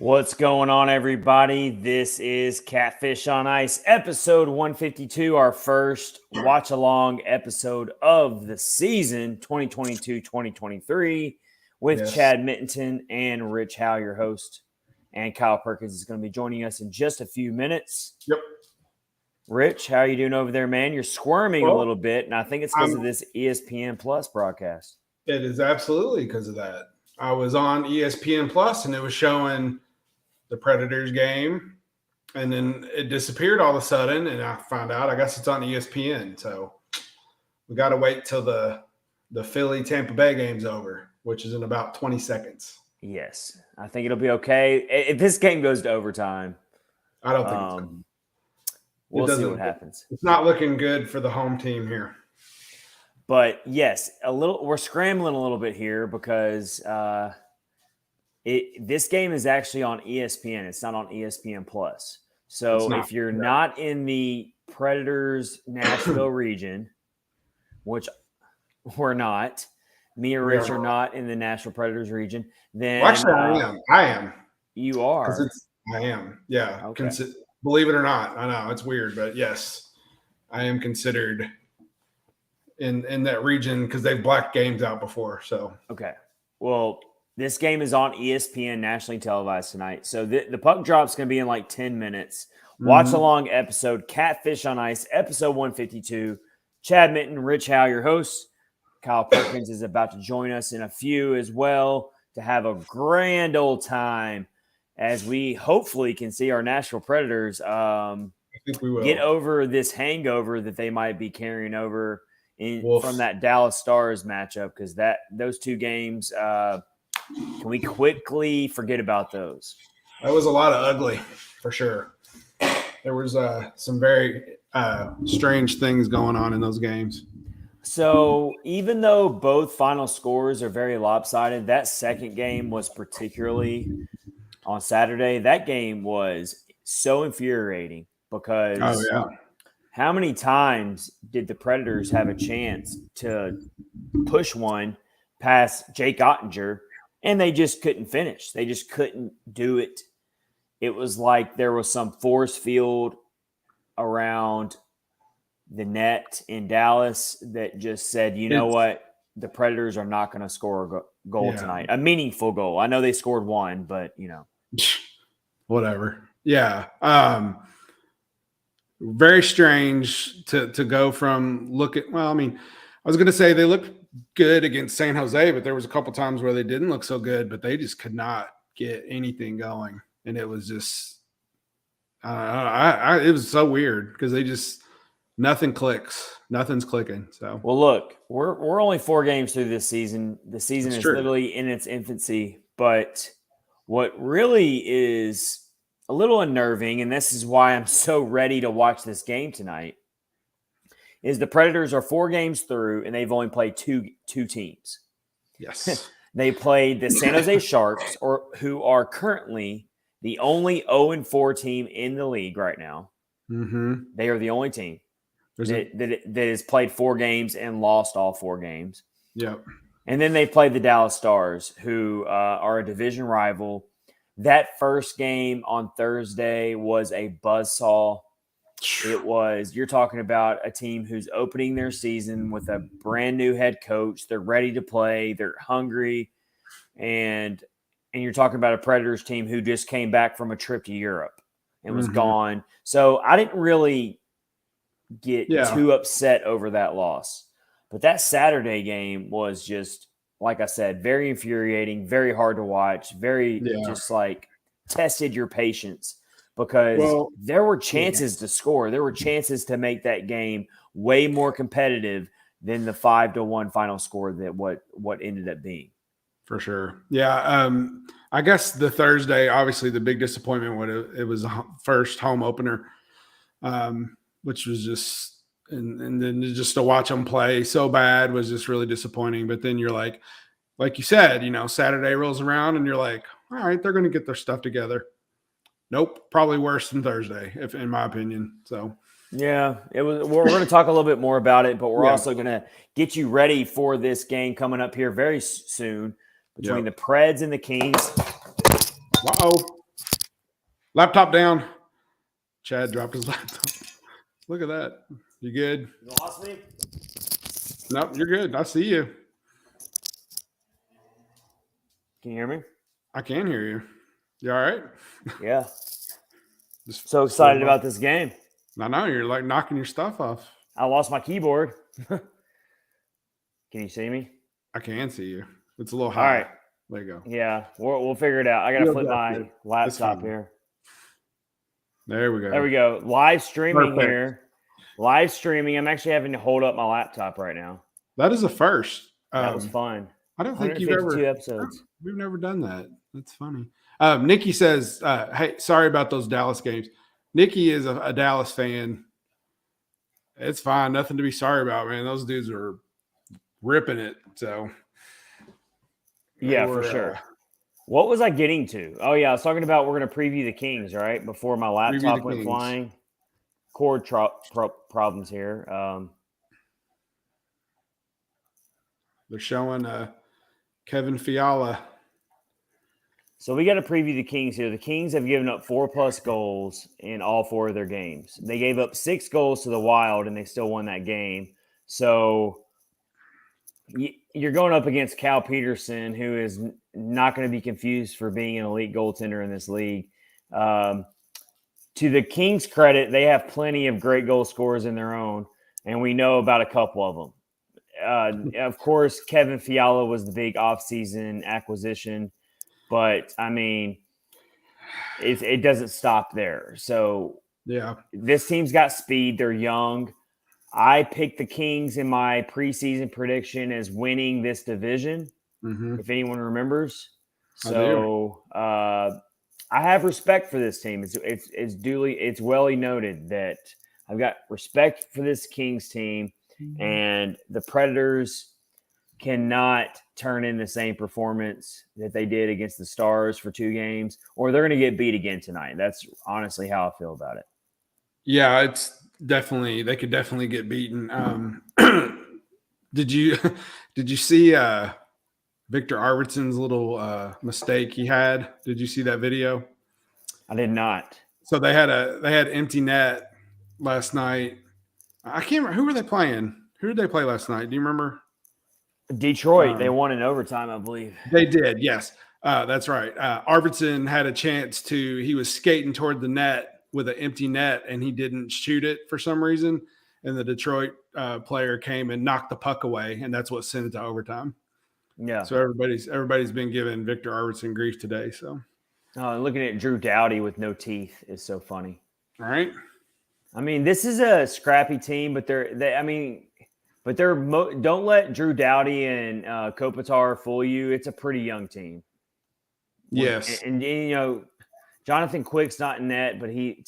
What's going on, everybody? This is Catfish on Ice, episode 152, our first watch-along episode of the season 2022-2023 with Chad Mittenton and Rich Howe, your host. And Kyle Perkins is going to be joining us in just a few minutes. Yep. Rich, how are you doing over there, man? You're squirming a little bit, and I think it's because of this ESPN Plus broadcast. It is absolutely because of that. I was on ESPN Plus, and it was showing the Predators game, and then it disappeared all of a sudden, and I found out, I guess it's on ESPN. So we got to wait till the Philly-Tampa Bay game's over, which is in about 20 seconds. Yes, I think it'll be okay. If this game goes to overtime, I don't think it's good. We'll see what happens. It's not looking good for the home team here. But yes, we're scrambling a little bit here because this game is actually on ESPN. It's not on ESPN Plus. So if you're not in the Predators Nashville region, which we're not, me or Rich are not in the Nashville Predators region, then actually, I am. You are. I am. Yeah. Okay. Believe it or not, I know it's weird, but yes, I am considered in that region because they've blacked games out before. So okay, well, this game is on ESPN, nationally televised tonight. So the puck drop's going to be in like 10 minutes. Watch along episode Catfish on Ice, episode 152. Chad Minton, Rich Howe, your host. Kyle Perkins is about to join us in a few as well to have a grand old time as we hopefully can see our Nashville Predators get over this hangover that they might be carrying over from that Dallas Stars matchup, because those two games, can we quickly forget about those? That was a lot of ugly, for sure. There was some very strange things going on in those games. So even though both final scores are very lopsided, that second game was particularly – on Saturday, that game was so infuriating because how many times did the Predators have a chance to push one past Jake Ottinger, and they just couldn't finish. They just couldn't do it. It was like there was some force field around the net in Dallas that just said, you know what? The Predators are not going to score a goal tonight, a meaningful goal. I know they scored one, but, whatever. Yeah. Very strange to go from I was going to say they looked good against San Jose, but there was a couple times where they didn't look so good, but they just could not get anything going. And it was just, it was so weird because nothing clicks. Nothing's clicking. So, well, look, we're only 4 games through this season. The season is literally in its infancy, but what really is a little unnerving, and this is why I'm so ready to watch this game tonight, is the Predators are 4 games through, and they've only played two teams. Yes. They played the San Jose Sharks, who are currently the only 0-4 team in the league right now. Mm-hmm. They are the only team that has played 4 games and lost all 4 games. Yep. And then they played the Dallas Stars, who are a division rival. That first game on Thursday was a buzzsaw. You're talking about a team who's opening their season with a brand new head coach. They're ready to play. They're hungry. And you're talking about a Predators team who just came back from a trip to Europe and was gone. So I didn't really get too upset over that loss. But that Saturday game was just, like I said, very infuriating, very hard to watch, just like tested your patience because there were chances to score. There were chances to make that game way more competitive than the 5-1 final score that what ended up being. For sure. Yeah. I guess the Thursday, obviously the big disappointment when it was a first home opener, which was just, and then just to watch them play so bad was just really disappointing. But then you're like you said, Saturday rolls around and you're like, all right, they're going to get their stuff together. Nope. Probably worse than Thursday, in my opinion. So, yeah, we're going to talk a little bit more about it, but we're also going to get you ready for this game coming up here very soon between the Preds and the Kings. Uh-oh. Laptop down. Chad dropped his laptop. Look at that. You good? You lost me? Nope, you're good. I see you. Can you hear me? I can hear you. You all right? Yeah. Just So excited about this game. I know you're like knocking your stuff off. I lost my keyboard. Can you see me? I can see you. It's a little high. All right. There you go. Yeah, we'll figure it out. I gotta flip my laptop here. There we go. There we go. Live streaming Perfect. here. Live streaming. I'm actually having to hold up my laptop right now. That is a first. That was fun. I don't think you've ever. Episodes. We've never done that. That's funny. Nikki says, "Hey, sorry about those Dallas games." Nikki is a Dallas fan. It's fine. Nothing to be sorry about, man. Those dudes are ripping it. So, yeah, for sure. What was I getting to? Oh, yeah. I was talking about we're going to preview the Kings, right? Before my laptop went flying. Cord problems here. They're showing Kevin Fiala. So we got to preview the Kings here. The Kings have given up 4+ goals in all 4 of their games. They gave up 6 goals to the Wild, and they still won that game. So you're going up against Cal Peterson, who is not going to be confused for being an elite goaltender in this league. To the Kings' credit, they have plenty of great goal scorers in their own, and we know about a couple of them. Of course, Kevin Fiala was the big offseason acquisition. But, I mean, it doesn't stop there. So, yeah, this team's got speed. They're young. I picked the Kings in my preseason prediction as winning this division, if anyone remembers. So, I have respect for this team. It's well noted that I've got respect for this Kings team, and the Predators cannot turn in the same performance that they did against the Stars for 2 games, or they're going to get beat again tonight. That's honestly how I feel about it. Yeah, it's definitely, they could definitely get beaten. Did you see Victor Arvidsson's little mistake he had? Did you see that video? I did not. So they had empty net last night. I can't remember, who were they playing? Who did they play last night? Do you remember? Detroit, they won in overtime, I believe. They did, yes. That's right. Arvidsson had a chance he was skating toward the net with an empty net, and he didn't shoot it for some reason. And the Detroit player came and knocked the puck away, and that's what sent it to overtime. Yeah. So everybody's been giving Victor Arvidsson grief today. So looking at Drew Doughty with no teeth is so funny. All right. I mean, this is a scrappy team, but don't let Drew Doughty and Kopitar fool you. It's a pretty young team. Yes. And you know, Jonathan Quick's not in net, but he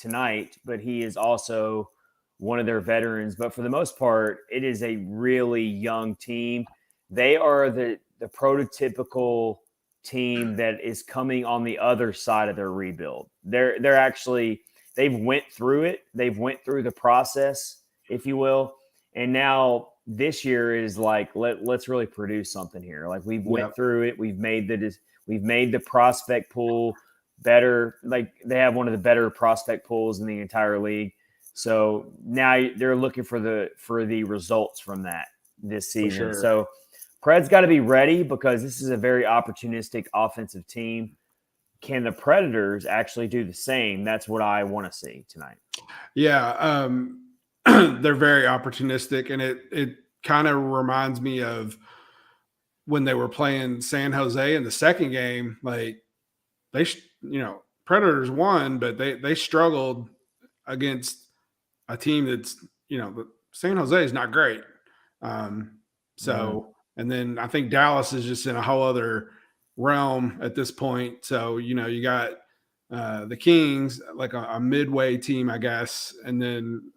is also one of their veterans. But for the most part, it is a really young team. They are the prototypical team that is coming on the other side of their rebuild. They've went through it. They've went through the process, if you will. And now this year is like, let's really produce something here. Like we've went through it. We've made the prospect pool better. Like they have one of the better prospect pools in the entire league. So now they're looking for the results from that this season. Sure. So Preds got to be ready because this is a very opportunistic offensive team. Can the Predators actually do the same? That's what I want to see tonight. Yeah. They're very opportunistic, and it kind of reminds me of when they were playing San Jose in the second game. Like Predators won, but they struggled against a team that's, San Jose is not great. And then I think Dallas is just in a whole other realm at this point. So, you got the Kings, like a midway team, I guess. And then,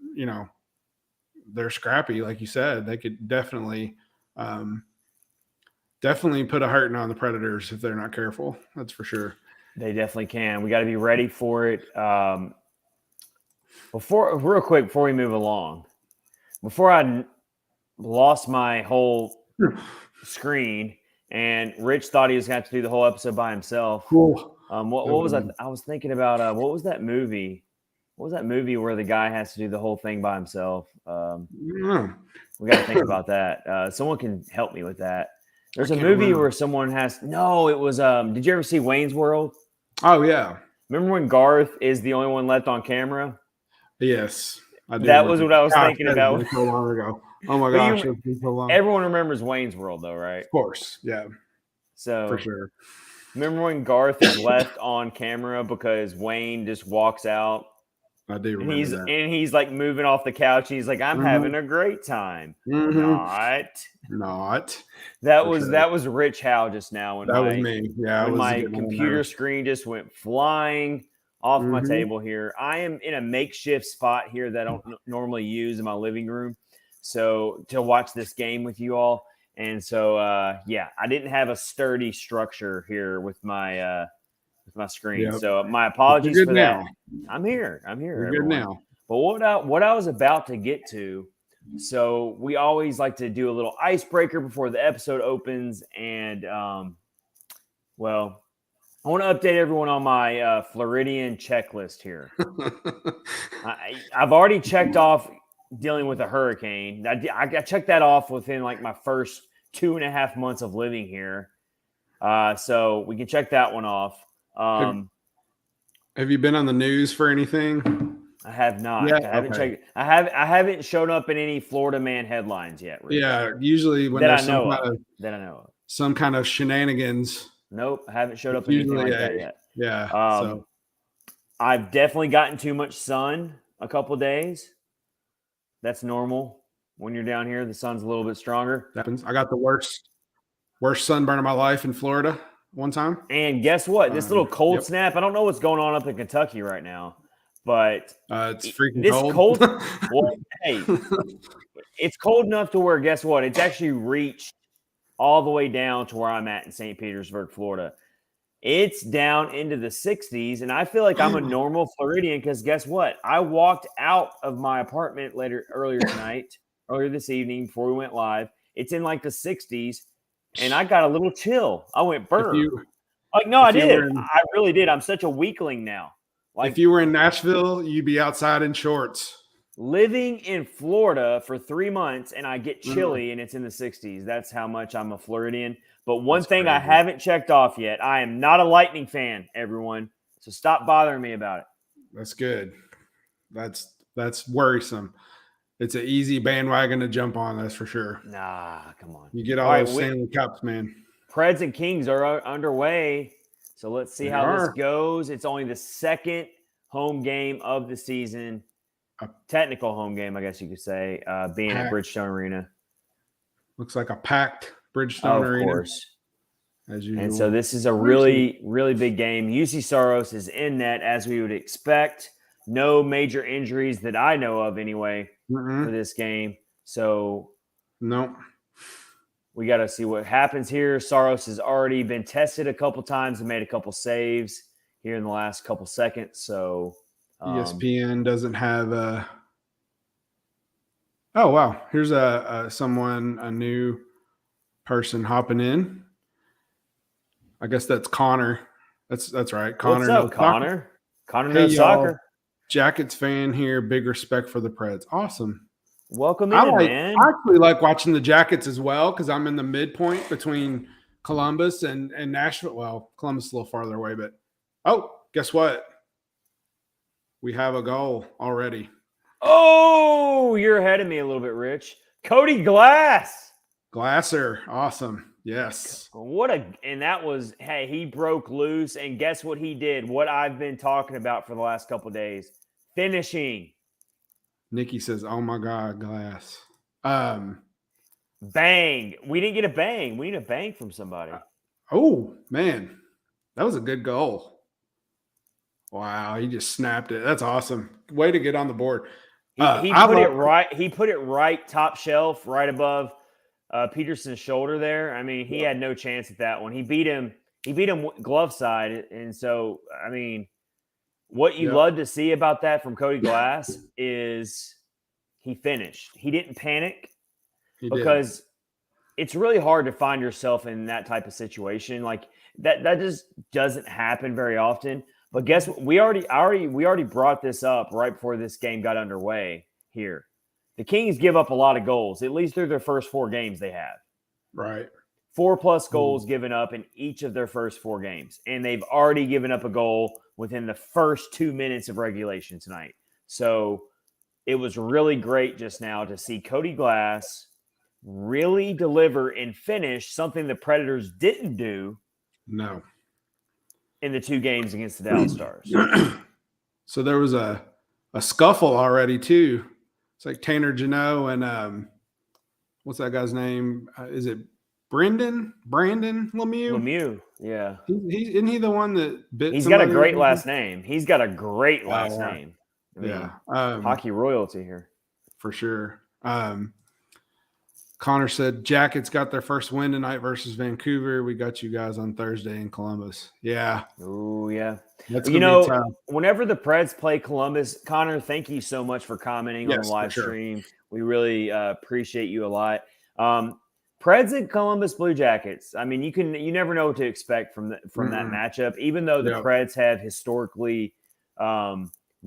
they're scrappy. Like you said, they could definitely put a hurting on the Predators if they're not careful. That's for sure. They definitely can. We got to be ready for it. Real quick, before we move along, before I lost my whole screen and Rich thought he was going to have to do the whole episode by himself. Cool. What was I? I was thinking about what was that movie? What was that movie where the guy has to do the whole thing by himself? We got to think about that. Someone can help me with that. There's a movie where someone has. No, it was. Did you ever see Wayne's World? Oh yeah. Remember when Garth is the only one left on camera? Yes, I do. That was what I was thinking about. So long ago. Oh my gosh, it's been so long. Everyone remembers Wayne's World, though, right? Of course, yeah. So for sure. Remember when Garth is left on camera because Wayne just walks out? I do remember that. And he's like moving off the couch. He's like, I'm having a great time. Not. That was Rich Howe just now. That was me. Yeah. When my computer screen just went flying off my table here. I am in a makeshift spot here that I don't normally use in my living room. So to watch this game with you all. And so, I didn't have a sturdy structure here with my screen. Yep. So my apologies for that. I'm here. You're good now. But what I was about to get to, so we always like to do a little icebreaker before the episode opens. And, I want to update everyone on my Floridian checklist here. I've already checked off dealing with a hurricane. I checked that off within like my first 2.5 months of living here. So we can check that one off. Have you been on the news for anything? I have not. I haven't checked. I haven't shown up in any Florida man headlines yet. Really. Yeah, usually when there's some kind of shenanigans. Nope, I haven't showed up in anything like that yet. Yeah. So I've definitely gotten too much sun a couple of days. That's normal when you're down here. The sun's a little bit stronger. Happens. I got the worst sunburn of my life in Florida one time. And guess what? This little cold snap. I don't know what's going on up in Kentucky right now, but it's freaking cold. Well, hey, it's cold enough to where guess what? It's actually reached all the way down to where I'm at in St. Petersburg, Florida. It's down into the 60s, and I feel like I'm a normal Floridian because guess what? I walked out of my apartment earlier this evening before we went live. It's in like the 60s, and I got a little chill. I went burr. I did. I really did. I'm such a weakling now. Like if you were in Nashville, you'd be outside in shorts. Living in Florida for 3 months, and I get chilly, and it's in the 60s. That's how much I'm a Floridian. But one thing I haven't checked off yet, I am not a Lightning fan, everyone. So stop bothering me about it. That's good. That's worrisome. It's an easy bandwagon to jump on, that's for sure. Nah, come on. You get all those Stanley Cups, man. Preds and Kings are underway. So let's see how this goes. It's only the second home game of the season. A technical home game, I guess you could say, being at Bridgestone Arena. Looks like a packed Bridgestone Arena. Of course. As usual. And so this is a really, really big game. UC Saros is in net as we would expect. No major injuries that I know of anyway for this game. So no. We got to see what happens here. Saros has already been tested a couple times and made a couple saves here in the last couple seconds. So ESPN doesn't have a. Oh wow! Here's a new person hopping in. I guess that's Connor. That's right. Connor. What's up, Connor? Connor knows soccer. Jackets fan here. Big respect for the Preds. Awesome. Welcome in, man. I actually like watching the Jackets as well because I'm in the midpoint between Columbus and Nashville. Well, Columbus is a little farther away, but guess what? We have a goal already. Oh, you're ahead of me a little bit, Rich. Cody Glasser. Awesome. Yes. And that was, he broke loose. And guess what he did? What I've been talking about for the last couple of days. Finishing. Nikki says, oh my God, Glass. Bang. We didn't get a bang. We need a bang from somebody. Oh, man. That was a good goal. Wow, he just snapped it. That's awesome. Way to get on the board. He put it right. He put it right top shelf, right above Peterson's shoulder there. I mean, he had no chance at that one. He beat him glove side. And so, I mean, what you love to see about that from Cody Glass is he finished. He didn't panic because it's really hard to find yourself in that type of situation. Like that just doesn't happen very often. But guess what? We already brought this up right before this game got underway here. The Kings give up a lot of goals, at least through their first 4 games they have. Right. 4+ goals given up in each of their first 4 games. And they've already given up a goal within the first 2 minutes of regulation tonight. So it was really great just now to see Cody Glass really deliver and finish something the Predators didn't do No. in the 2 games against the Dallas Stars. So there was a scuffle already too. It's like Tanner Janot and what's that guy's name? Is it Brandon Lemieux? Lemieux, yeah. Isn't he the one that bit? He's got a great last name. He's got a great last name. I mean, hockey royalty here. For sure. Connor said Jackets got their first win tonight versus Vancouver. We got you guys on Thursday in Columbus. Yeah. Oh, yeah. That's whenever the Preds play Columbus, Connor, thank you so much for commenting on the live stream. We really appreciate you a lot. Preds and Columbus Blue Jackets. I mean, you never know what to expect from that matchup. Even though the Preds have historically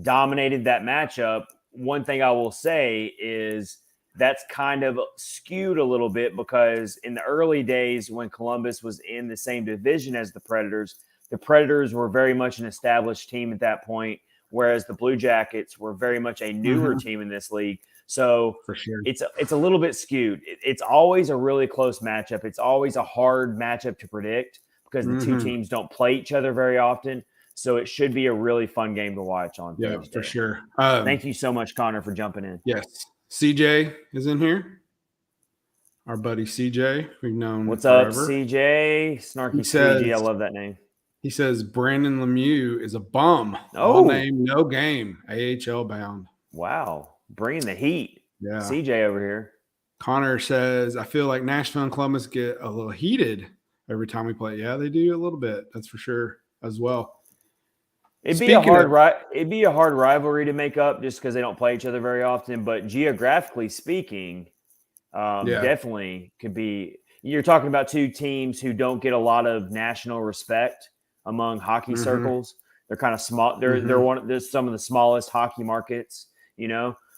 dominated that matchup, one thing I will say is that's kind of skewed a little bit because in the early days when Columbus was in the same division as the Predators were very much an established team at that point, whereas the Blue Jackets were very much a newer team in this league. So for sure, it's a little bit skewed. It's always a really close matchup. It's always a hard matchup to predict because the 2 teams don't play each other very often. So it should be a really fun game to watch on Thursday. Yeah, for sure. Thank you so much, Connor, for jumping in. Yes. CJ is in here. Our buddy CJ. We've known What's forever. up, CJ? Snarky CJ. I love that name. He says Brandon Lemieux is a bum. Oh. All name, no game. AHL bound. Wow. Bringing the heat. Yeah. CJ over here. Connor says, I feel like Nashville and Columbus get a little heated every time we play. Yeah, they do a little bit. That's for sure as well. It'd be a hard rivalry to make up just because they don't play each other very often. But geographically speaking, definitely could be. You're talking about 2 teams who don't get a lot of national respect among hockey circles. They're kind of small. They're some of the smallest hockey markets,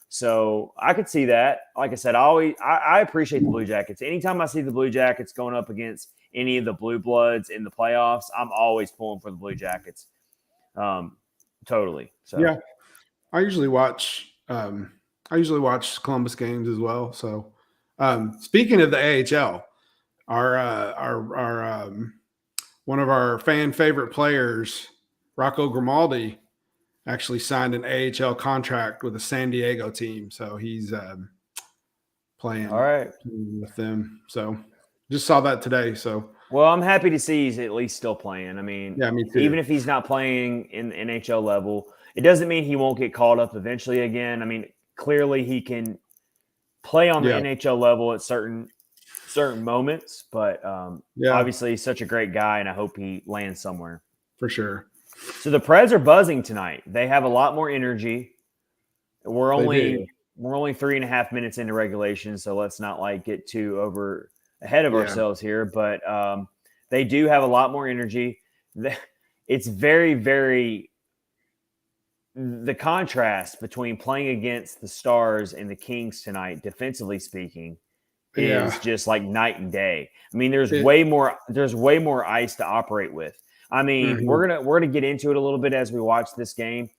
So I could see that. Like I said, I appreciate the Blue Jackets. Anytime I see the Blue Jackets going up against any of the Blue Bloods in the playoffs, I'm always pulling for the Blue Jackets. Totally. So yeah, I usually watch Columbus games as well. So speaking of the AHL, our one of our fan favorite players, Rocco Grimaldi, actually signed an AHL contract with a San Diego team. So he's playing with them. So just saw that today. So well, I'm happy to see he's at least still playing. I mean, yeah, me too. Even if he's not playing in the NHL level, it doesn't mean he won't get called up eventually again. I mean, clearly he can play on the NHL level at certain moments, but obviously he's such a great guy, and I hope he lands somewhere. For sure. So the Preds are buzzing tonight. They have a lot more energy. We're only 3.5 minutes into regulation, so let's not get too ahead of ourselves here, but they do have a lot more energy. It's very, very the contrast between playing against the Stars and the Kings tonight, defensively speaking, is just like night and day. I mean, there's way more ice to operate with. I mean, we're gonna get into it a little bit as we watch this game.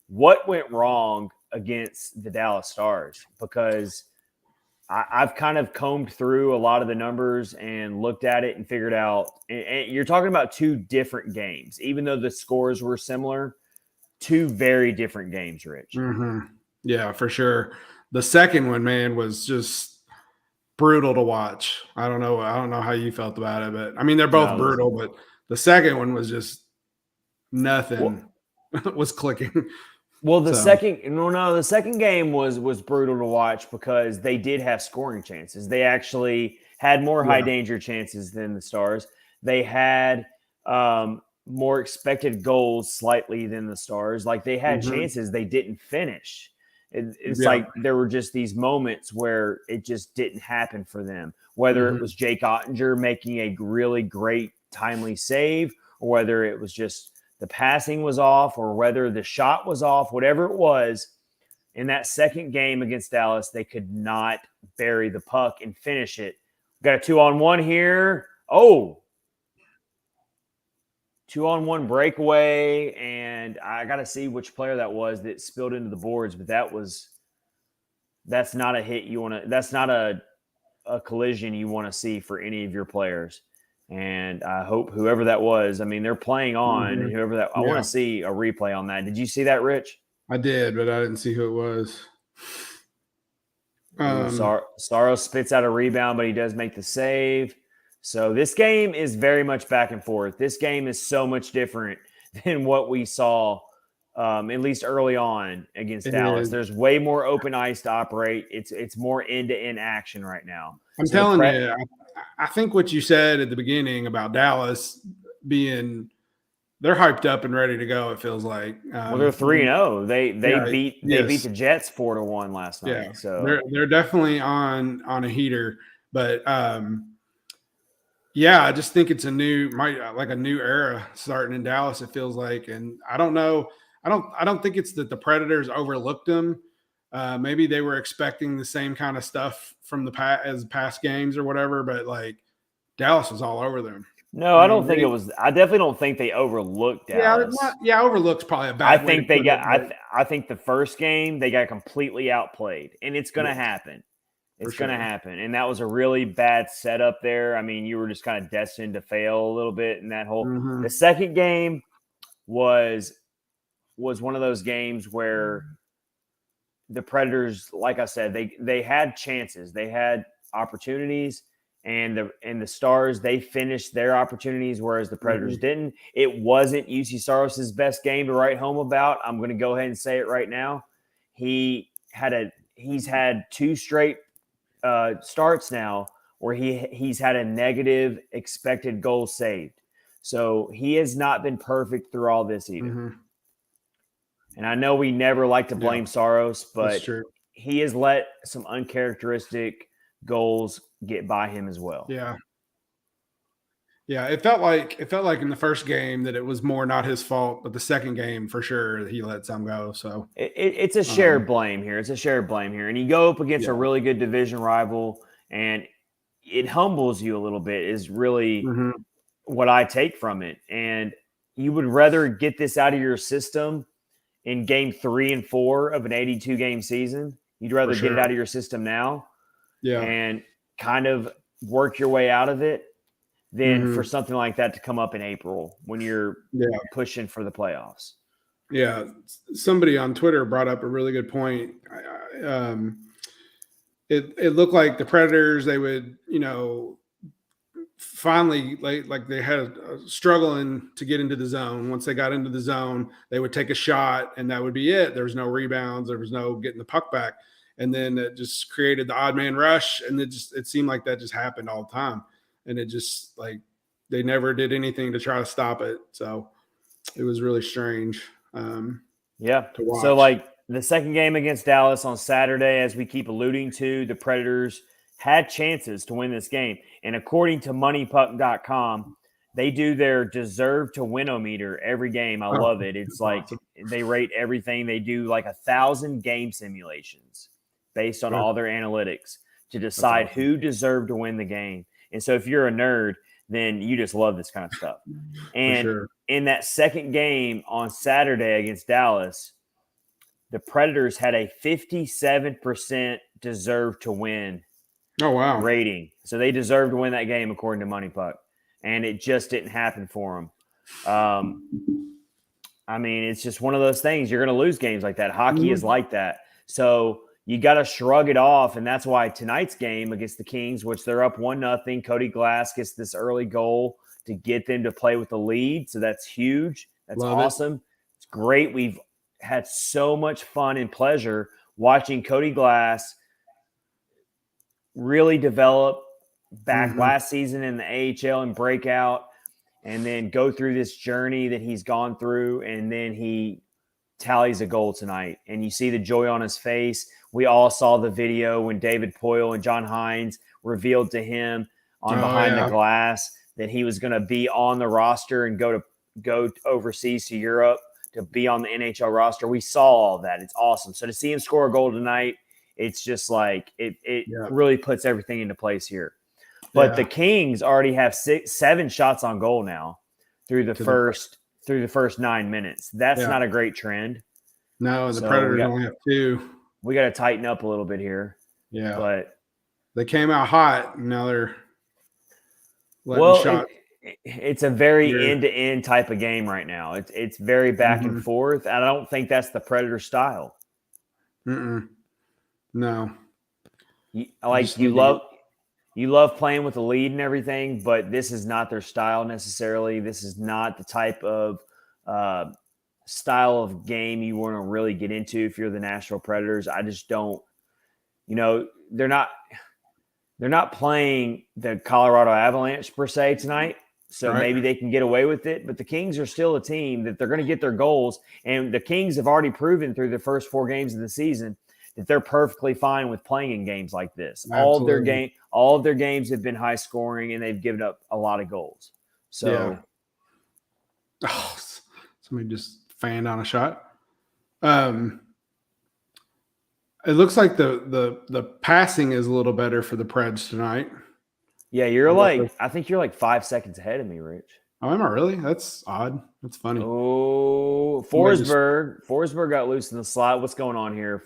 What went wrong against the Dallas Stars? Because I've kind of combed through a lot of the numbers and looked at it and figured out. And you're talking about 2 different games, even though the scores were similar. 2 very different games, Rich. Yeah, for sure. The second one, man, was just brutal to watch. I don't know how you felt about it, but I mean, they're both brutal, but the second one was just nothing was clicking. Well, the second game was brutal to watch because they did have scoring chances. They actually had more high danger chances than the Stars. They had more expected goals slightly than the Stars. Like they had chances they didn't finish. It's like there were just these moments where it just didn't happen for them, whether it was Jake Ottinger making a really great timely save, or whether it was just the passing was off, or whether the shot was off, whatever it was. In that second game against Dallas, they could not bury the puck and finish it. Got a 2-on-1 here. Oh, 2-on-1 breakaway, and I got to see which player that was that spilled into the boards, but that's not a hit you want to – that's not a collision you want to see for any of your players. And I hope whoever that was, I mean, they're playing on, and whoever that – I want to see a replay on that. Did you see that, Rich? I did, but I didn't see who it was. Saros spits out a rebound, but he does make the save. So this game is very much back and forth. This game is so much different than what we saw, at least early on against Dallas. There's way more open ice to operate. It's more end-to-end action right now. I'm telling you, I think what you said at the beginning about Dallas being – they're hyped up and ready to go, it feels like. Well, they're 3-0. They beat the Jets 4-1 last night. Yeah, so they're definitely on a heater. But I just think it's a new era starting in Dallas, it feels like. And I don't know. I don't think it's that the Predators overlooked them. Maybe they were expecting the same kind of stuff from as past games or whatever, but like Dallas was all over them. No, I don't think it was. I definitely don't think they overlooked Dallas. Overlooked's probably a bad. I think they got. I think the first game they got completely outplayed, and it's going to happen. It's going to happen, and that was a really bad setup there. I mean, you were just kind of destined to fail a little bit in that whole. The second game was one of those games where the Predators, like I said, they had chances, they had opportunities. And the Stars, they finished their opportunities, whereas the Predators didn't. It wasn't UC Saros' best game to write home about. I'm going to go ahead and say it right now. He's had 2 straight starts now where he's had a negative expected goals saved. So he has not been perfect through all this either. And I know we never like to blame Saros, but he has let some uncharacteristic goals get by him as well. Yeah. It felt like in the first game that it was more not his fault, but the second game for sure he let some go. So it's a shared blame here. And you go up against a really good division rival, and it humbles you a little bit. Is really what I take from it. And you would rather get this out of your system in game 3 and 4 of an 82 game season. You'd rather get it out of your system now. Yeah. And kind of work your way out of it than for something like that to come up in April when you're pushing for the playoffs. Yeah. Somebody on Twitter brought up a really good point. It looked like the Predators, they would, finally, like they had struggling to get into the zone. Once they got into the zone, they would take a shot and that would be it. There was no rebounds. There was no getting the puck back. And then it just created the odd man rush. And it seemed like that just happened all the time. And it just like, they never did anything to try to stop it. So it was really strange. To watch. So like the second game against Dallas on Saturday, as we keep alluding to, the Predators had chances to win this game. And according to moneypuck.com, they do their deserve to win-o-meter every game. I love it. It's like they rate everything. They do like 1,000 game simulations based on all their analytics to decide who deserved to win the game. And so if you're a nerd, then you just love this kind of stuff. And in that second game on Saturday against Dallas, the Predators had a 57% deserve to win rating. So they deserved to win that game according to Money Puck. And it just didn't happen for them. I mean, it's just one of those things. You're going to lose games like that. Hockey is like that. So you got to shrug it off, and that's why tonight's game against the Kings, which they're up 1-0, Cody Glass gets this early goal to get them to play with the lead, so that's huge. That's awesome. It's great. We've had so much fun and pleasure watching Cody Glass really develop back last season in the AHL and break out, and then go through this journey that he's gone through, and then he tallies a goal tonight, and you see the joy on his face. We all saw the video when David Poyle and John Hines revealed to him on Behind the Glass that he was going to be on the roster and go overseas to Europe to be on the NHL roster. We saw all that. It's awesome. So to see him score a goal tonight, it's just like it really puts everything into place here. But the Kings already have 7 shots on goal now through the first 9 minutes. That's not a great trend. No, the Predators only have 2. We got to tighten up a little bit here. Yeah, but they came out hot. And now they're letting shots. It's a very end-to-end type of game right now. It's very back and forth. And I don't think that's the Predator style. No, you love playing with the lead and everything, but this is not their style necessarily. This is not the type of style of game you want to really get into if you're the Nashville Predators. I just don't. They're not playing the Colorado Avalanche per se tonight. So maybe they can get away with it. But the Kings are still a team that they're going to get their goals. And the Kings have already proven through the first 4 games of the season that they're perfectly fine with playing in games like this. Absolutely. All of their games have been high scoring, and they've given up a lot of goals. So, somebody just fanned on a shot. It looks like the passing is a little better for the Preds tonight. Yeah, I think you're like 5 seconds ahead of me, Rich. Oh, am I really? That's odd. That's funny. Oh, Forsberg got loose in the slot. What's going on here?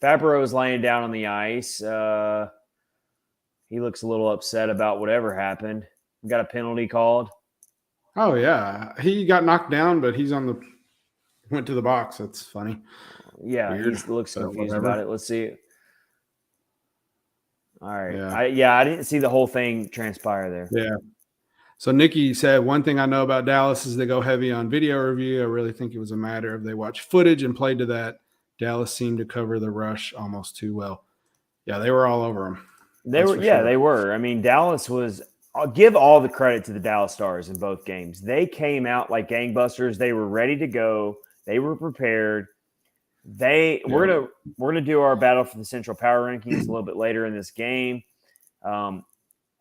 Fabro is laying down on the ice. He looks a little upset about whatever happened. We got a penalty called. Oh, yeah. He got knocked down, but went to the box. That's funny. Yeah, he looks confused about it. Let's see. All right. Yeah. I didn't see the whole thing transpire there. Yeah. So Nikki said, one thing I know about Dallas is they go heavy on video review. I really think it was a matter of they watch footage and played to that. Dallas seemed to cover the rush almost too well. Yeah, they were all over them. They were. I mean, Dallas was – I'll give all the credit to the Dallas Stars in both games. They came out like gangbusters. They were ready to go. They were prepared. We're gonna do our battle for the Central Power Rankings a little bit later in this game.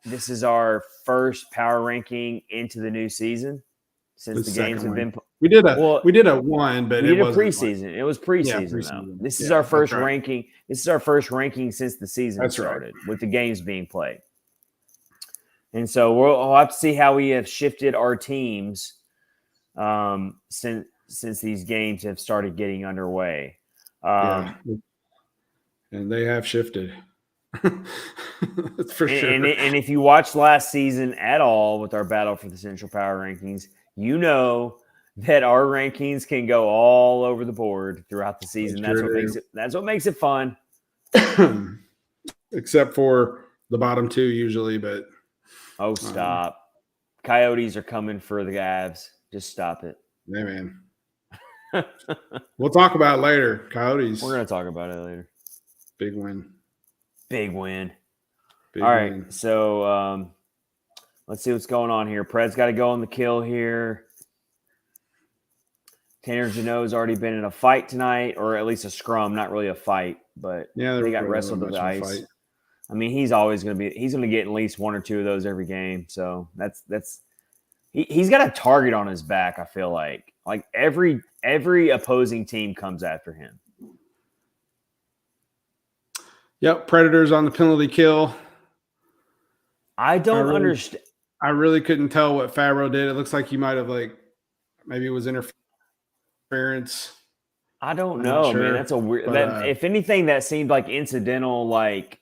This is our first power ranking into the new season since the games have been. We did a one, but we did a preseason. It was preseason though. This is our first ranking. This is our first ranking since the season started with the games being played. And so we'll have to see how we have shifted our teams since these games have started getting underway. And they have shifted. That's for sure. And if you watched last season at all with our battle for the Central Power Rankings, you know that our rankings can go all over the board throughout the season. That's what makes it fun. Except for the bottom 2 usually, but stop. Coyotes are coming for the Avs. Just stop it. Hey, man. We'll talk about it later. Coyotes. We're going to talk about it later. Big win. All right. So let's see what's going on here. Preds got to go on the kill here. Tanner Jeannot's already been in a fight tonight, or at least a scrum, not really a fight, but they got wrestled to the ice. I mean, he's going to get at least 1 or 2 of those every game. So he's got a target on his back, I feel like. Like every opposing team comes after him. Yep, Predators on the penalty kill. I don't understand. I really couldn't tell what Fabro did. It looks like he might have maybe it was interference. I don't know, man. That's a weird. If anything, that seemed like incidental, like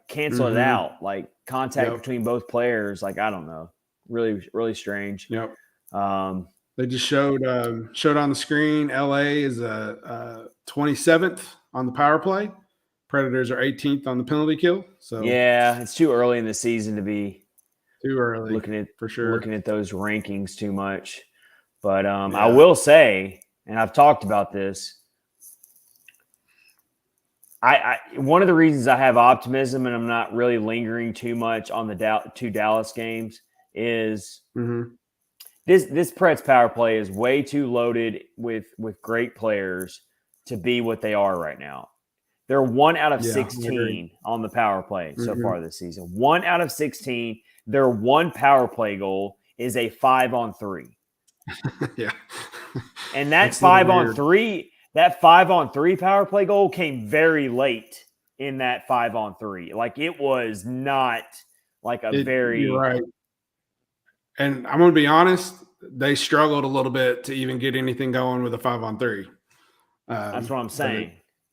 cancel it out, like contact between both players. Like I don't know. Really, really strange. Yep. They just showed on the screen. LA is 27th on the power play. Predators are 18th on the penalty kill. So yeah, it's too early in the season to be looking at those rankings too much. But I will say, and I've talked about this, I one of the reasons I have optimism and I'm not really lingering too much on the 2 Dallas games is this Preds power play is way too loaded with great players to be what they are right now. They're 1 out of Yeah, I agree. 16 on the power play so Mhm. far this season. 1 out of 16. Their one power play goal is a 5-on-3. Yeah. And that That's a little weird. 5-on-3, that 5-on-3 power play goal came very late in that 5-on-3. Like it was not like a You're very right. And I'm going to be honest, they struggled a little bit to even get anything going with a 5-on-3. that's what I'm But it saying.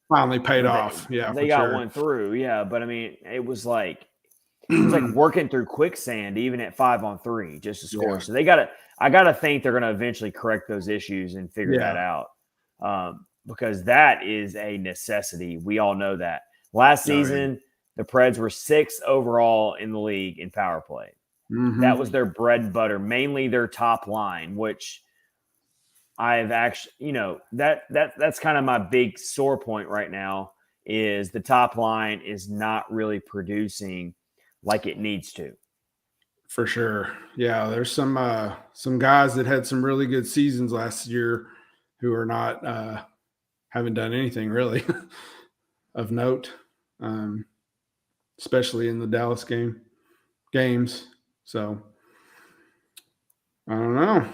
finally paid But off. Yeah, they for got sure. one through, yeah. But I mean, it was like working through quicksand even at 5-on-3 just to score. Yeah. So I gotta think they're gonna eventually correct those issues and figure that out. Because that is a necessity. We all know that. Last season, the Preds were 6th overall in the league in power play. Mhm. That was their bread and butter, mainly their top line, which I've actually, that's kind of my big sore point right now is the top line is not really producing like it needs to. For sure. Yeah, there's some guys that had some really good seasons last year who are not haven't done anything really of note, especially in the Dallas games. So I don't know.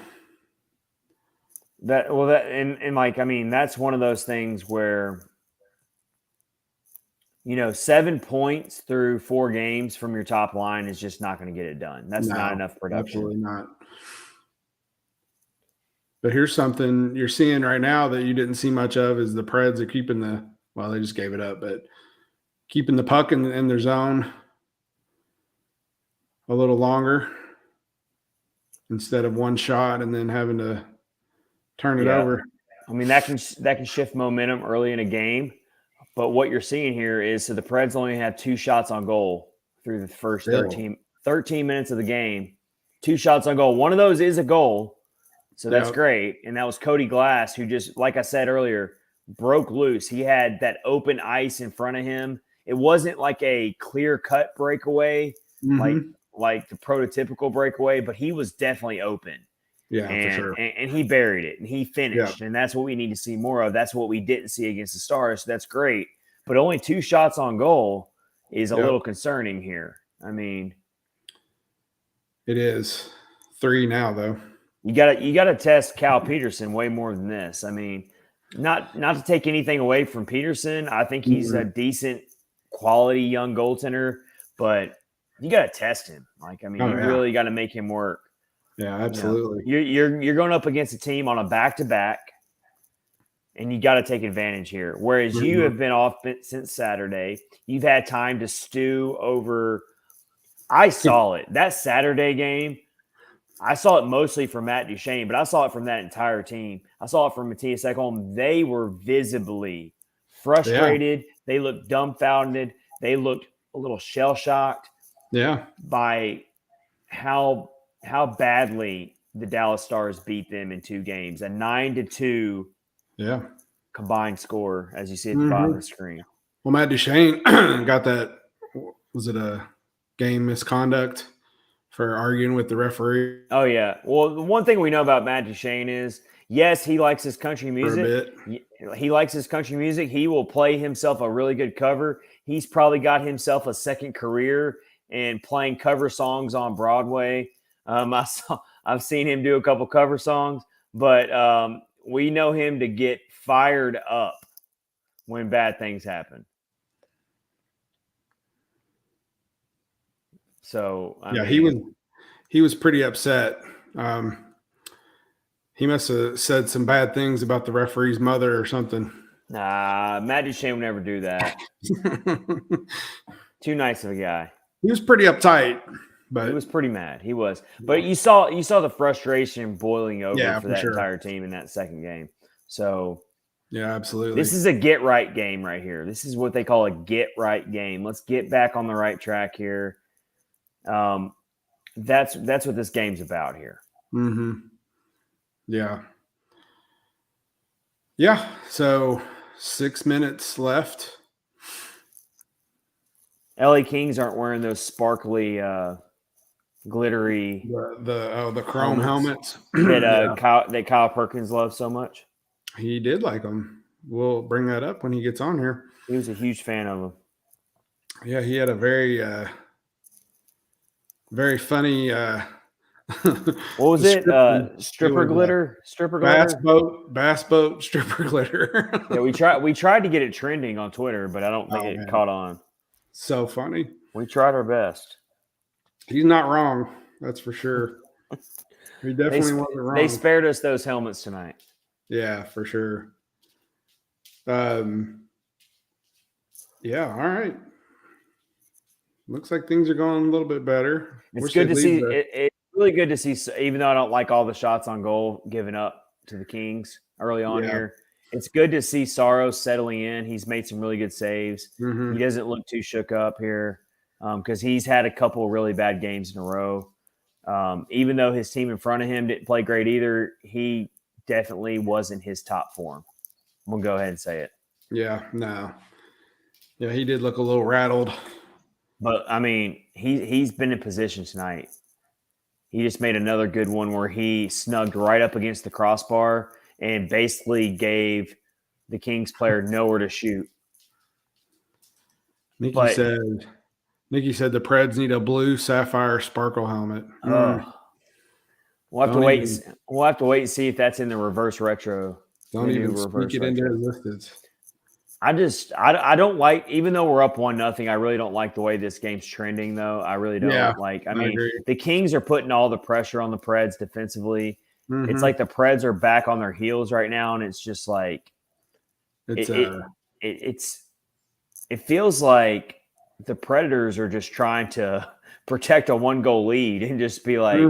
And like, I mean, that's one of those things where 7 points through 4 games from your top line is just not going to get it done. That's not No, enough production. absolutely not. But here's something you're seeing right now that you didn't see much of is the Preds are keeping they just gave it up, but keeping the puck in their zone a little longer instead of one shot and then having to turn it over. I mean, that can shift momentum early in a game. But what you're seeing here is so the Preds only have 2 shots on goal through the first 13 minutes of the game. 2 shots on goal. One of those is a goal. So that's great. And that was Cody Glass, who just, like I said earlier, broke loose. He had that open ice in front of him. It wasn't like a clear-cut breakaway, like the prototypical breakaway, but he was definitely open. Yeah, for sure. And he buried it and he finished. Yeah. And that's what we need to see more of. That's what we didn't see against the Stars. So that's great. But only 2 shots on goal is a little concerning here. I mean, it is 3 now, though. You gotta test Cal Peterson way more than this. I mean, not to take anything away from Peterson. I think he's a decent quality young goaltender, but you gotta test him. Like, I mean, you really got to make him work. Yeah, absolutely. You're going up against a team on a back-to-back, and you got to take advantage here. Whereas you have been off since Saturday, you've had time to stew over. I saw it that Saturday game. I saw it mostly from Matt Duchene, but I saw it from that entire team. I saw it from Matthias Ekholm. They were visibly frustrated. Yeah. They looked dumbfounded. They looked a little shell-shocked. Yeah. By how badly the Dallas Stars beat them in 2 games. A 9-2 combined score, as you see at the bottom of the screen. Well, Matt Duchene got that. Was it a game misconduct for arguing with the referee? Oh, yeah. Well, the one thing we know about Matt Duchene is, yes, he likes his country music. He likes his country music. He will play himself a really good cover. He's probably got himself a second career in playing cover songs on Broadway. I've seen him do a couple cover songs, but we know him to get fired up when bad things happen. So he was pretty upset. He must have said some bad things about the referee's mother or something. Nah, Matt Duchene would never do that. Too nice of a guy. He was pretty uptight, but he was pretty mad. He was, but you saw the frustration boiling over for that entire team in that second game. So yeah, absolutely. This is a get right game right here. This is what they call a get right game. Let's get back on the right track here. That's what this game's about here. Mm-hmm. Yeah. Yeah. So 6 minutes left. LA Kings aren't wearing those sparkly glittery the chrome helmets that Kyle Perkins loves so much. He did like them. We'll bring that up when he gets on here. He was a huge fan of them. Yeah, he had a very very funny what was it? Stripper glitter? Stripper glitter? Bass boat stripper glitter. Yeah, we tried to get it trending on Twitter, but I don't think it caught on. So funny. We tried our best. He's not wrong, that's for sure. He definitely wasn't wrong. They spared us those helmets tonight. Yeah, for sure. Yeah, all right. Looks like things are going a little bit better. It's good to see. It's really good to see, even though I don't like all the shots on goal given up to the Kings early on here. It's good to see Saros settling in. He's made some really good saves. Mm-hmm. He doesn't look too shook up here because he's had a couple of really bad games in a row. Even though his team in front of him didn't play great either, he definitely wasn't his top form. I'm going to go ahead and say it. Yeah, no. Yeah, he did look a little rattled. But, I mean, he's been in position tonight. He just made another good one where he snugged right up against the crossbar and basically gave the Kings player nowhere to shoot. Nikki said the Preds need a blue sapphire sparkle helmet. We'll have to wait. We'll have to wait and see if that's in the reverse retro. Don't even speak it into existence. I don't like, even though we're up 1-0, I really don't like the way this game's trending, though. I really don't. I mean, the Kings are putting all the pressure on the Preds defensively. Mm-hmm. It's like the Preds are back on their heels right now, and it's just like it feels like the Predators are just trying to protect a 1-goal lead and just be like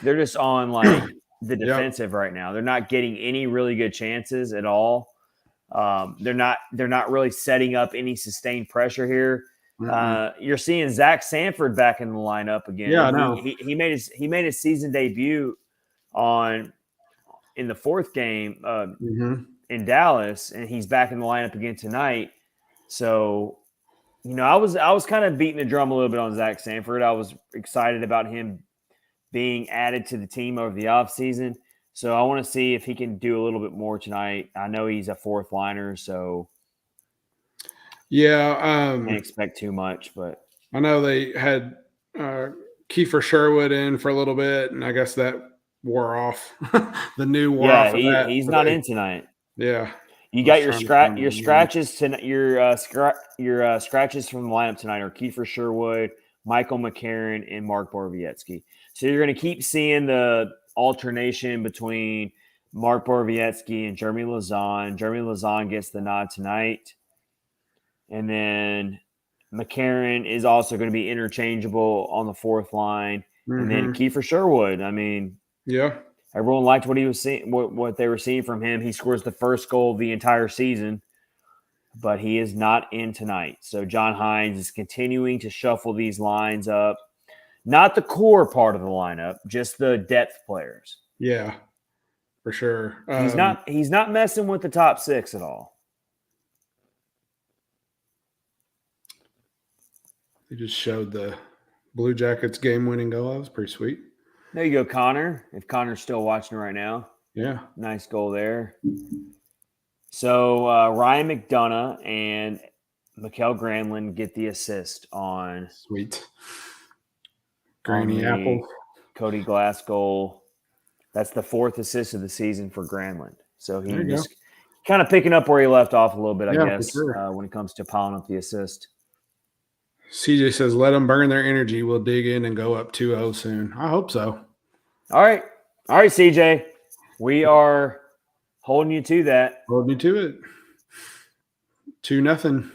they're just on like the defensive right now. They're not getting any really good chances at all. They're not really setting up any sustained pressure here. You're seeing Zach Sanford back in the lineup again. Yeah, I know. He made his season debut in the fourth game in Dallas, and he's back in the lineup again tonight. So, I was kind of beating the drum a little bit on Zach Sanford. I was excited about him being added to the team over the offseason. So I want to see if he can do a little bit more tonight. I know he's a fourth liner, so can't expect too much. But I know they had Kiefer Sherwood in for a little bit, and I guess that wore off. The new wore off. Yeah, he's not in tonight. Yeah, you got your scratches tonight. Your scratches from the lineup tonight are Kiefer Sherwood, Michael McCarron, and Mark Borowiecki. So you're going to keep seeing the alternation between Mark Borowiecki and Jeremy Lauzon. Jeremy Lauzon gets the nod tonight. And then McCarron is also going to be interchangeable on the fourth line. And then Kiefer Sherwood. I mean, everyone liked what he was seeing, what they were seeing from him. He scores the first goal of the entire season, but he is not in tonight. So John Hines is continuing to shuffle these lines up. Not the core part of the lineup, just the depth players. Yeah, for sure. He's not messing with the top six at all. They just showed the Blue Jackets game-winning goal. That was pretty sweet. There you go, Connor. If Connor's still watching right now. Yeah. Nice goal there. So Ryan McDonough and Mikael Granlund get the assist on sweet. Granny Apple. Cody Glass goal. That's the fourth assist of the season for Granlund. So he just kind of picking up where he left off a little bit, I guess, when it comes to piling up the assist. CJ says, let them burn their energy. We'll dig in and go up 2-0 soon. I hope so. All right, CJ. We are holding you to that. Holding you to it. 2-0.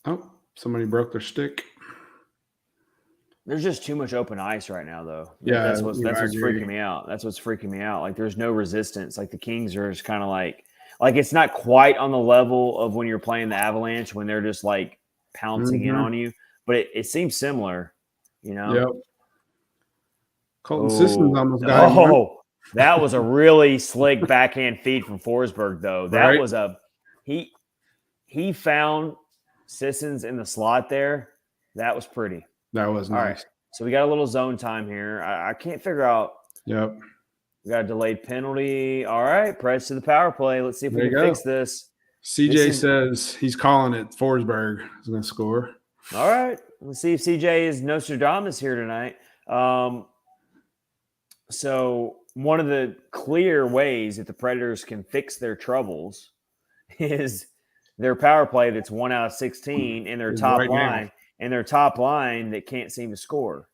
Oh, somebody broke their stick. There's just too much open ice right now, though. Yeah, that's what's freaking me out. That's what's freaking me out. Like, there's no resistance. Like, the Kings are just kind of like it's not quite on the level of when you're playing the Avalanche when they're just like pouncing in on you, but it seems similar, Yep. Colton Sissons almost got him. That was a really slick backhand feed from Forsberg, though. That was he found Sissons in the slot there. That was pretty. That was All nice. right. So we got a little zone time here. I can't figure out. Yep. We got a delayed penalty. All right. Preds to the power play. Let's see if we There can you go. fix this. CJ says he's calling it. Forsberg is going to score. All right. Let's see if CJ is Nostradamus here tonight. So one of the clear ways that the Predators can fix their troubles is their power play that's 1 out of 16 and their top right line now. and their top line that can't seem to score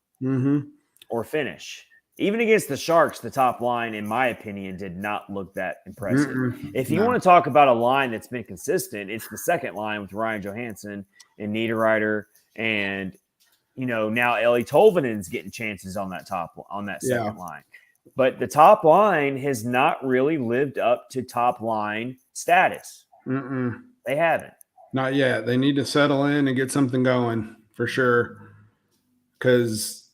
or finish. Even against the Sharks, the top line, in my opinion, did not look that impressive. If you want to talk about a line that's been consistent, it's the second line with Ryan Johansson and Niederreiter, and now Ellie Tolvanen's getting chances on that second line. But the top line has not really lived up to top line status. They haven't. Not yet. They need to settle in and get something going for sure. Because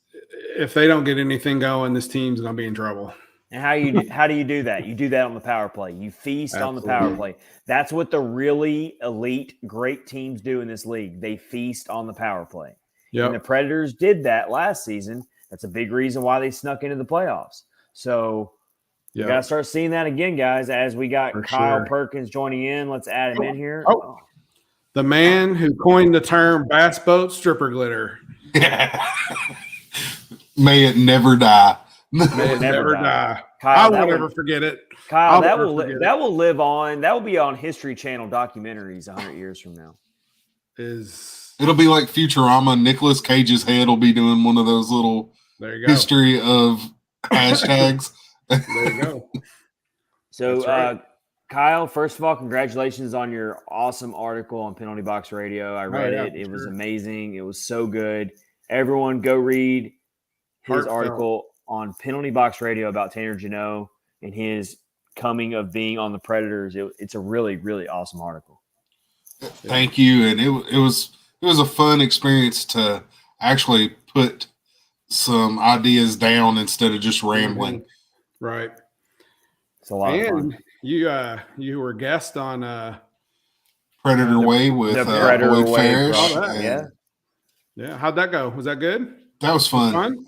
if they don't get anything going, this team's going to be in trouble. And how do you do that? You do that on the power play. You feast on the power play. That's what the really elite, great teams do in this league. They feast on the power play. Yep. And the Predators did that last season. That's a big reason why they snuck into the playoffs. So you got to start seeing that again, guys, as we got Kyle Perkins joining in. Let's add him in here. The man who coined the term bass boat stripper glitter. May it never die. May it never die. Kyle, I will never forget it. Kyle, that will live on. That will be on History Channel documentaries 100 years from now. It'll be like Futurama. Nicolas Cage's head will be doing one of those little history of hashtags. There you go. So, Kyle, first of all, congratulations on your awesome article on Penalty Box Radio. I read it. It was amazing. It was so good. Everyone go read his article on Penalty Box Radio about Tanner Jeannot and his coming of being on the Predators. It's a really, really awesome article. Thank you. And it was a fun experience to actually put some ideas down instead of just rambling. Right. It's a lot of fun. You were a guest on Predator Way with Predator Boyd Way. Farish. Yeah. How'd that go? Was that good? That was fun.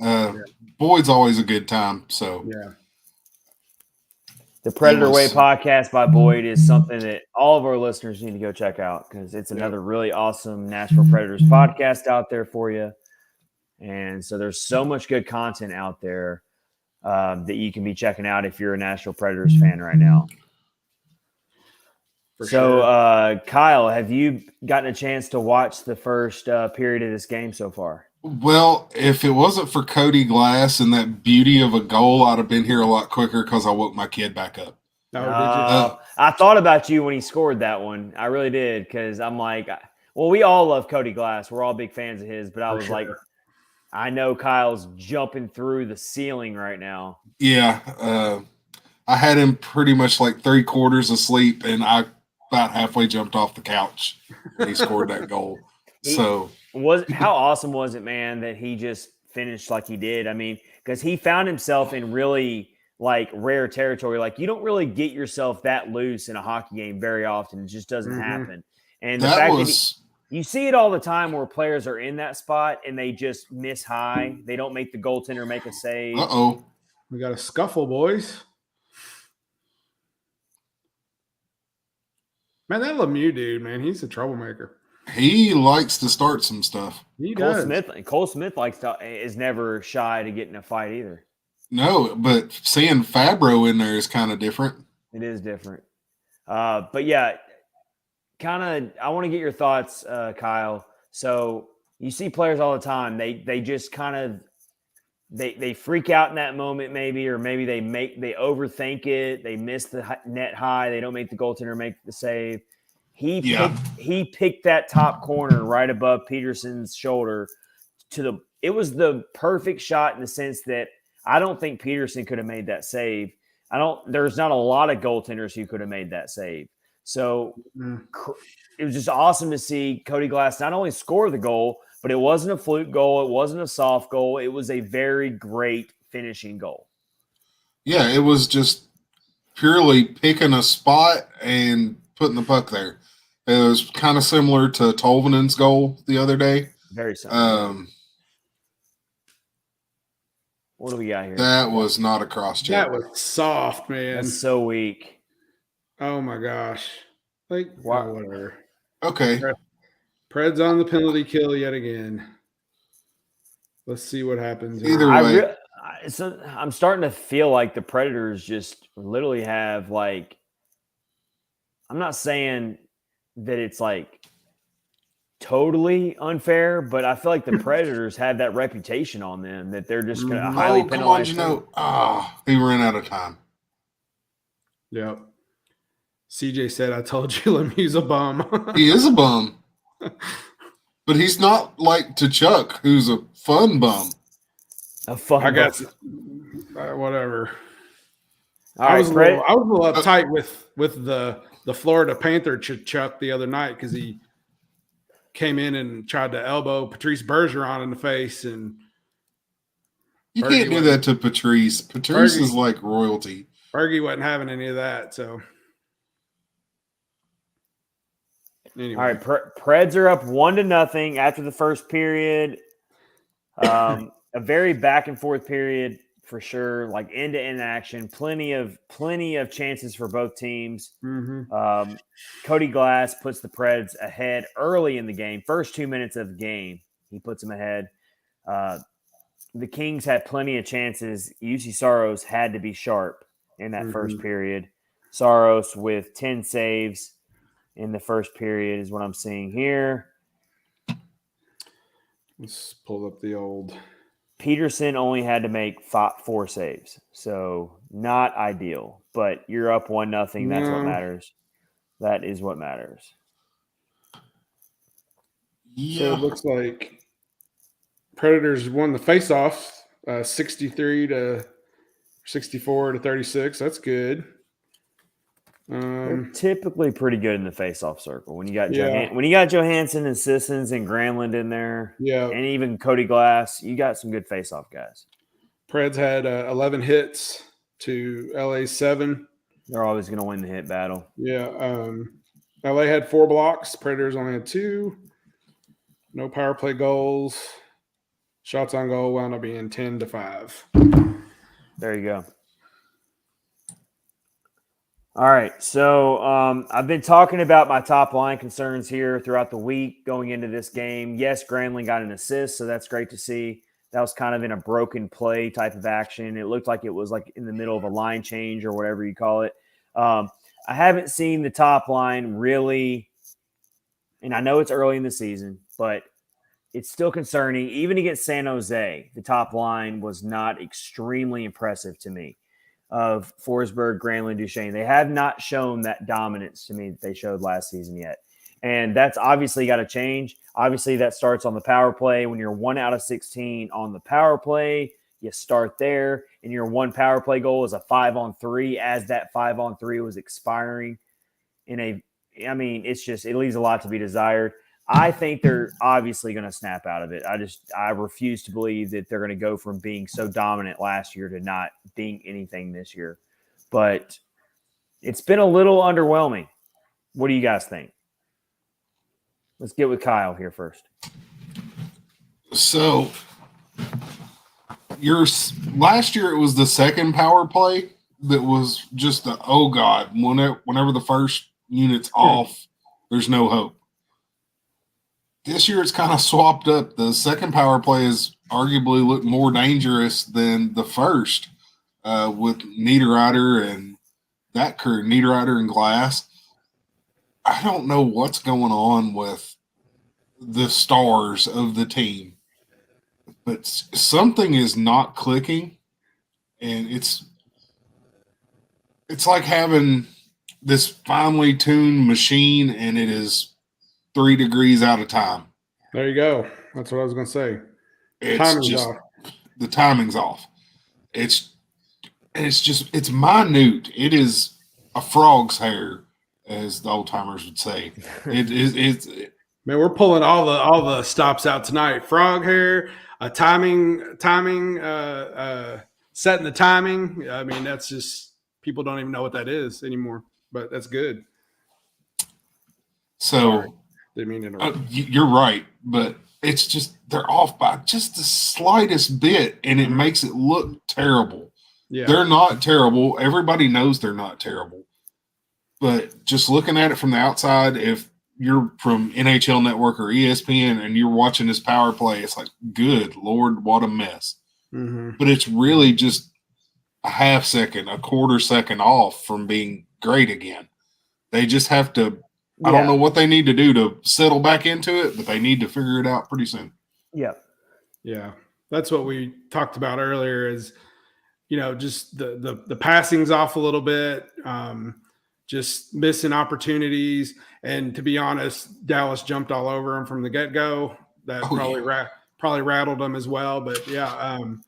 Boyd's always a good time. So the Predator Way podcast by Boyd is something that all of our listeners need to go check out because it's another really awesome Nashville Predators podcast out there for you. And so there's so much good content out there that you can be checking out if you're a Nashville Predators fan right now. Kyle, have you gotten a chance to watch the first period of this game so far? Well, if it wasn't for Cody Glass and that beauty of a goal, I'd have been here a lot quicker because I woke my kid back up. I thought about you when he scored that one. I really did because I'm like, well, we all love Cody Glass. We're all big fans of his, but I was like, I know Kyle's jumping through the ceiling right now. Yeah. I had him pretty much like 3/4 asleep, and I about halfway jumped off the couch when he scored that goal. How awesome was it, man, that he just finished like he did? I mean, because he found himself in really like rare territory. Like you don't really get yourself that loose in a hockey game very often. It just doesn't happen. And the fact that you see it all the time where players are in that spot and they just miss high. They don't make the goaltender make a save. We got a scuffle, boys. Man, that Lemieux dude, man, he's a troublemaker. He likes to start some stuff. Cole Smith is never shy to get in a fight either. No, but seeing Fabro in there is kind of different. It is different. But yeah, I want to get your thoughts, Kyle. So you see players all the time. They just kind of they freak out in that moment, maybe, or maybe they overthink it. They miss the net high. They don't make the goaltender make the save. He picked that top corner right above Peterson's shoulder it was the perfect shot in the sense that I don't think Peterson could have made that save. There's not a lot of goaltenders who could have made that save. So it was just awesome to see Cody Glass not only score the goal, but it wasn't a fluke goal. It wasn't a soft goal. It was a very great finishing goal. Yeah, it was just purely picking a spot and putting the puck there. It was kind of similar to Tolvanen's goal the other day. Very similar. What do we got here? That was not a cross check. That was soft, man. That's so weak. Oh my gosh. Like, Wow. whatever. Okay. Preds on the penalty kill yet again. Let's see what happens. Either way. I'm starting to feel like the Predators just literally have like, I'm not saying that it's like totally unfair, but I feel like the Predators have that reputation on them that they're just going to highly penalize. He ran out of time. Yep. CJ said, I told you Lemieux's a bum. He is a bum. But he's not like Tkachuk, who's a fun bum. A fun I guess bum. Whatever. I was a little uptight with the Florida Panther Tkachuk the other night because he came in and tried to elbow Patrice Bergeron in the face, and you can't do that to Patrice. Patrice is like royalty. Fergie wasn't having any of that, so anyway. All right, Preds are up 1-0 after the first period. A very back and forth period for sure, like end-to-end action. Plenty of chances for both teams. Mm-hmm. Cody Glass puts the Preds ahead early in the game. First 2 minutes of the game, he puts them ahead. The Kings had plenty of chances. UC Saros had to be sharp in that first period. Saros with 10 saves in the first period is what I'm seeing here. Let's pull up the old. Peterson only had to make 4 saves, so not ideal. But you're up 1-0. That's what matters. That is what matters. Yeah. So it looks like Predators won the face-off, 64-36. That's good. They're typically pretty good in the face-off circle. When you got Johansson and Sissons and Granlund in there, and even Cody Glass, you got some good face-off guys. Preds had 11 hits to LA's 7. They're always going to win the hit battle. Yeah. LA had 4 blocks. Predators only had 2. No power play goals. Shots on goal wound up being 10-5. There you go. All right, so I've been talking about my top line concerns here throughout the week going into this game. Yes, Granlund got an assist, so that's great to see. That was kind of in a broken play type of action. It looked like it was like in the middle of a line change or whatever you call it. I haven't seen the top line really, and I know it's early in the season, but it's still concerning. Even against San Jose, the top line was not extremely impressive to me. Of Forsberg, Granlund, Duchesne. They have not shown that dominance to me that they showed last season yet. And that's obviously got to change. Obviously, that starts on the power play. When you're 1 out of 16 on the power play, you start there. And your 1 power play goal is a 5-on-3 as that 5-on-3 was expiring. It leaves a lot to be desired. I think they're obviously going to snap out of it. I refuse to believe that they're going to go from being so dominant last year to not being anything this year. But it's been a little underwhelming. What do you guys think? Let's get with Kyle here first. So, last year it was the second power play that was just whenever the first unit's off, there's no hope. This year it's kind of swapped up. The second power play has arguably looked more dangerous than the first with Niederreiter and that crew, Niederreiter and Glass. I don't know what's going on with the stars of the team, but something is not clicking, and it's like having this finely tuned machine, and it is 3 degrees out of time. There you go. That's what I was going to say. The timing's off. It's minute. It is a frog's hair, as the old timers would say. It's man, we're pulling all the stops out tonight. Frog hair, timing, setting the timing. I mean, that's just people don't even know what that is anymore. But that's good. So didn't mean to interrupt. You're right, but it's just they're off by just the slightest bit, and it makes it look terrible. Yeah. They're not terrible. Everybody knows they're not terrible. But just looking at it from the outside, if you're from NHL Network or ESPN and you're watching this power play, it's like, good Lord, what a mess. But it's really just a half second, a quarter second off from being great again. They just have to I don't know what they need to do to settle back into it, but they need to figure it out pretty soon. Yeah. Yeah. That's what we talked about earlier is, just the passing's off a little bit, just missing opportunities. And to be honest, Dallas jumped all over them from the get-go. That probably rattled them as well. But and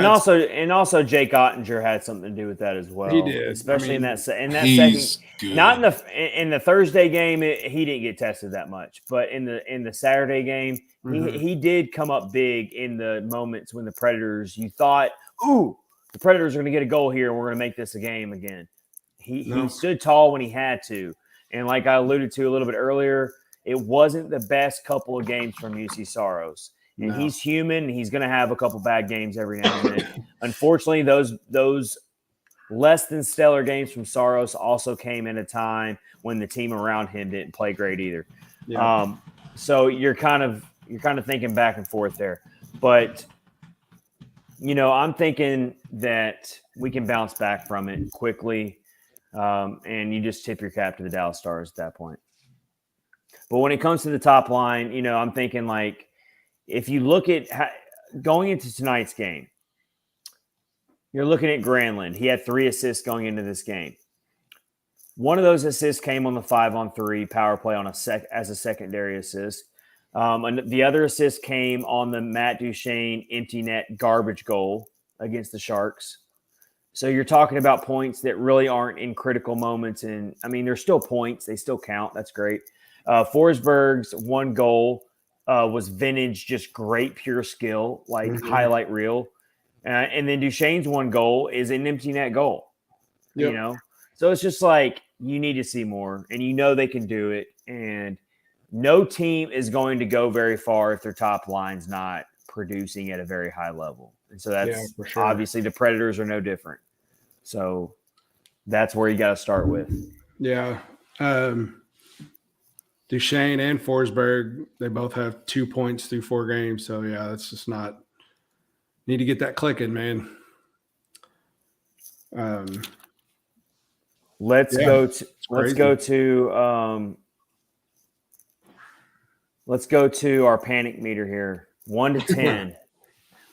also Jake Ottinger had something to do with that as well. He did, especially in that second. Not in the Thursday game. He didn't get tested that much, but in the Saturday game, he did come up big in the moments when the Predators. You thought, ooh, the Predators are going to get a goal here, and we're going to make this a game again. He stood tall when he had to, and like I alluded to a little bit earlier, it wasn't the best couple of games from UC Saros. And he's human. And he's going to have a couple bad games every now and then. Unfortunately, those less than stellar games from Saros also came at a time when the team around him didn't play great either. Yeah. So you're kind of thinking back and forth there. But I'm thinking that we can bounce back from it quickly, and you just tip your cap to the Dallas Stars at that point. But when it comes to the top line, I'm thinking like, if you look at going into tonight's game, you're looking at Granlund. He had 3 assists going into this game. One of those assists came on the 5-on-3 power play as a secondary assist. And the other assist came on the Matt Duchene empty net garbage goal against the Sharks. So you're talking about points that really aren't in critical moments. And I mean, they're still points. They still count. That's great. Forsberg's one goal was vintage, just great, pure skill, like highlight reel. And then Duchene's one goal is an empty net goal, So it's just like you need to see more, and they can do it. And no team is going to go very far if their top line's not producing at a very high level. And so that's obviously the Predators are no different. So that's where you got to start with. Yeah. Duchene and Forsberg, they both have 2 points through 4 games. So, yeah, that's just not – need to get that clicking, man. Let's go to our panic meter here. 1 to 10.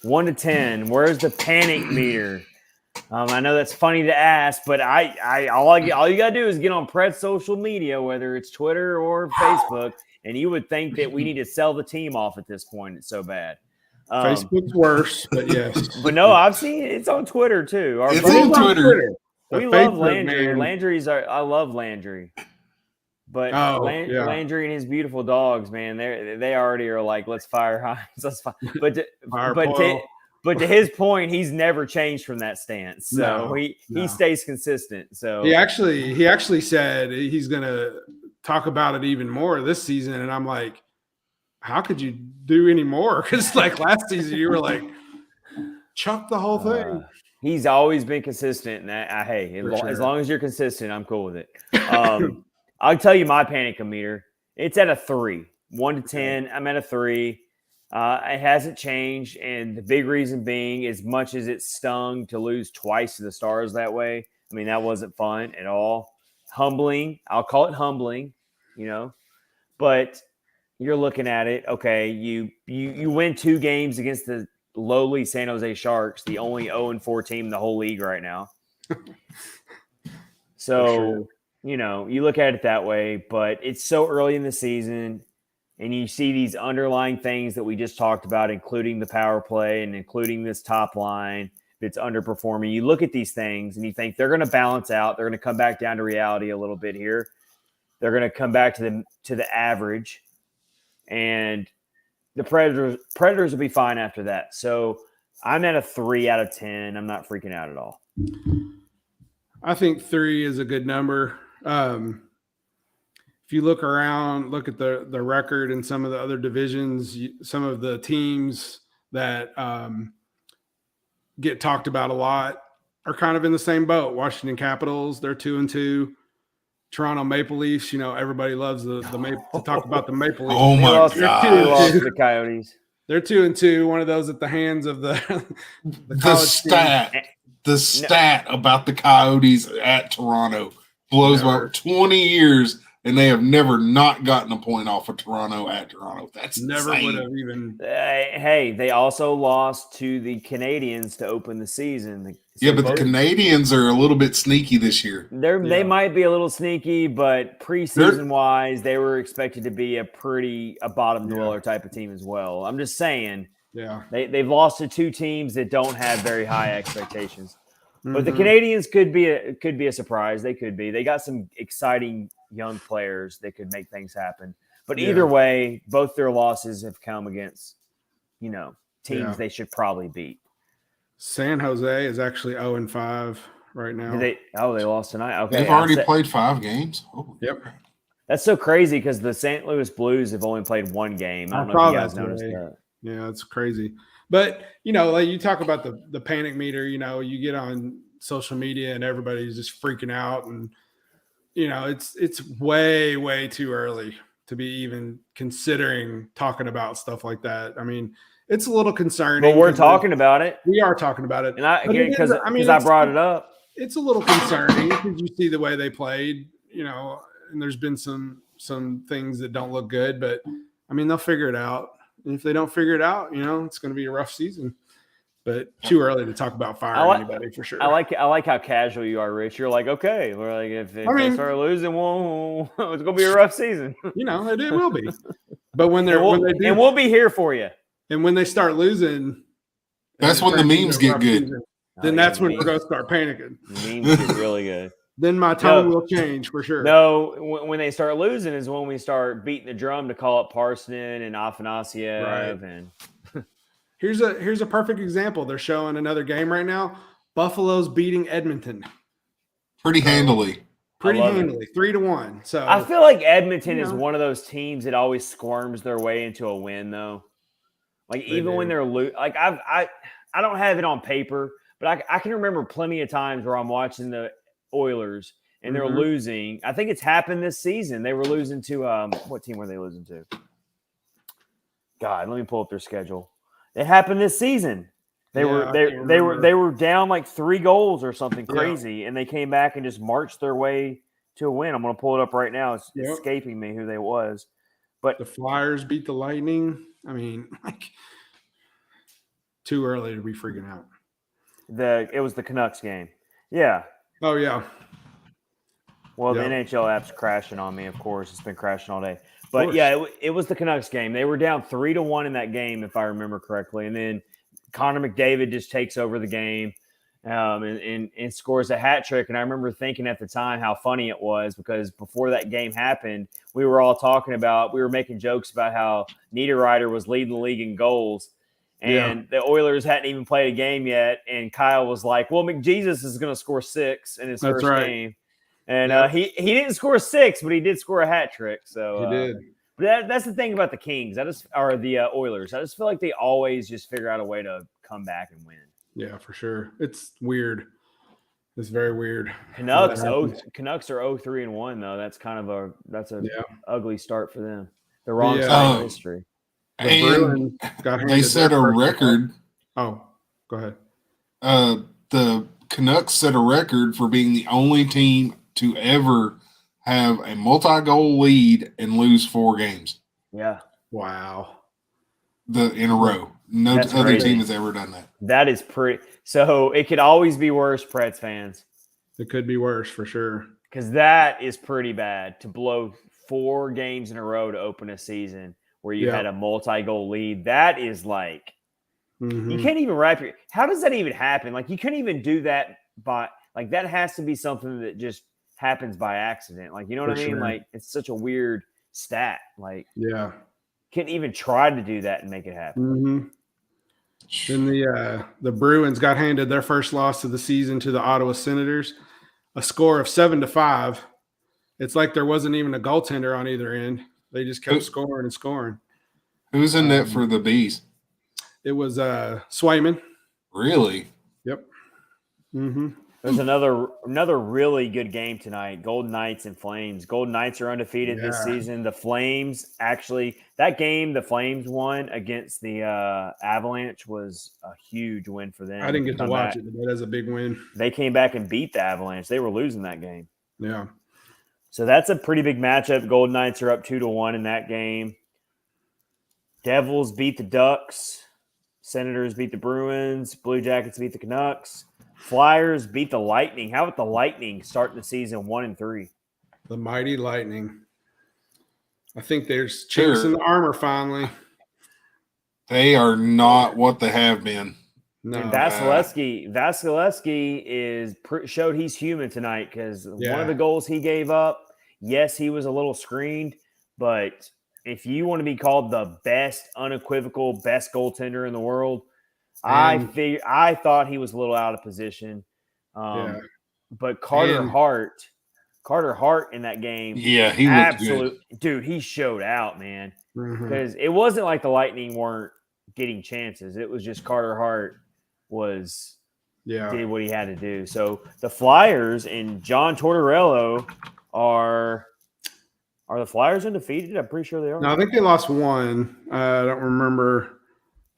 1 to 10. Where's the panic meter? I know that's funny to ask, but all you gotta do is get on Preds social media, whether it's Twitter or Facebook, and you would think that we need to sell the team off at this point. It's so bad. Facebook's worse, but yes. But no, I've seen it. It's on Twitter too. It's on Twitter. We love Landry. I love Landry. But Landry and his beautiful dogs, man, they already are like, let's fire Hines. Let's fire. But to his point, he's never changed from that stance. So he stays consistent. So he actually said he's gonna talk about it even more this season. And I'm like, how could you do any more? Because like last season, you were like, chuck the whole thing. He's always been consistent. And as long as you're consistent, I'm cool with it. I'll tell you my panic meter. It's at a 3. 1 to 10. I'm at a 3. It hasn't changed, and the big reason being, as much as it stung to lose twice to the Stars that way, I mean, that wasn't fun at all. Humbling. I'll call it humbling, But you're looking at it, okay, you win 2 games against the lowly San Jose Sharks, the only 0-4 team in the whole league right now. So, you look at it that way, but it's so early in the season. And you see these underlying things that we just talked about, including the power play and including this top line that's underperforming. You look at these things and you think they're going to balance out. They're going to come back down to reality a little bit here. They're going to come back to the average, and the Predators will be fine after that. So I'm at a 3 out of 10. I'm not freaking out at all. I think 3 is a good number. if you look around, look at the record in some of the other divisions, some of the teams that get talked about a lot are kind of in the same boat. Washington Capitals, they're 2-2. Toronto Maple Leafs, everybody loves to talk about the Maple Leafs. Oh my God! They lost to God! the Coyotes. They're 2-2. One of those at the hands of the stat about the Coyotes at Toronto blows about 20 years, and they have never not gotten a point off of Toronto at Toronto. That's never insane. would have even. Hey, they also lost to the Canadians to open the season. So but the Canadians are a little bit sneaky this year. They might be a little sneaky, but preseason-wise, they were expected to be a bottom dweller type of team as well. I'm just saying. Yeah. They've lost to two teams that don't have very high expectations. But the Canadians could be a surprise. They could be. They got some exciting young players that could make things happen. But either way, both their losses have come against, teams they should probably beat. San Jose is actually 0-5 right now. They lost tonight. Okay, they've already played 5 games. Oh, yep. That's so crazy because the St. Louis Blues have only played 1 game. I don't know if you guys noticed that. Yeah, it's crazy. But, like you talk about the panic meter, you get on social media and everybody's just freaking out. And, it's way, way too early to be even considering talking about stuff like that. I mean, it's a little concerning. But we're talking about it. We are talking about it. And because I brought it up. It's a little concerning because you see the way they played, and there's been some things that don't look good. But, I mean, they'll figure it out. And if they don't figure it out, it's going to be a rough season. But too early to talk about firing anybody for sure. I like how casual you are, Rich. You're like, okay, we're like if they start losing, it's going to be a rough season. It will be. But when they do, and we'll be here for you. And when they start losing, that's when the memes get good. Season, then that's when we're going to start panicking. Memes get really good. Then my tone will change for sure. No, when they start losing is when we start beating the drum to call up Parsonen and Afanasiev. Right. And here's a perfect example. They're showing another game right now. Buffalo's beating Edmonton pretty handily. 3-1. So I feel like Edmonton is one of those teams that always squirms their way into a win, though. Like even when they're like I don't have it on paper, but I can remember plenty of times where I'm watching the Oilers and they're losing. I think it's happened this season. They were losing to what team were they losing to? God, let me pull up their schedule. It happened this season. They were down like 3 goals or something crazy, and they came back and just marched their way to a win. I'm going to pull it up right now. It's escaping me who they was. But the Flyers beat the Lightning. I mean, too early to be freaking out. It was the Canucks game. Yeah. Oh, yeah. Well, the NHL app's crashing on me, of course. It's been crashing all day. But, yeah, it was the Canucks game. They were down 3-1 in that game, if I remember correctly. And then Connor McDavid just takes over the game and scores a hat trick. And I remember thinking at the time how funny it was because before that game happened, we were making jokes about how Niederreiter was leading the league in goals. And the Oilers hadn't even played a game yet. And Kyle was like, well, McJesus is going to score 6 in his first game. And he didn't score 6, but he did score a hat trick. So he did. But that's the thing about the Kings. Or the Oilers. I just feel like they always just figure out a way to come back and win. Yeah, for sure. It's weird. It's very weird. Canucks are 0-3-1 though. That's kind of ugly start for them. The wrong side of history. And they set a record. Oh, go ahead. The Canucks set a record for being the only team to ever have a multi-goal lead and lose 4 games. Yeah. Wow. In a row. No other team has ever done that. That is pretty. So it could always be worse, Preds fans. It could be worse for sure. Because that is pretty bad to blow 4 games in a row to open a season where you had a multi-goal lead. That is like, you can't even how does that even happen? Like you couldn't even do that that has to be something that just happens by accident. Like, you know what I mean? Sure. Like it's such a weird stat. Like, can't even try to do that and make it happen. Then the Bruins got handed their first loss of the season to the Ottawa Senators, a score of 7-5. It's like there wasn't even a goaltender on either end. They just kept scoring and scoring. Who's in net for the Bees? It was Swayman. Really? Yep. Mm-hmm. There's another really good game tonight. Golden Knights and Flames. Golden Knights are undefeated this season. The Flames that game the Flames won against the Avalanche was a huge win for them. I didn't get to watch it, but that is a big win. They came back and beat the Avalanche. They were losing that game. Yeah. So that's a pretty big matchup. Golden Knights are up 2-1 in that game. Devils beat the Ducks. Senators beat the Bruins. Blue Jackets beat the Canucks. Flyers beat the Lightning. How about the Lightning starting the season 1-3? The mighty Lightning. I think there's chinks in the armor finally. They are not what they have been. No. And Vasilevsky showed he's human tonight because one of the goals he gave up, yes, he was a little screened, but if you want to be called the best, unequivocal, best goaltender in the world, I thought he was a little out of position. But Carter Hart in that game, he looked good. Dude, he showed out, man. Because it wasn't like the Lightning weren't getting chances. It was just Carter Hart did what he had to do. So the Flyers and John Tortorella are the Flyers undefeated? I'm pretty sure they are. No, I think they lost one. I don't remember.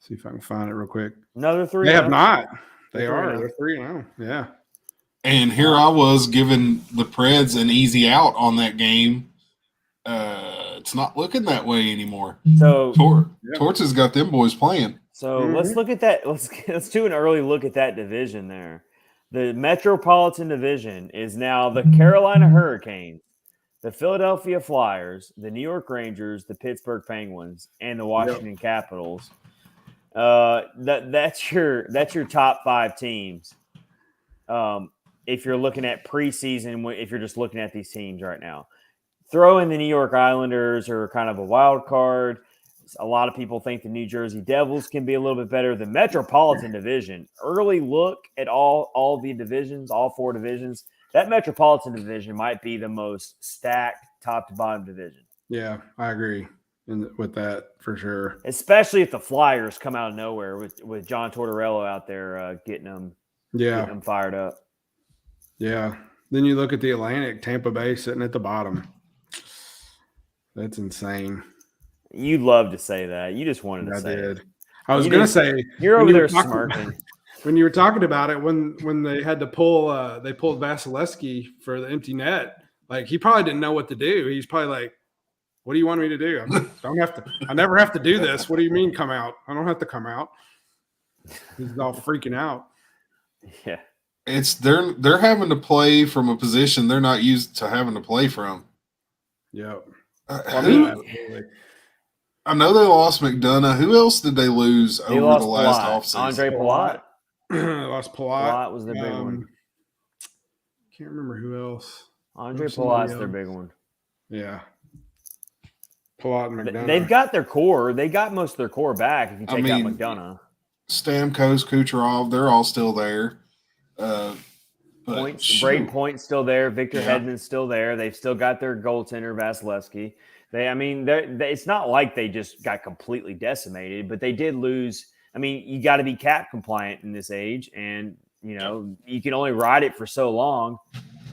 See if I can find it real quick. No, they're 3. They have not. They are. 3-0. They're 3 now. Yeah. And here I was giving the Preds an easy out on that game. It's not looking that way anymore. So Torts has got them boys playing. So let's look at that. Let's do an early look at that division there. The Metropolitan Division is now the Carolina Hurricanes, the Philadelphia Flyers, the New York Rangers, the Pittsburgh Penguins, and the Washington Capitals. That's your top 5 teams. If you're looking at preseason, if you're just looking at these teams right now, throw in the New York Islanders or kind of a wild card. A lot of people think the New Jersey Devils can be a little bit better. The Metropolitan Division, early look at all the divisions, all 4 divisions. That Metropolitan Division might be the most stacked top to bottom division. Yeah, I agree with that for sure. Especially if the Flyers come out of nowhere with John Tortorella out there getting them fired up. Yeah. Then you look at the Atlantic, Tampa Bay sitting at the bottom. That's insane. You love to say that. You just wanted to say it. I was going to say you're over there smirking. When you were talking about it, when they had to pulled Vasilevsky for the empty net, like he probably didn't know what to do. He's probably like, "What do you want me to do? I never have to do this. What do you mean come out? I don't have to come out." He's all freaking out. Yeah, they're having to play from a position they're not used to having to play from. Yeah. I know they lost McDonough. Who else did they lose over the last offseason? Andre Palat. Lost Palat. Palat was the big one. Can't remember who else. Andre Palat's their big one. Yeah. Palat and McDonough. They've got their core. They got most of their core back if you take out McDonough. Stamkos, Kucherov, they're all still there. Braden Point's still there. Victor Hedman's still there. They've still got their goaltender, Vasilevsky. It's not like they just got completely decimated, but they did lose. I mean, you got to be cap compliant in this age, and you can only ride it for so long.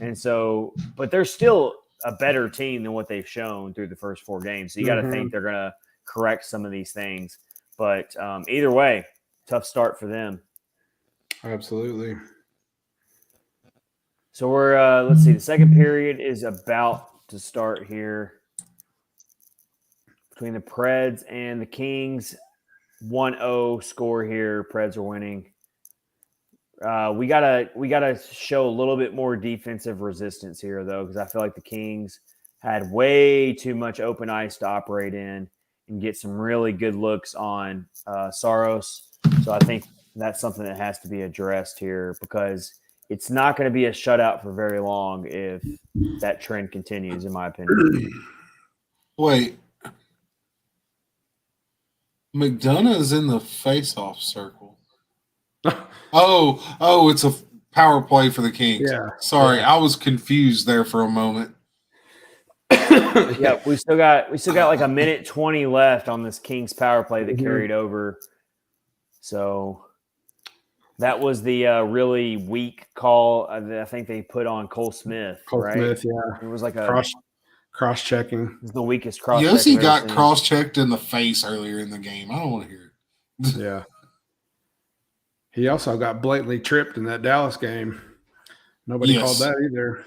And so, but they're still a better team than what they've shown through the first 4 games. So you got to think they're going to correct some of these things. But either way, tough start for them. Absolutely. So we're let's see. The second period is about to start here. Between the Preds and the Kings, 1-0 score here. Preds are winning. We gotta show a little bit more defensive resistance here, though, because I feel like the Kings had way too much open ice to operate in and get some really good looks on Saros. So I think that's something that has to be addressed here because it's not going to be a shutout for very long if that trend continues, in my opinion. Wait. McDonough is in the face-off circle. Oh, it's a power play for the Kings. Yeah. Sorry, I was confused there for a moment. Yeah, we still got like a minute 20 left on this Kings power play that carried over. So that was the really weak call that I think they put on Cole Smith. Right? Smith, yeah. It was like a cross-checking. It was the weakest cross. Yossi got cross-checked in the face earlier in the game. I don't want to hear it. Yeah. He also got blatantly tripped in that Dallas game. Nobody called that either.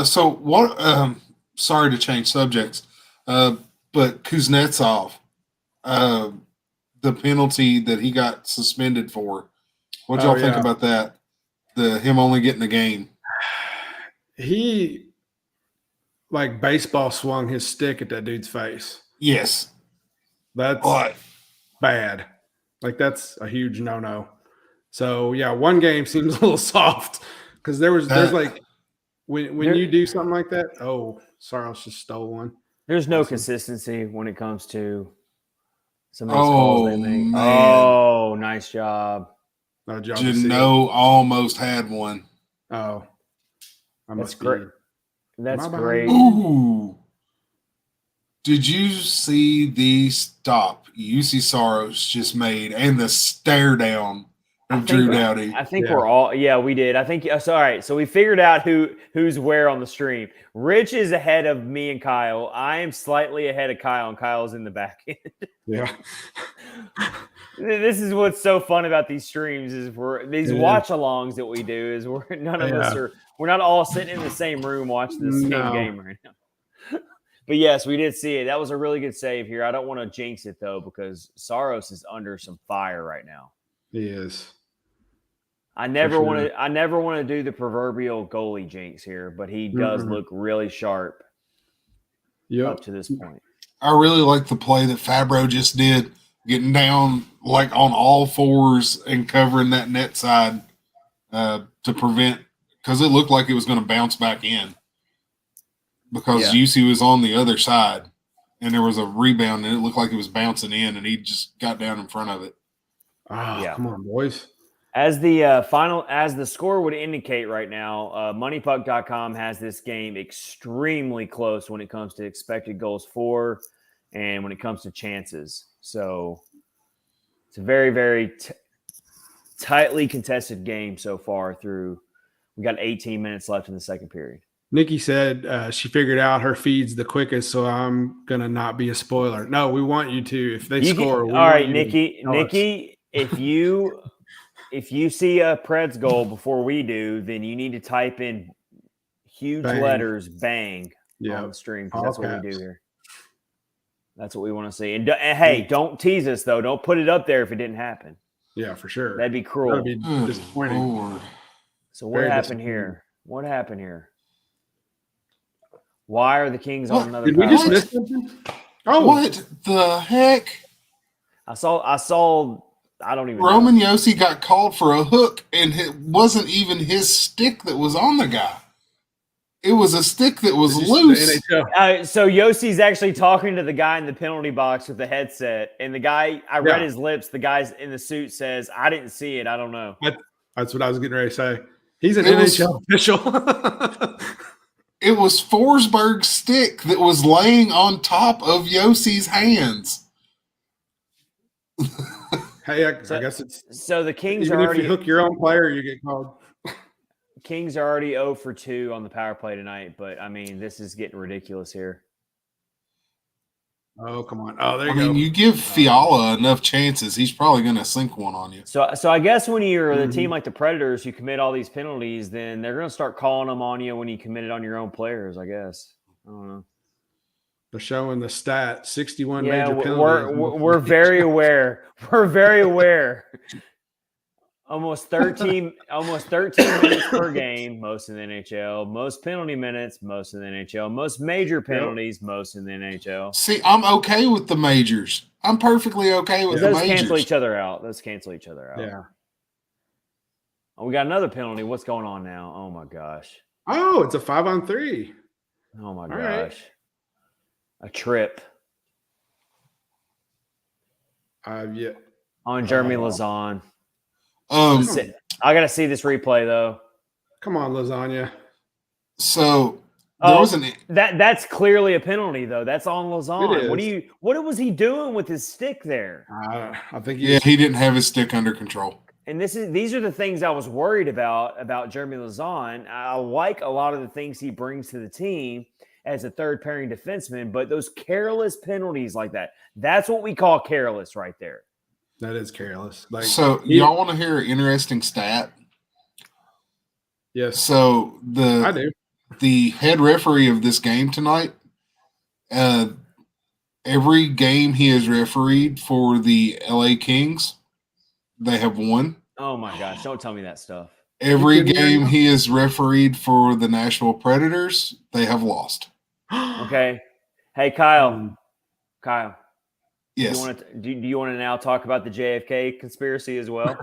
So what? Sorry to change subjects, but Kuznetsov, the penalty that he got suspended for. What y'all think about that? Him only getting the game. He like baseball swung his stick at that dude's face. Yes, that's bad. Like that's a huge no-no. So yeah, one game seems a little soft because there's like when you do something like that. Oh, Saros just stole one. There's no consistency when it comes to some of these calls they make. Man. Oh, nice job. Jano almost had one. Oh, that's great. That's great. Ooh. Did you see the stop UC Saros just made and the stare down of Drew Doughty? I think we're all we did. I think so. All right, so we figured out who's where on the stream. Rich is ahead of me and Kyle. I am slightly ahead of Kyle, and Kyle's in the back end. Yeah. This is what's so fun about these streams is these watch-alongs that we do is none of us are. We're not all sitting in the same room watching the same game right now. But yes, we did see it. That was a really good save here. I don't want to jinx it though because Saros is under some fire right now. He is. I never want to do the proverbial goalie jinx here, but he does look really sharp up to this point. I really like the play that Fabro just did, getting down like on all fours and covering that net side to prevent, because it looked like it was going to bounce back in because UC was on the other side and there was a rebound and it looked like it was bouncing in and he just got down in front of it. Come on, boys. As the score would indicate right now, moneypuck.com has this game extremely close when it comes to expected goals for and when it comes to chances. So it's a very, very tightly contested game so far through. We got 18 minutes left in the second period. Nikki said she figured out her feed's the quickest, so I'm going to not be a spoiler. No, we want you to. If they score. All right, Nikki, if you see a Preds goal before we do, then you need to type in huge letters "bang" on the stream because that's what we do here. That's what we want to see. And hey, don't tease us though. Don't put it up there if it didn't happen. Yeah, for sure. That'd be cruel. That'd be disappointing. Lord. So what happened here? What happened here? Why are the Kings on another? Did we just miss something? Oh, what the heck? I saw. I don't even. Roman Yossi got called for a hook, and it wasn't even his stick that was on the guy. It was a stick that was loose. So Yossi's actually talking to the guy in the penalty box with the headset, and the guy, I read his lips. The guy in the suit says, "I didn't see it. I don't know." That's what I was getting ready to say. He's an NHL official. It was Forsberg's stick that was laying on top of Yossi's hands. Hey, I guess it's so the Kings even are already if you hook your own player, you get called. Kings are already 0 for 2 on the power play tonight, but I mean, this is getting ridiculous here. Oh, come on. Oh, there you go. I mean, you give Fiala enough chances, he's probably going to sink one on you. So I guess when you're the team like the Predators who commit all these penalties, then they're going to start calling them on you when you commit it on your own players, I guess. I don't know. They're showing the stat, 61 major penalties. We're very aware. We're very aware. Almost 13 minutes per game, most in the NHL. Most penalty minutes, most in the NHL. Most major penalties, most in the NHL. See, I'm okay with the majors. I'm perfectly okay with the majors. Those cancel each other out. Yeah. Oh, we got another penalty. What's going on now? Oh, my gosh. Oh, it's a 5-on-3. Oh, my All gosh. Right. A trip. Yeah. On Jeremy Lazan. I got to see this replay, though. Come on, Lasagna. So That's clearly a penalty, though. That's on Lazan. What was he doing with his stick there? I think he didn't have his stick under control. And these are the things I was worried about Jeremy Lazan. I like a lot of the things he brings to the team as a third pairing defenseman, but those careless penalties like that's what we call careless right there. That is careless. So y'all want to hear an interesting stat? Yes. So I do. The head referee of this game tonight, every game he has refereed for the LA Kings, they have won. Oh my gosh, don't tell me that stuff. Every game he has refereed for the Nashville Predators, they have lost. Okay. Hey, Kyle. Yes. Do you want to now talk about the JFK conspiracy as well?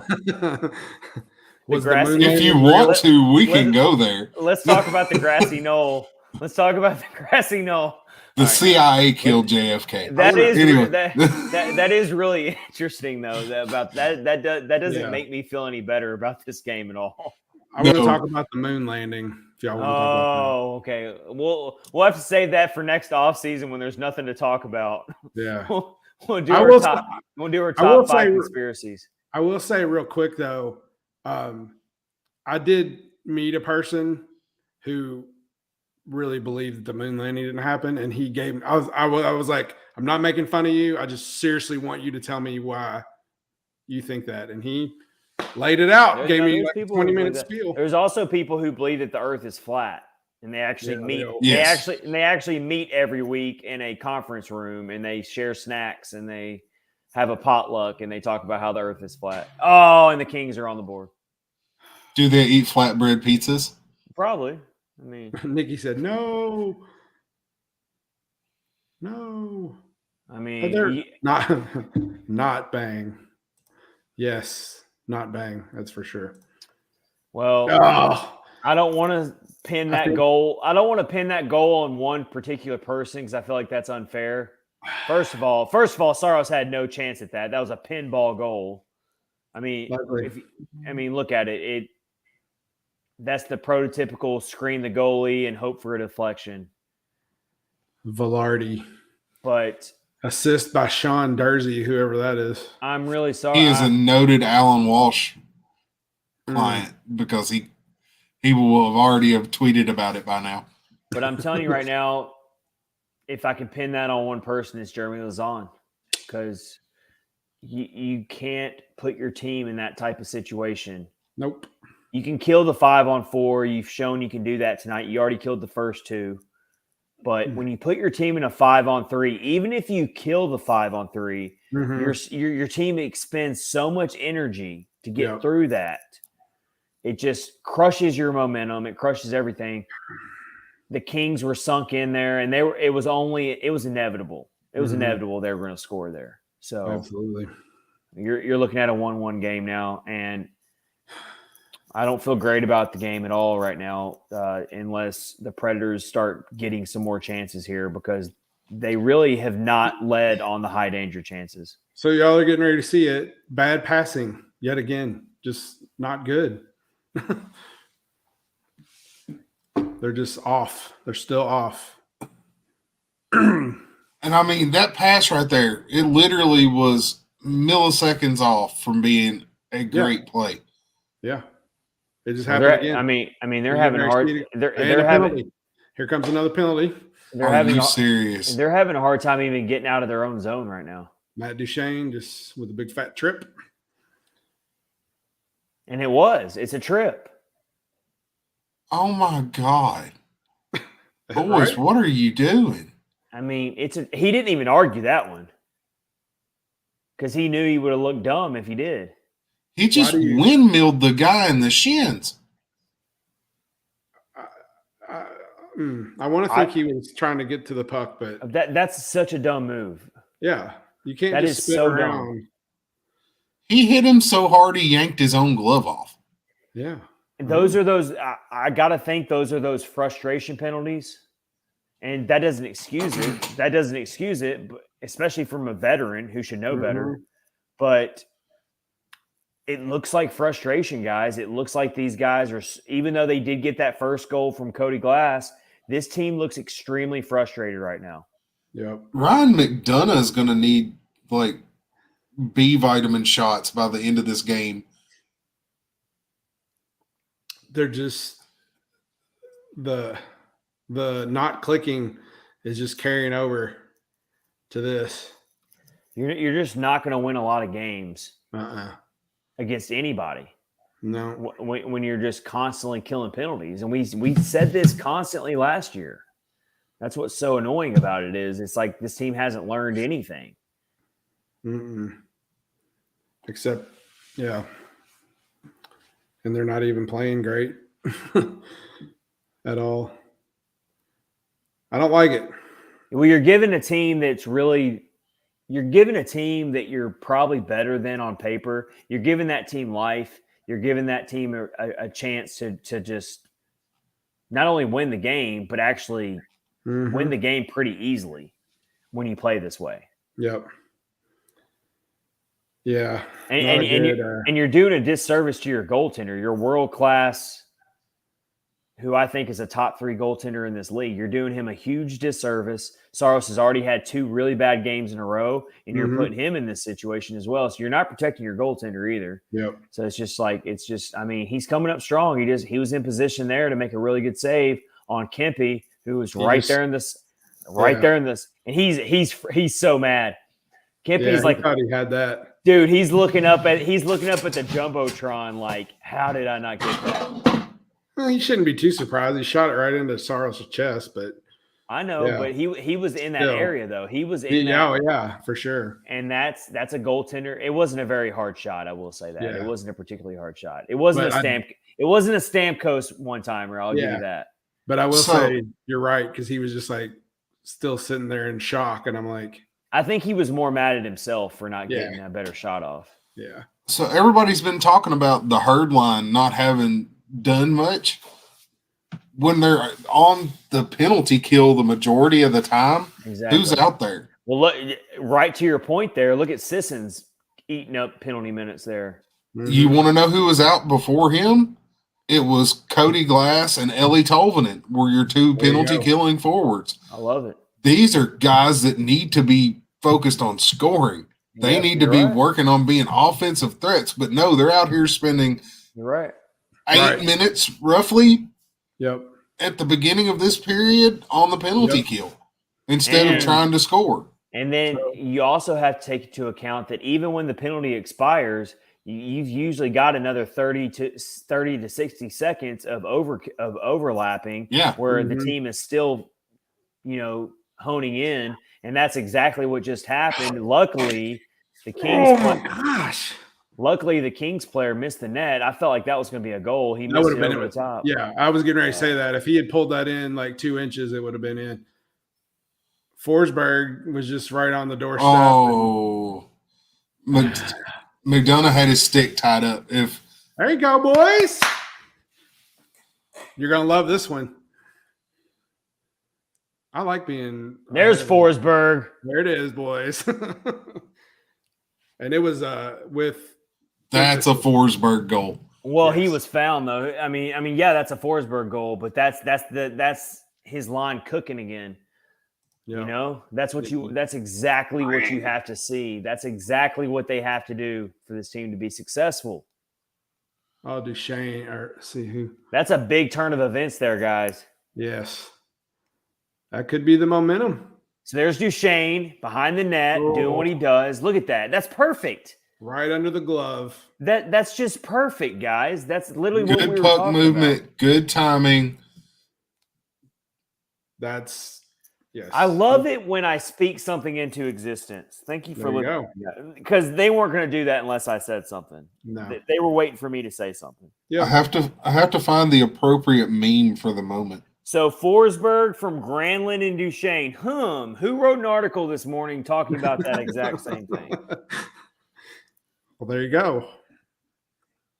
If you want to, we can go there. Let's talk about the grassy knoll. The CIA killed JFK. That is really interesting, though. That doesn't make me feel any better about this game at all. I want to talk about the moon landing. If y'all want to talk about that. Oh, okay. We'll have to save that for next off season when there's nothing to talk about. Yeah, we'll do our top 5 conspiracies. I will say real quick though, I did meet a person who really believed that the moon landing didn't happen, and he gave. I was like, I'm not making fun of you. I just seriously want you to tell me why you think that, and he laid it out. Gave me like 20-minute spiel. There's also people who believe that the Earth is flat, and they actually meet. Yes. They actually meet every week in a conference room, and they share snacks, and they have a potluck, and they talk about how the Earth is flat. Oh, and the Kings are on the board. Do they eat flatbread pizzas? Probably. I mean, Nikki said no. I mean, not bang. Yes, not bang. That's for sure. Well, I don't want to pin that goal. I don't want to pin that goal on one particular person because I feel like that's unfair. First of all, Saros had no chance at that. That was a pinball goal. I mean, look at it. That's the prototypical screen the goalie and hope for a deflection. Velarde. But assist by Sean Dursey, whoever that is. I'm really sorry. He is a noted Alan Walsh client because he will have already tweeted about it by now. But I'm telling you right now, if I can pin that on one person, it's Jeremy Lazan, because you can't put your team in that type of situation. Nope. You can kill the 5-on-4. You've shown you can do that tonight. You already killed the first 2. But when you put your team in a 5-on-3, even if you kill the 5-on-3, your team expends so much energy to get through that. It just crushes your momentum. It crushes everything. The Kings were sunk in there, and it was inevitable. It was inevitable they were going to score there. So absolutely, you're looking at a 1-1 game now, and I don't feel great about the game at all right now, unless the Predators start getting some more chances here, because they really have not led on the high danger chances. So y'all are getting ready to see it. Bad passing yet again, just not good. They're just off. They're still off. And I mean, that pass right there, it literally was milliseconds off from being a great play. Yeah. It just happened again. I mean, they're having a hard. They're having. Here comes another penalty. Are you serious? They're having a hard time even getting out of their own zone right now. Matt Duchene just with a big fat trip. And it's a trip. Oh my God. Boys, right? What are you doing? I mean, he didn't even argue that one, because he knew he would have looked dumb if he did. He just windmilled the guy in the shins. I want to think he was trying to get to the puck, but that's such a dumb move. Yeah, you can't just spin around. Dumb. He hit him so hard he yanked his own glove off. Yeah. Those are those. I gotta think those are those frustration penalties, and that doesn't excuse it. But especially from a veteran who should know better. But it looks like frustration, guys. It looks like these guys are, even though they did get that first goal from Cody Glass, This team looks extremely frustrated right now. Yep. Ryan McDonough is going to need like B vitamin shots by the end of this game. They're just the not clicking is just carrying over to this. You're just not going to win a lot of games against anybody. No. When you're just constantly killing penalties. And we said this constantly last year. That's what's so annoying about it is it's like this team hasn't learned anything. Except, yeah. And they're not even playing great at all. I don't like it. Well, you're giving a team that you're probably better than on paper. You're giving that team life. You're giving that team a chance to just not only win the game, but actually win the game pretty easily when you play this way. Yep. Yeah. And you're doing a disservice to your goaltender, your world-class, who I think is a top 3 goaltender in this league. You're doing him a huge disservice. Saros has already had 2 really bad games in a row, and you're putting him in this situation as well. So you're not protecting your goaltender either. Yep. So I mean, he's coming up strong. He was in position there to make a really good save on Kempe, who was there in this, and he's so mad. Kempe's he thought he had that. Dude, he's looking up at the Jumbotron like, how did I not get that? Well, he shouldn't be too surprised. He shot it right into Saros' chest, but I know, but he was in that area though. He was in that. Yeah, for sure. And that's a goaltender. It wasn't a very hard shot, I will say that. It wasn't a particularly hard shot. It wasn't it wasn't a Stamkos one-timer, I'll give you that. But I will say you're right, because he was just like still sitting there in shock, and I'm like, I think he was more mad at himself for not getting that better shot off. Yeah. So everybody's been talking about the herd line not having done much when they're on the penalty kill the majority of the time. Exactly. Who's out there? Well, look, right to your point there. Look at Sissons eating up penalty minutes there. You want to know who was out before him? It was Cody Glass and Ellie Tolvanen were your 2 penalty killing forwards. I love it. These are guys that need to be focused on scoring. They need to be working on being offensive threats, but no, they're out here spending 8 minutes roughly at the beginning of this period on the penalty kill instead of trying to score. And then you also have to take into account that even when the penalty expires, you've usually got another 30 to 60 seconds of overlapping where the team is still, honing in. And that's exactly what just happened. Luckily, the Kings player missed the net. I felt like that was going to be a goal. He missed it over the top. Yeah, I was getting ready to say that. If he had pulled that in like 2 inches, it would have been in. Forsberg was just right on the doorstep. Oh, McDonough had his stick tied up. There you go, boys. You're going to love this one. I like being – There's Forsberg. There it is, boys. And it was with – That's a Forsberg goal. Well, he was found though. I mean, yeah, that's a Forsberg goal, but that's his line cooking again. Yeah. That's exactly what you have to see. That's exactly what they have to do for this team to be successful. Oh, Duchesne, or see who. That's a big turn of events there, guys. Yes. That could be the momentum. So there's Duchesne behind the net doing what he does. Look at that. That's perfect. Right under the glove. That's just perfect, guys. That's literally what we were talking about. Good puck movement, good timing. Yes. I love it when I speak something into existence. Thank you for looking. Because they weren't going to do that unless I said something. No. They were waiting for me to say something. Yeah. I have to find the appropriate meme for the moment. So Forsberg from Granlund and Duchesne. Who wrote an article this morning talking about that exact same thing? Well, there you go.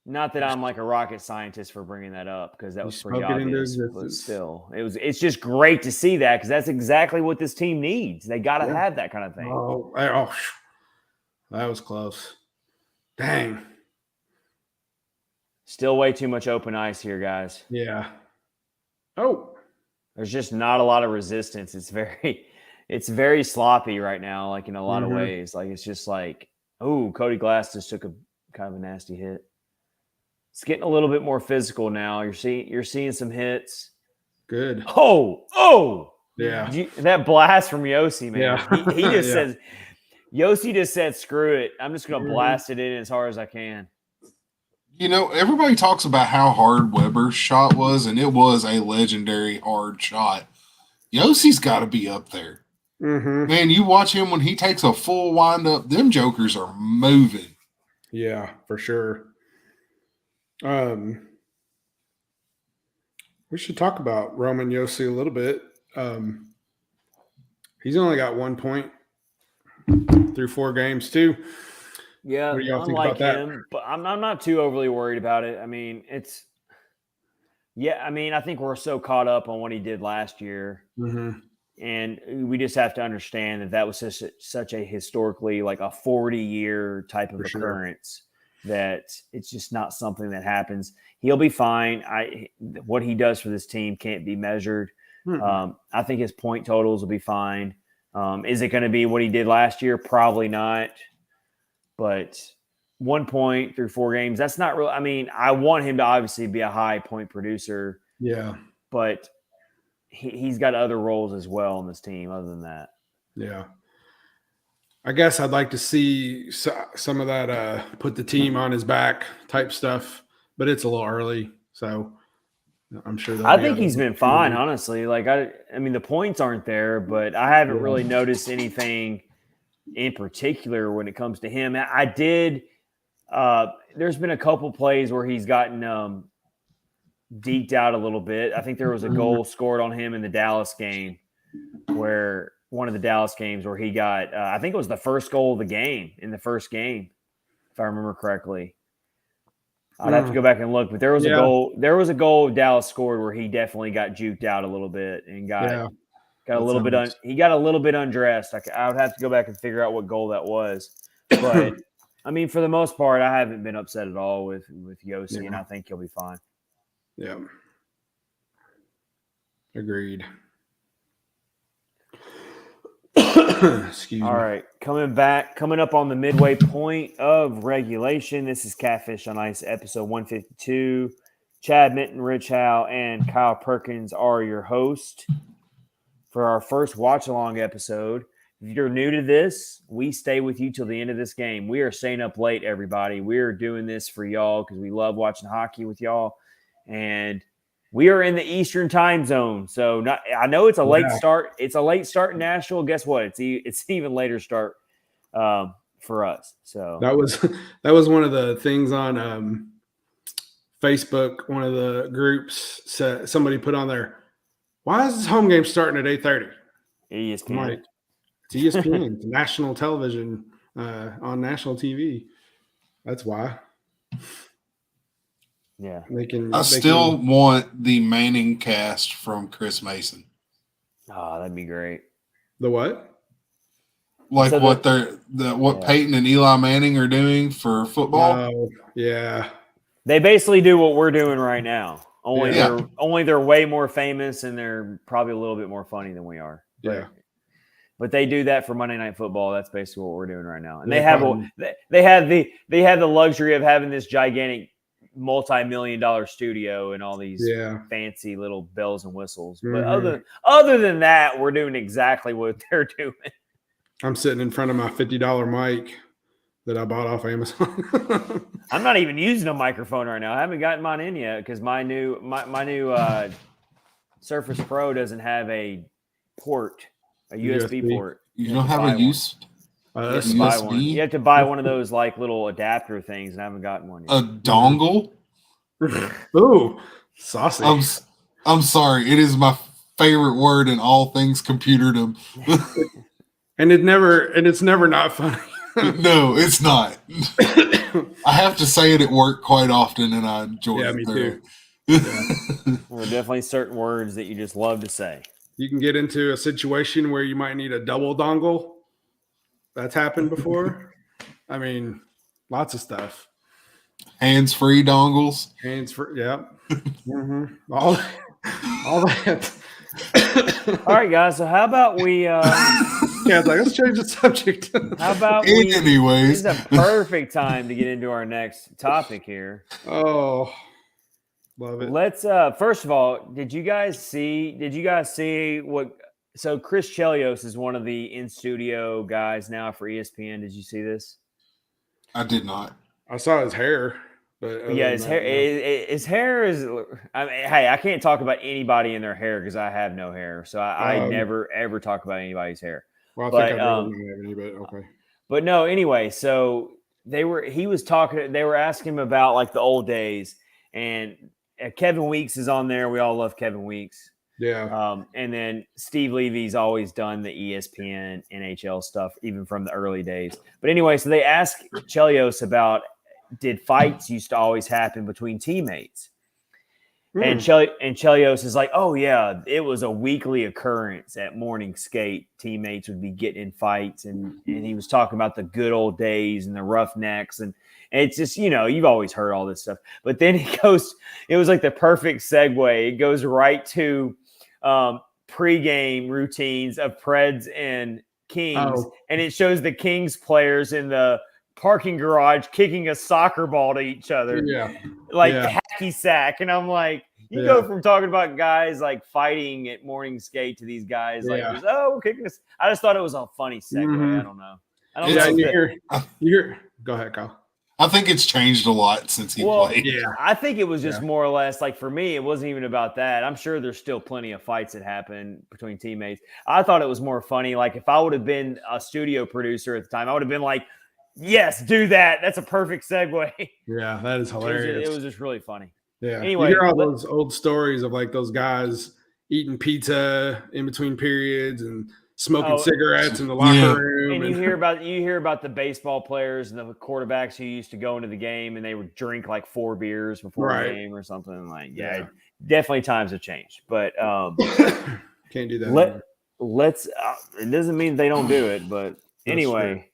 Not that I'm like a rocket scientist for bringing that up, because that was pretty obvious. But still, it's just great to see that, because that's exactly what this team needs. They got to have that kind of thing. Oh, that was close. Dang. Still way too much open ice here, guys. Yeah. Oh, There's just not a lot of resistance. It's very sloppy right now, like in a lot of ways. Like it's just like, oh, Cody Glass just took a kind of a nasty hit. It's getting a little bit more physical now. You're seeing some hits. Good. Oh, yeah. That blast from Yossi, man. Yeah. He just says, Yossi just said, "Screw it. I'm just gonna blast it in as hard as I can." You know, everybody talks about how hard Weber's shot was, and it was a legendary hard shot. Yossi's got to be up there. Man, you watch him when he takes a full windup, them jokers are moving. Yeah, for sure. We should talk about Roman Yossi a little bit. He's only got 1 point through 4 games too. Yeah, what do y'all think about that? But I'm not too overly worried about it. I mean, I think we're so caught up on what he did last year. And we just have to understand that was such a historically like a 40-year type of occurrence that it's just not something that happens. He'll be fine. What he does for this team can't be measured. I think his point totals will be fine. Is it going to be what he did last year? Probably not. But 1 point through 4 games, that's not real. I mean, I want him to obviously be a high point producer. Yeah. But he's got other roles as well on this team other than that. Yeah. I guess I'd like to see some of that put the team on his back type stuff, but it's a little early. So I'm sure I think he's been fine, honestly. Like, I mean, the points aren't there, but I haven't really noticed anything in particular when it comes to him. I did there's been a couple plays where he's gotten deked out a little bit. I think there was a goal scored on him in the Dallas game where one of the Dallas games where he got I think it was the first goal of the game in the first game, if I remember correctly. I'd have to go back and look, but there was a goal Dallas scored where he definitely got juked out a little bit and got a little bit he got a little bit undressed. I would have to go back and figure out what goal that was. But I mean, for the most part, I haven't been upset at all with Yossi, and I think he'll be fine. Yeah. Agreed. Excuse me. All right. Coming up on the midway point of regulation. This is Catfish on Ice, episode 152. Chad Minton, Rich Howe, and Kyle Perkins are your hosts for our first watch-along episode. If you're new to this, we stay with you till the end of this game. We are staying up late, everybody. We are doing this for y'all because we love watching hockey with y'all. And we are in the Eastern time zone. So I know it's a late start. It's a late start in Nashville. Guess what? It's even later start for us. So that was one of the things on Facebook. One of the groups said somebody put on there, why is this home game starting at 8:30? ESPN. I'm like, it's ESPN, it's national television on national TV. That's why. Yeah. I still want the Manning cast from Chris Mason. Oh, that'd be great. The what? Like so what Peyton and Eli Manning are doing for football? Oh, yeah. They basically do what we're doing right now. Only they're way more famous and they're probably a little bit more funny than we are. But they do that for Monday Night Football. That's basically what we're doing right now. And they have the luxury of having this gigantic multi-million-dollar studio and all these fancy little bells and whistles. But other than that, we're doing exactly what they're doing. I'm sitting in front of my $50 mic that I bought off Amazon. I'm not even using a microphone right now. I haven't gotten mine in yet because my new Surface Pro doesn't have a USB port. You don't have a USB? You have to buy one of those like little adapter things, and I haven't gotten one yet. A dongle? Ooh, saucy. I'm sorry. It is my favorite word in all things computerdom. and it's never not funny. No, it's not. I have to say it at work quite often, and I enjoy it. Yeah, me too. There are definitely certain words that you just love to say. You can get into a situation where you might need a double dongle. That's happened before. I mean, lots of stuff. Hands-free dongles. Hands-free, yeah. All that. All right, guys. So how about we? Yeah, it's like, let's change the subject. How about we? Anyways, This is a perfect time to get into our next topic here. Oh, love it. Let's first of all, did you guys see what? So Chris Chelios is one of the in studio guys now for ESPN. Did you see this? I did not. I saw his hair, but Yeah, his hair. His hair is. I mean, hey, I can't talk about anybody in their hair because I have no hair, so I never ever talk about anybody's hair. Well, I think I don't have any, but okay. But no, anyway, so they were asking him about like the old days, and Kevin Weeks is on there. We all love Kevin Weeks. Yeah. And then Steve Levy's always done the ESPN NHL stuff, even from the early days. But anyway, so they asked Chelios about, did fights used to always happen between teammates? And Chelios is like, oh, yeah, it was a weekly occurrence at morning skate. Teammates would be getting in fights. And he was talking about the good old days and the roughnecks. And it's just, you've always heard all this stuff. But then it was like the perfect segue. It goes right to pregame routines of Preds and Kings. Oh. And it shows the Kings players in the parking garage kicking a soccer ball to each other. Yeah. Hacky sack. And I'm like, you go from talking about guys like fighting at morning skate to these guys like, kicking us. I just thought it was a funny segue. Mm-hmm. I don't know. Go ahead, Kyle. I think it's changed a lot since he played. Yeah. I think it was just more or less like, for me, it wasn't even about that. I'm sure there's still plenty of fights that happen between teammates. I thought it was more funny. Like if I would have been a studio producer at the time, I would have been like, yes, do that. That's a perfect segue. Yeah, that is hilarious. It was just really funny. Yeah. Anyway, you hear all those old stories of like those guys eating pizza in between periods and smoking cigarettes in the locker room. And you hear about the baseball players and the quarterbacks who used to go into the game and they would drink like 4 beers before the game or something. Like, definitely times have changed. But can't do that. Let's it doesn't mean they don't do it, but anyway.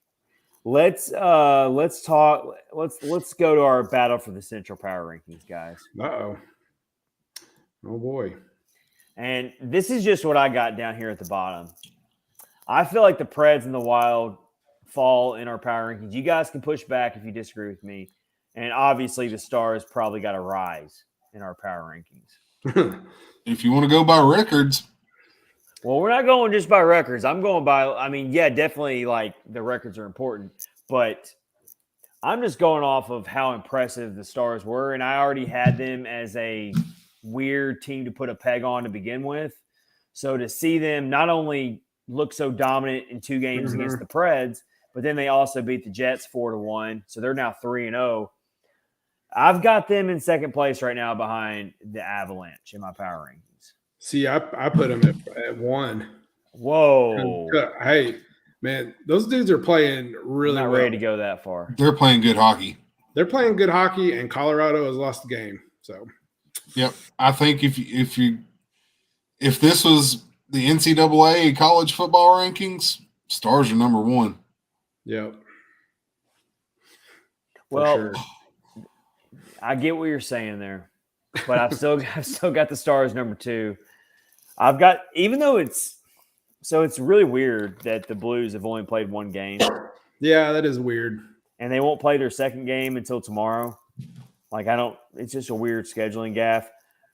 Let's talk. Let's go to our battle for the Central Power Rankings, guys. Oh boy! And this is just what I got down here at the bottom. I feel like the Preds and the Wild fall in our power rankings. You guys can push back if you disagree with me, and obviously the Stars probably got to rise in our power rankings. If you want to go by records. Well, we're not going just by records. I'm going by, definitely like the records are important, but I'm just going off of how impressive the Stars were. And I already had them as a weird team to put a peg on to begin with. So to see them not only look so dominant in 2 games against the Preds, but then they also beat the Jets 4-1. So they're now 3-0. I've got them in second place right now behind the Avalanche in my power rankings. See, I put them at 1. Whoa. Hey, man, those dudes are playing really well. Not ready to go that far. They're playing good hockey. They're playing good hockey, and Colorado has lost the game. So, yep. I think if this was the NCAA college football rankings, Stars are number 1. Yep. Well, I get what you're saying there, but I've still got the Stars number 2. I've got, even though it's really weird that the Blues have only played 1 game. Yeah, that is weird. And they won't play their second game until tomorrow. Like, it's just a weird scheduling gaffe.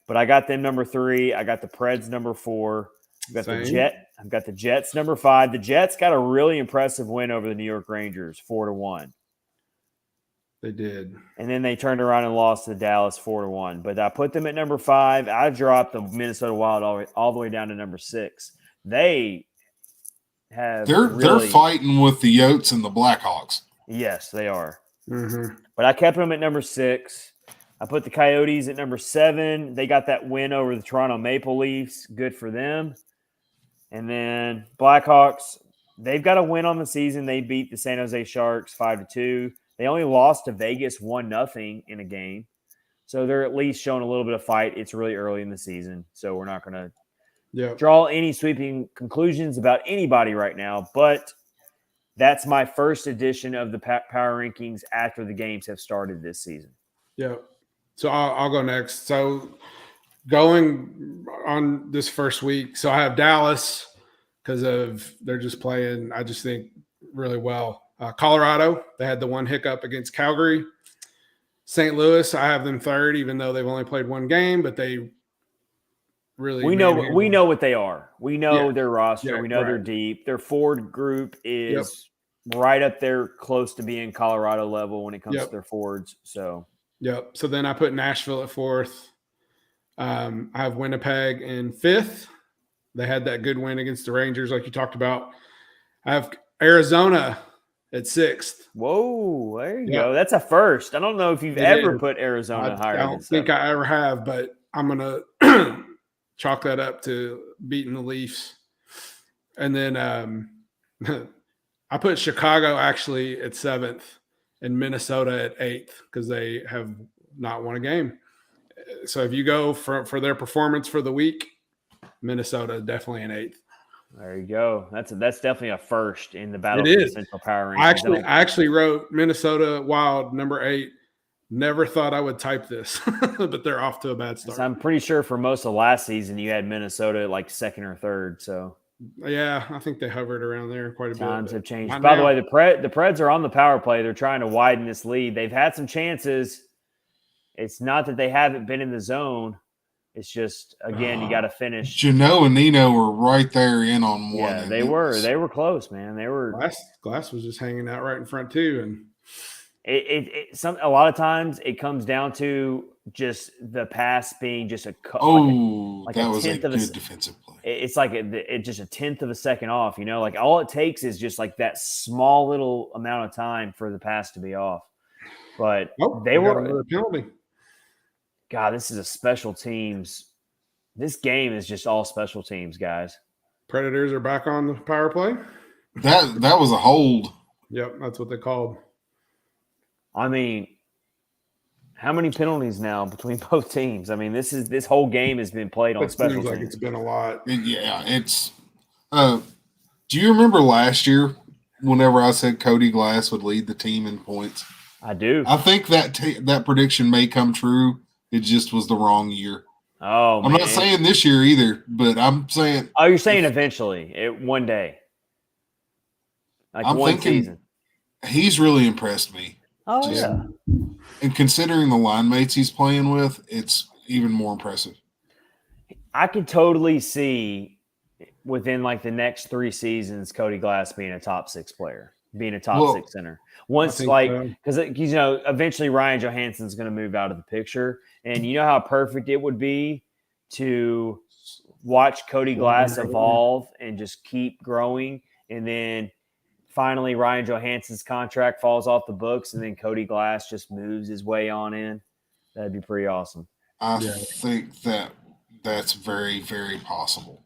But I got them number 3. I got the Preds number 4. I've got the Jets number 5. The Jets got a really impressive win over the New York Rangers, 4-1. They did. And then they turned around and lost to Dallas 4-1. But I put them at number 5. I dropped the Minnesota Wild all the way down to number 6. They have they're fighting with the Yotes and the Blackhawks. Yes, they are. Mm-hmm. But I kept them at number 6. I put the Coyotes at number 7. They got that win over the Toronto Maple Leafs. Good for them. And then Blackhawks, they've got a win on the season. They beat the San Jose Sharks 5-2. They only lost to Vegas 1-0 in a game. So they're at least showing a little bit of fight. It's really early in the season, so we're not going to draw any sweeping conclusions about anybody right now. But that's my first edition of the power rankings after the games have started this season. Yeah. So I'll go next. So going on this first week. So I have Dallas because they're just playing, I just think, really well. Colorado, they had the one hiccup against Calgary. St. Louis, I have them third, even though they've only played one game, but they really we know what they are. We know their roster. Yeah, we know they're deep. Their forward group is right up there, close to being Colorado level when it comes to their forwards. So So then I put Nashville at fourth. I have Winnipeg in fifth. They had that good win against the Rangers, like you talked about. I have Arizona at sixth. Whoa, there you go. That's a first. I don't know if you've ever put Arizona higher. I don't think I ever have, but I'm going to chalk that up to beating the Leafs. And then I put Chicago actually at seventh and Minnesota at eighth because they have not won a game. So if you go for their performance for the week, Minnesota definitely an eighth. There you go. That's definitely a first in the battle for the Central Power Rankings. I actually wrote Minnesota Wild number 8. Never thought I would type this, but they're off to a bad start. So I'm pretty sure for most of last season you had Minnesota like second or third. So yeah, I think they hovered around there quite a bit. Times have changed. By the way, the Preds are on the power play. They're trying to widen this lead. They've had some chances. It's not that they haven't been in the zone. It's just, again, you got to finish. Jano and Nino were right there in on one. Yeah, they were. They were close, man. They were. Glass was just hanging out right in front too, and a lot of times it comes down to just the pass being just a that was a good defensive play. It's like it's just a tenth of a second off. You know, like all it takes is just like that small little amount of time for the pass to be off. But they were another penalty. God, this is a special teams. This game is just all special teams, guys. Predators are back on the power play. That was a hold. Yep, that's what they called. I mean, how many penalties now between both teams? I mean, this whole game has been played on special teams. It's been a lot. Yeah, it's. Do you remember last year whenever I said Cody Glass would lead the team in points? I do. I think that prediction may come true. It just was the wrong year. Oh, I'm not saying this year either, but I'm saying. Oh, you're saying eventually, one day, like I'm one season. He's really impressed me. Oh yeah. And considering the line mates he's playing with, it's even more impressive. I could totally see within like the next 3 seasons, Cody Glass being a top 6 player, being a top 6 center. Once, because eventually Ryan Johansson's going to move out of the picture, and you know how perfect it would be to watch Cody Glass evolve and just keep growing, and then finally Ryan Johansson's contract falls off the books, and then Cody Glass just moves his way on in. That'd be pretty awesome. I think that's very, very possible.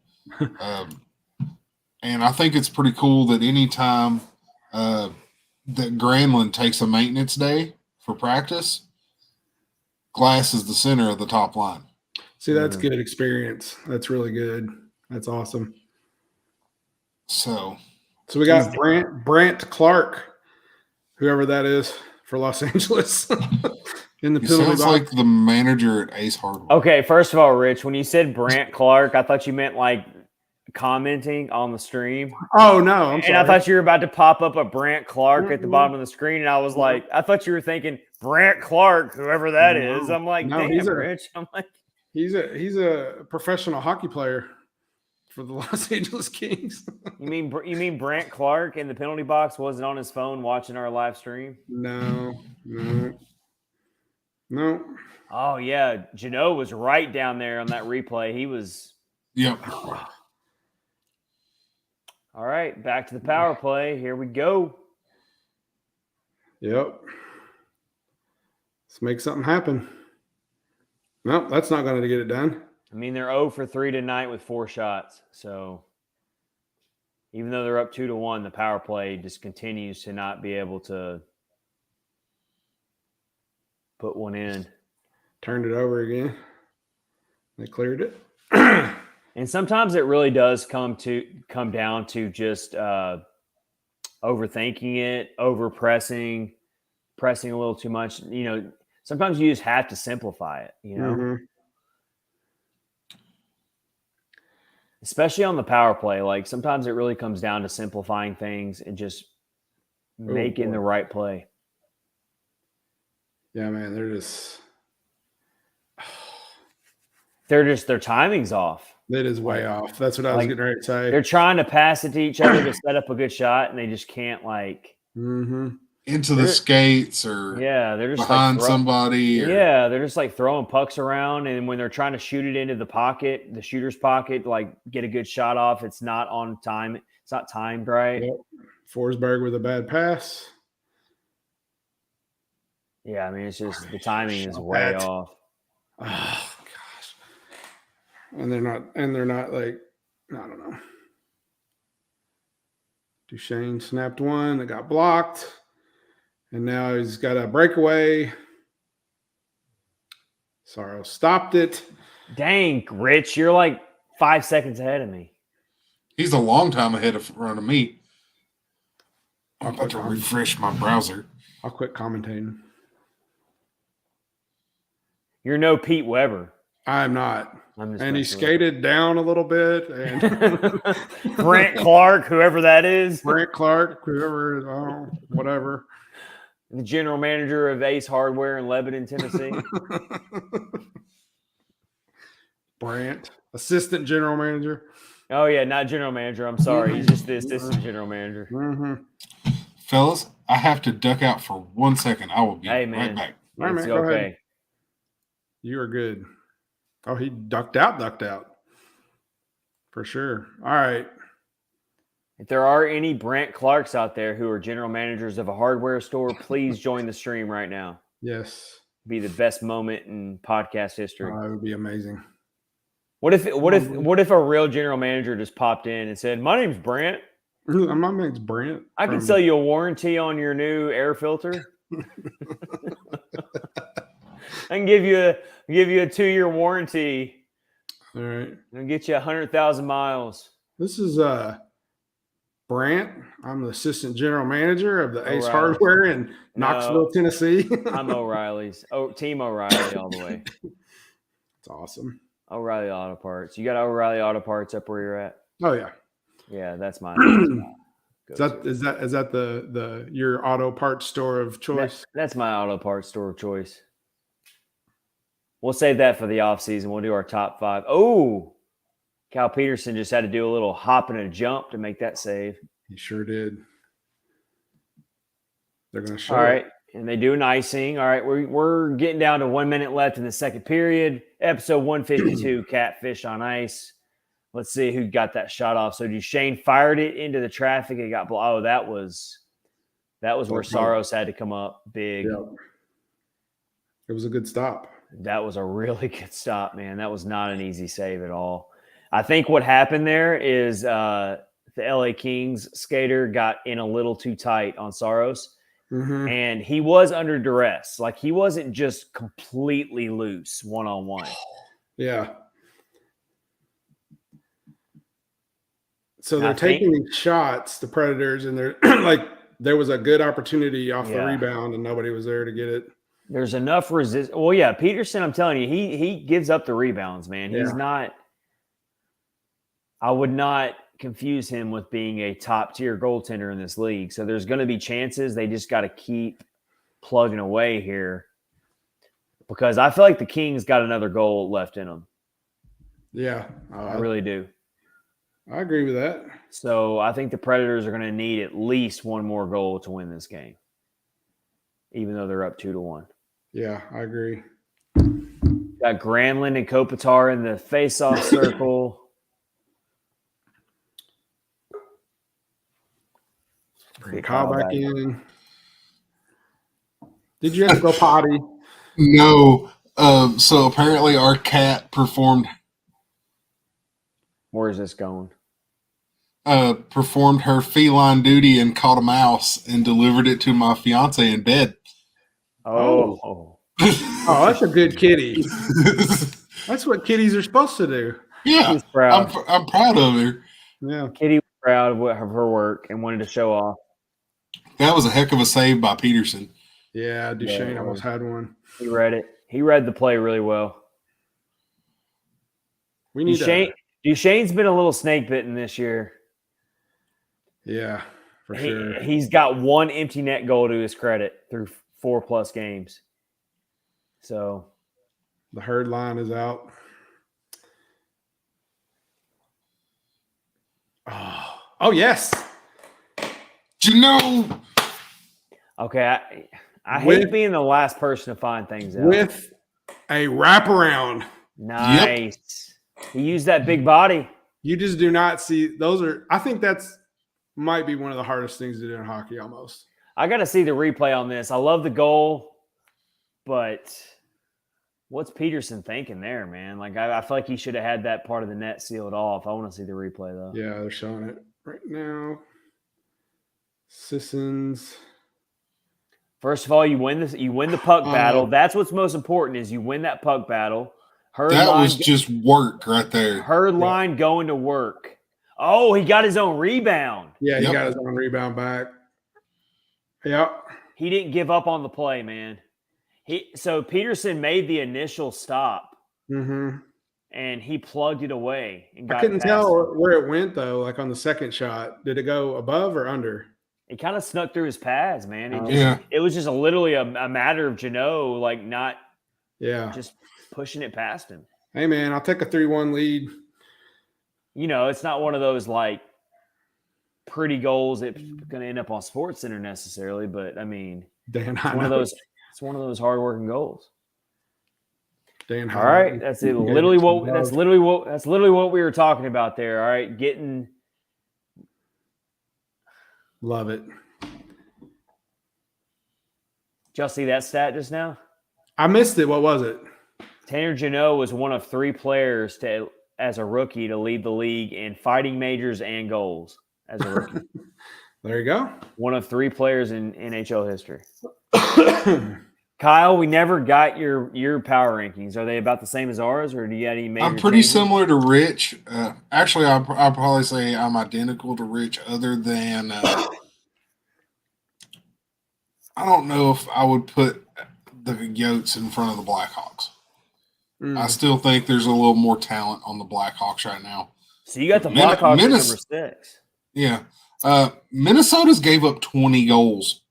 And I think it's pretty cool that anytime that Granlund takes a maintenance day for practice, Glass is the center of the top line. See, that's good experience. That's really good. That's awesome. So we got Brant Clark, whoever that is for Los Angeles. In the he sounds like the manager at Ace Hardware. Okay, first of all, Rich, when you said Brant Clark, I thought you meant like commenting on the stream. Oh no, I'm sorry. And I thought you were about to pop up a Brant Clark at the bottom of the screen, and I was like, I thought you were thinking Brant Clark, whoever that is. I'm like, damn, Rich. I'm like, he's a professional hockey player for the Los Angeles Kings. You mean Brant Clark in the penalty box wasn't on his phone watching our live stream? No. Oh yeah, Jano was right down there on that replay. He was. Yep. All right, back to the power play. Here we go. Yep. Let's make something happen. No, that's not going to get it done. I mean, they're 0 for 3 tonight with 4 shots. So even though they're up 2-1, the power play just continues to not be able to put one in. Turned it over again. They cleared it. And sometimes it really does come down to just overthinking it, pressing a little too much. You know, sometimes you just have to simplify it, you know? especially on the power play. Like sometimes it really comes down to simplifying things and just making the right play. Yeah, man, their timing's off. It is way off. That's what I was getting ready to say. They're trying to pass it to each other to set up a good shot, and they just can't into the skates or they're just behind somebody. They're just like throwing pucks around, and when they're trying to shoot it into the pocket, the shooter's pocket, like get a good shot off, it's not on time. It's not timed right. Yep. Forsberg with a bad pass. Yeah, I mean it's just the timing is way off. Oh gosh. And they're not like, I don't know. Duchesne snapped one that got blocked. And now he's got a breakaway. Saros stopped it. Dang, Rich, you're like 5 seconds ahead of me. He's a long time ahead of me. I'm about to refresh my browser. I'll quit commentating. You're no Pete Weber. I'm not. And he skated down a little bit. And Brent Clark, whoever that is. Brent Clark, whoever, whatever. The general manager of Ace Hardware in Lebanon, Tennessee. Brant, assistant general manager. Oh, yeah, not general manager. I'm sorry. He's just the assistant general manager. Mm-hmm. Fellas, I have to duck out for 1 second. I will be right back. All right, man, go ahead. You are good. Oh, he ducked out. For sure. All right. If there are any Brent Clarks out there who are general managers of a hardware store, please join the stream right now. Yes. Be the best moment in podcast history. That would be amazing. What if a real general manager just popped in and said, "My name's Brent. My name's Brent. I can sell you a warranty on your new air filter. I can give you a 2-year warranty. All right. And get you 100,000 miles. This is Brant. I'm the assistant general manager of the Ace Hardware in Knoxville, Tennessee. I'm O'Reilly's. Team O'Reilly all the way. It's awesome. O'Reilly Auto Parts. You got O'Reilly Auto Parts up where you're at? Oh yeah. Yeah, that's mine. Is that the your auto parts store of choice? That's my auto parts store of choice. We'll save that for the off season. We'll do our top 5. Oh, Cal Peterson just had to do a little hop and a jump to make that save. He sure did. They're going to show. All right, and they do an icing. All right, we're getting down to 1 minute left in the second period. Episode 152, Catfish on Ice. Let's see who got that shot off. So Duchesne fired it into the traffic. It got blocked. Oh, that was where Saros had to come up big. Yep. It was a good stop. That was a really good stop, man. That was not an easy save at all. I think what happened there is the LA Kings skater got in a little too tight on Saros, and he was under duress. Like, he wasn't just completely loose one-on-one. Yeah. So they're taking these shots, the Predators, and they're like, there was a good opportunity off the rebound, and nobody was there to get it. There's enough resistance. Well, yeah, Peterson, I'm telling you, he gives up the rebounds, man. He's not – I would not confuse him with being a top-tier goaltender in this league. So there's going to be chances. They just got to keep plugging away here because I feel like the Kings got another goal left in them. Yeah. I really do. I agree with that. So I think the Predators are going to need at least one more goal to win this game, even though they're up 2-1. Yeah, I agree. Got Granlund and Kopitar in the face-off circle. Bring Kyle back in. Did you have to go potty? No. So apparently our cat performed. Where is this going? Performed her feline duty and caught a mouse and delivered it to my fiance in bed. Oh, that's a good kitty. That's what kitties are supposed to do. Yeah, I'm proud of her. Yeah, Kitty was proud of her work and wanted to show off. That was a heck of a save by Peterson. Yeah, Duchesne almost had one. He read it. He read the play really well. We need Duchesne's been a little snake bitten this year. Yeah, for sure. He's got one empty net goal to his credit through 4+ games. So the herd line is out. Oh yes. Jeannot. Okay, I hate being the last person to find things out. With a wraparound. Nice. Yep. He used that big body. You just do not see those. I think that's might be one of the hardest things to do in hockey almost. I got to see the replay on this. I love the goal, but what's Peterson thinking there, man? Like, I feel like he should have had that part of the net sealed off. I want to see the replay, though. Yeah, they're showing it right now. Sissons. First of all, you win the puck battle. That's what's most important is you win that puck battle. That was just work right there. Herd line going to work. Oh, he got his own rebound. Yeah, he got his own rebound back. Yep. He didn't give up on the play, man. So Peterson made the initial stop, and he plugged it away. And got I couldn't tell where it went, though, like on the second shot. Did it go above or under? It kind of snuck through his pads, man. It was just literally a matter of Jeannot, like not just pushing it past him. Hey, man, I'll take a 3-1 lead. You know, it's not one of those, like, pretty goals that's going to end up on SportsCenter necessarily, but, I mean, it's one of those hard-working goals. All right, that's it. Literally that's literally what we were talking about there. All right, love it. Did y'all see that stat just now? I missed it. What was it? Tanner Jeannot was one of 3 players as a rookie to lead the league in fighting majors and goals as a rookie. There you go. One of 3 players in NHL history. Kyle, we never got your power rankings. Are they about the same as ours, or do you have any major I'm pretty changes? similar to Rich. Actually, I'll probably say I'm identical to Rich other than I don't know if I would put the Yotes in front of the Blackhawks. I still think there's a little more talent on the Blackhawks right now. So you got the Blackhawks at number 6. Yeah. Minnesota's gave up 20 goals.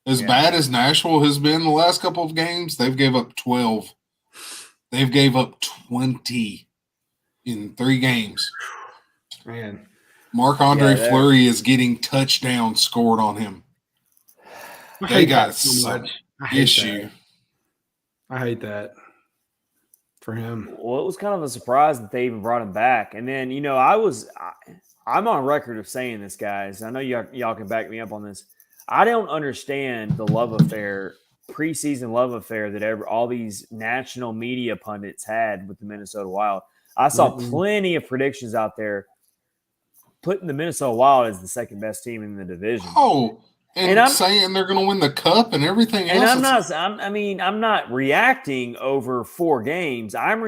As bad as Nashville has been the last couple of games, they've gave up 12. They've gave up 20 in 3 games. Man. Marc-Andre Fleury is getting touchdowns scored on him. They got some issue. I hate that for him. Well, it was kind of a surprise that they even brought him back. And then, you know, I'm on record of saying this, guys. I know y'all can back me up on this. I don't understand the love affair, preseason love affair that all these national media pundits had with the Minnesota Wild. I saw plenty of predictions out there putting the Minnesota Wild as the second best team in the division. Oh, and I'm saying they're going to win the cup and everything else. And I'm not reacting over 4 games. I'm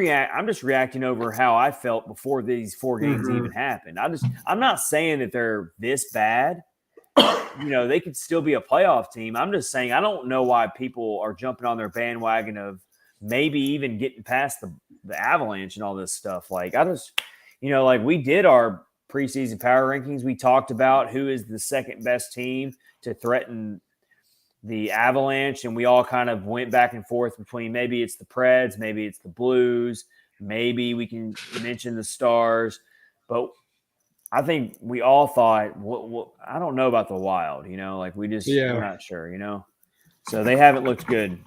just reacting over how I felt before these 4 games even happened. I'm not saying that they're this bad. You know, they could still be a playoff team. I'm just saying I don't know why people are jumping on their bandwagon of maybe even getting past the Avalanche and all this stuff. Like, like we did our preseason power rankings. We talked about who is the second best team to threaten the Avalanche, and we all kind of went back and forth between maybe it's the Preds, maybe it's the Blues, maybe we can mention the Stars, but I think we all thought, what I don't know about the Wild, you know, like we're not sure, you know. So they haven't looked good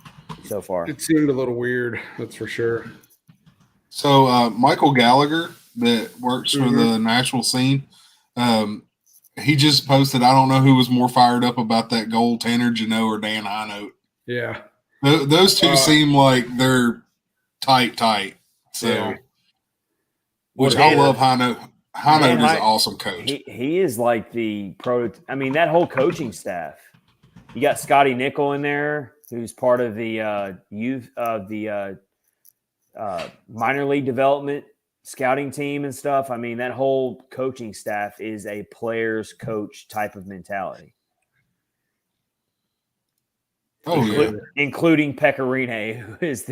so far. It seemed a little weird, that's for sure. So Michael Gallagher, that works for the Nashville scene, he just posted, I don't know who was more fired up about that goal, Tanner Jeannot or Dan Hinote. Yeah. Those two seem like they're tight. So, which I love Hinote. Hinote is an awesome coach. He is like the that whole coaching staff. You got Scotty Nickel in there, who's part of the youth of the minor league development scouting team and stuff. I mean, that whole coaching staff is a player's coach type of mentality. Including Pecorine, who is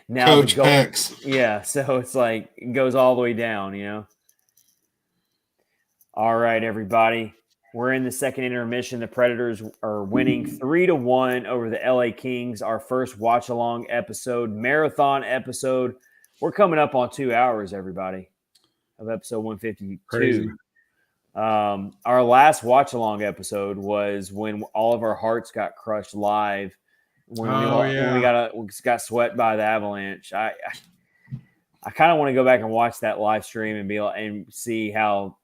now Coach the goal. Pex. Yeah, so it's like it goes all the way down, you know. All right, everybody. We're in the second intermission. The Predators are winning 3-1 over the LA Kings. Our first watch-along episode, marathon episode. We're coming up on 2 hours, everybody, of episode 152. Crazy. Our last watch-along episode was when all of our hearts got crushed live. When we got swept by the Avalanche. I kind of want to go back and watch that live stream and see how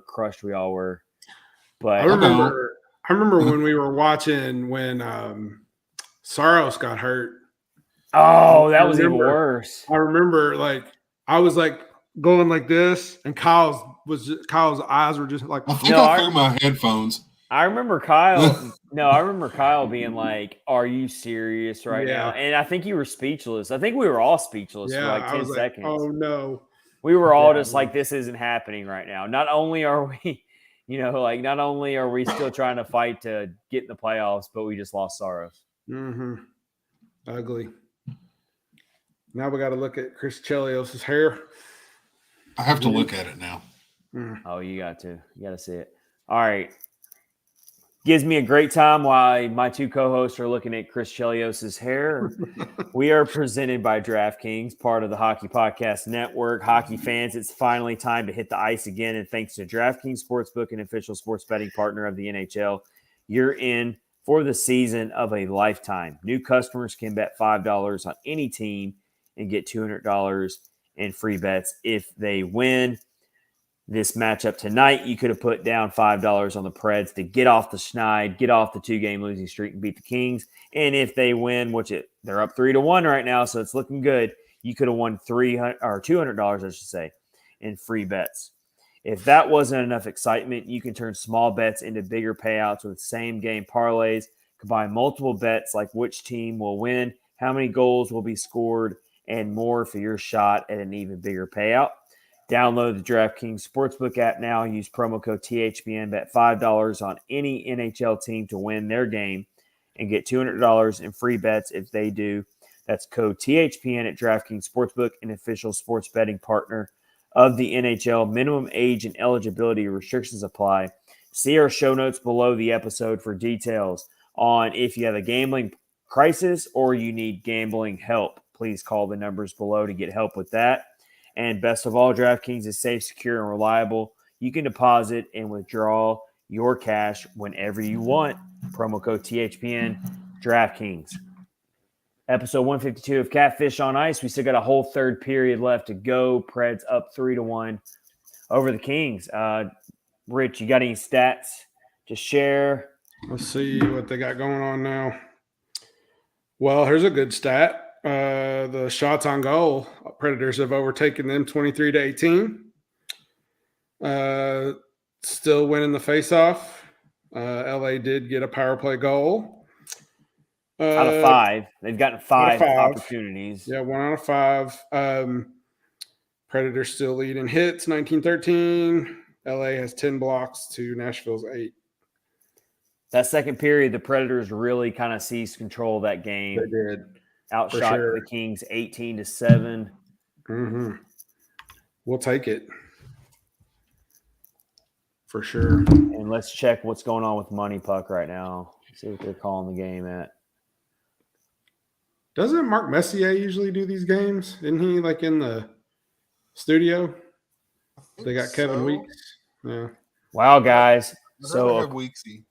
crushed we all were. But I remember when we were watching when Saros got hurt. Oh, that was even worse. I remember I was going like this, and Kyle's eyes were just like. I think I threw my headphones. I remember Kyle being like, "Are you serious right now?" And I think you were speechless. I think we were all speechless for like 10 seconds. Oh no. We were all just like, this isn't happening right now. Not only are we, not only are we still trying to fight to get in the playoffs, but we just lost Saros. Mm-hmm. Ugly. Now we got to look at Chris Chelios' hair. I have to look at it now. Oh, you got to see it. All right. Gives me a great time while my two co-hosts are looking at Chris Chelios' hair. We are presented by DraftKings, part of the Hockey Podcast Network. Hockey fans, it's finally time to hit the ice again. And thanks to DraftKings Sportsbook, an official sports betting partner of the NHL, you're in for the season of a lifetime. New customers can bet $5 on any team and get $200 in free bets if they win. This matchup tonight, you could have put down $5 on the Preds to get off the schneid, get off the 2-game losing streak, and beat the Kings. And if they win, they're up 3-1 right now, so it's looking good. You could have won $200, I should say, in free bets. If that wasn't enough excitement, you can turn small bets into bigger payouts with same-game parlays. Combine multiple bets like which team will win, how many goals will be scored, and more for your shot at an even bigger payout. Download the DraftKings Sportsbook app now. Use promo code THPN. Bet $5 on any NHL team to win their game and get $200 in free bets if they do. That's code THPN at DraftKings Sportsbook, an official sports betting partner of the NHL. Minimum age and eligibility restrictions apply. See our show notes below the episode for details on if you have a gambling crisis or you need gambling help. Please call the numbers below to get help with that. And best of all, DraftKings is safe, secure, and reliable. You can deposit and withdraw your cash whenever you want. Promo code THPN, DraftKings. Episode 152 of Catfish on Ice. We still got a whole third period left to go. Preds up 3-1 over the Kings. Rich, you got any stats to share? Let's see what they got going on now. Well, here's a good stat. The shots on goal, Predators have overtaken them 23-18. Still winning the faceoff. LA did get a power play goal. Out of 5. They've gotten 5 opportunities. Yeah, 1 out of 5. Predators still lead in hits, 19-13. LA has 10 blocks to Nashville's 8. That second period, the Predators really kind of seized control of that game. They did. Outshot the Kings 18-7. Mm-hmm. We'll take it. For sure. And let's check what's going on with Money Puck right now. See what they're calling the game at. Doesn't Mark Messier usually do these games? Isn't he in the studio? They got Kevin Weeks. Yeah. Wow, guys. I love Weeksy.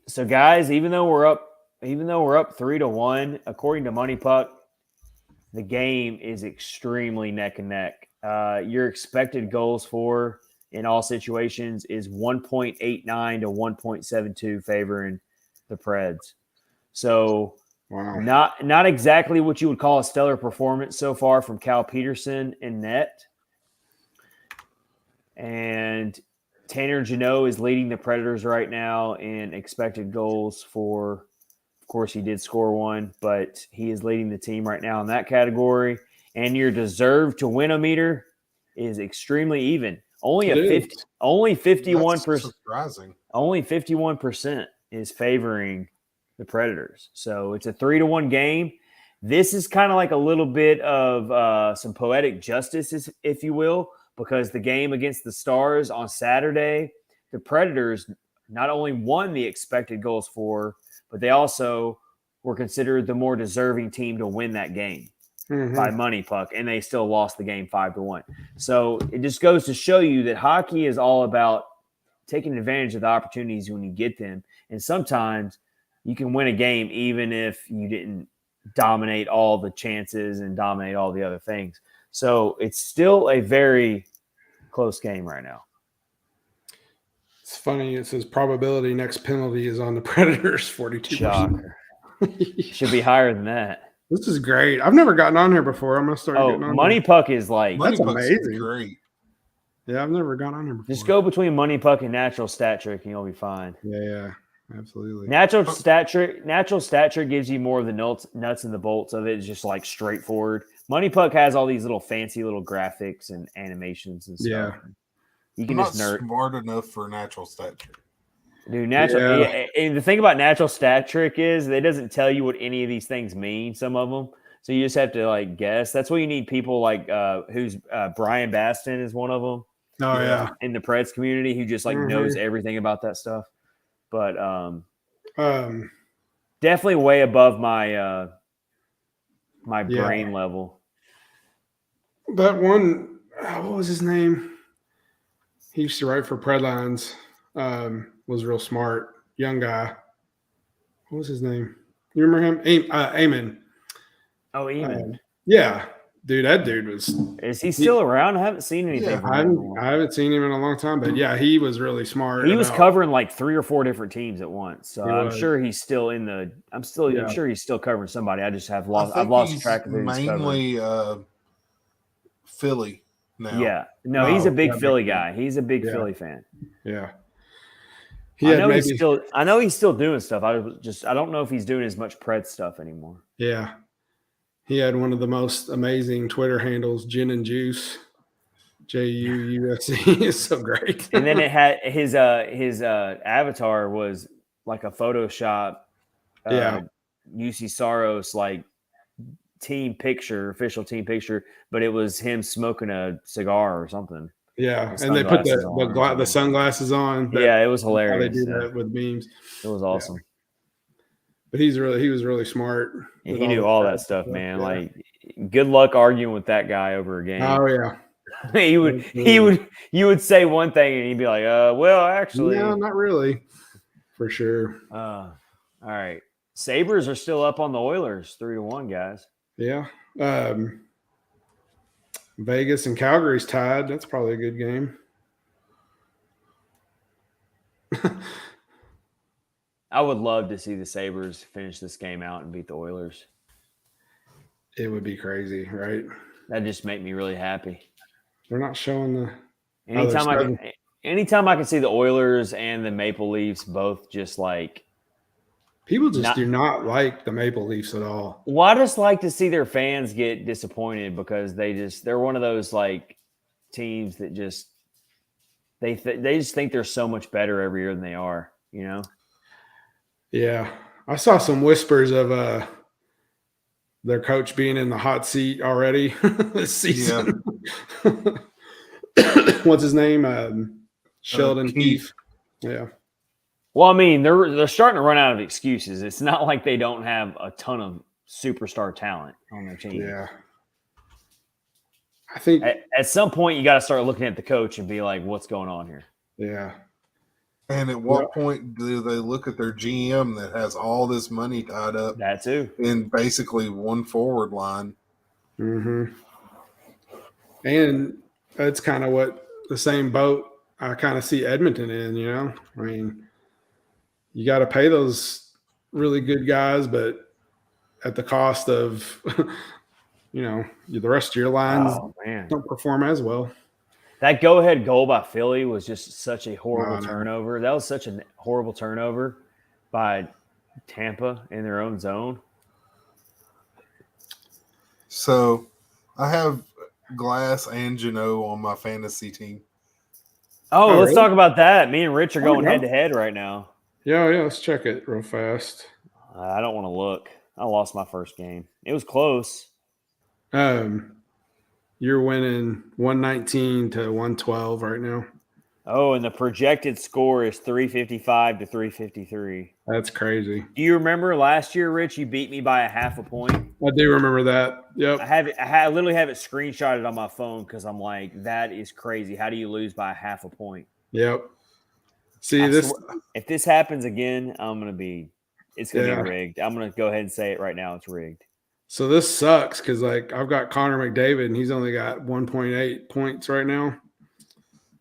So guys, even though we're up 3-1, according to Money Puck, the game is extremely neck and neck. Your expected goals for in all situations is 1.89 to 1.72 favoring the Preds. So not exactly what you would call a stellar performance so far from Cal Peterson in net. And Tanner Jeannot is leading the Predators right now in expected goals for. Of course, he did score 1, but he is leading the team right now in that category. And your deserve to win-o-meter is extremely even. Only 51%. Surprising. Only 51% is favoring the Predators. So it's a 3-1 game. This is kind of like a little bit of some poetic justice, if you will. because the game against the Stars on Saturday, the Predators not only won the expected goals for, but they also were considered the more deserving team to win that game by money puck, and they still lost the game 5-1. So it just goes to show you that hockey is all about taking advantage of the opportunities when you get them. And sometimes you can win a game even if you didn't dominate all the chances and dominate all the other things. So it's still a very close game right now. It's funny. It says probability next penalty is on the Predators, 42%. Shocker. Should be higher than that. This is great. I've never gotten on here before. I'm gonna start getting on. Money here. puck is like Money that's Puck's amazing. Great. Yeah, I've never gone on here before. Just go between money puck and natural stat trick, and you'll be fine. Yeah, absolutely. Natural stat trick gives you more of the nuts and the bolts of it. It's just like straightforward. Money puck has all these little fancy little graphics and animations and stuff. Yeah. I'm You can not just nerd. smart enough for natural stat trick. Dude, natural. Yeah. And the thing about natural stat trick is it doesn't tell you what any of these things mean. Some of them, so you just have to like guess. That's why you need people like Brian Baston is one of them. Oh yeah, in the Preds community, who just like knows everything about that stuff. But definitely way above my my brain level. That one, what was his name? He used to write for Predlines. Was real smart, young guy. What was his name? You remember him? Eamon. Oh, Eamon. Yeah, dude, that dude was. Is he still around? I haven't seen anything. Yeah, I haven't seen him in a long time, but yeah, he was really smart. He was covering like 3 or 4 different teams at once, so I'm sure he's still in the. I'm sure he's still covering somebody. I just have lost. I've lost track of who he's mainly Philly now. Yeah, no, he's a big Philly guy. He's a big Philly fan. Yeah. I know he's still doing stuff. I don't know if he's doing as much Pred stuff anymore. Yeah. He had one of the most amazing Twitter handles, Gin and Juice, JUUFC. It's so great. And then it had his avatar was like a Photoshop UC Saros like official team picture, but it was him smoking a cigar or something. Yeah, and they put the sunglasses on. Yeah, it was hilarious. They do that with memes. It was awesome. Yeah. But he was really smart. Yeah, he knew all that stuff, man. Yeah. Like, good luck arguing with that guy over a game. Oh yeah, you would say one thing and he'd be like, well, actually, no, not really, for sure. All right, Sabres are still up on the Oilers 3-1, guys. Yeah. Vegas and Calgary's tied. That's probably a good game. I would love to see the Sabres finish this game out and beat the Oilers. It would be crazy, right? That'd just make me really happy. They're not showing the. Anytime I can see the Oilers and the Maple Leafs both just like. People just do not like the Maple Leafs at all. Well, I just like to see their fans get disappointed because they're one of those like teams that just they just think they're so much better every year than they are, you know? Yeah. I saw some whispers of their coach being in the hot seat already this season. Yeah. What's his name? Sheldon Keefe. Yeah. Well, I mean, they're starting to run out of excuses. It's not like they don't have a ton of superstar talent on their team. Yeah. I think at some point you got to start looking at the coach and be like, what's going on here? Yeah. And at what point do they look at their GM that has all this money tied up? That too. In basically one forward line. Mm-hmm. And that's kind of what the same boat I kind of see Edmonton in, you know? I mean, you got to pay those really good guys, but at the cost of, you know, the rest of your lines don't perform as well. That go-ahead goal by Philly was just such a horrible turnover. That was such a horrible turnover by Tampa in their own zone. So I have Glass and Janot on my fantasy team. Oh, let's talk about that. Me and Rich are going head-to-head right now. Yeah, let's check it real fast. I don't want to look. I lost my first game. It was close. You're winning 119 to 112 right now. Oh, and the projected score is 355 to 353. That's crazy. Do you remember last year, Rich? You beat me by a half a point. I do remember that. Yep. I have it. I literally have it screenshotted on my phone because I'm like, that is crazy. How do you lose by a half a point? Yep. See this. If this happens again, it's gonna be rigged. I'm gonna go ahead and say it right now. It's rigged. So this sucks because like I've got Connor McDavid and he's only got 1.8 points right now.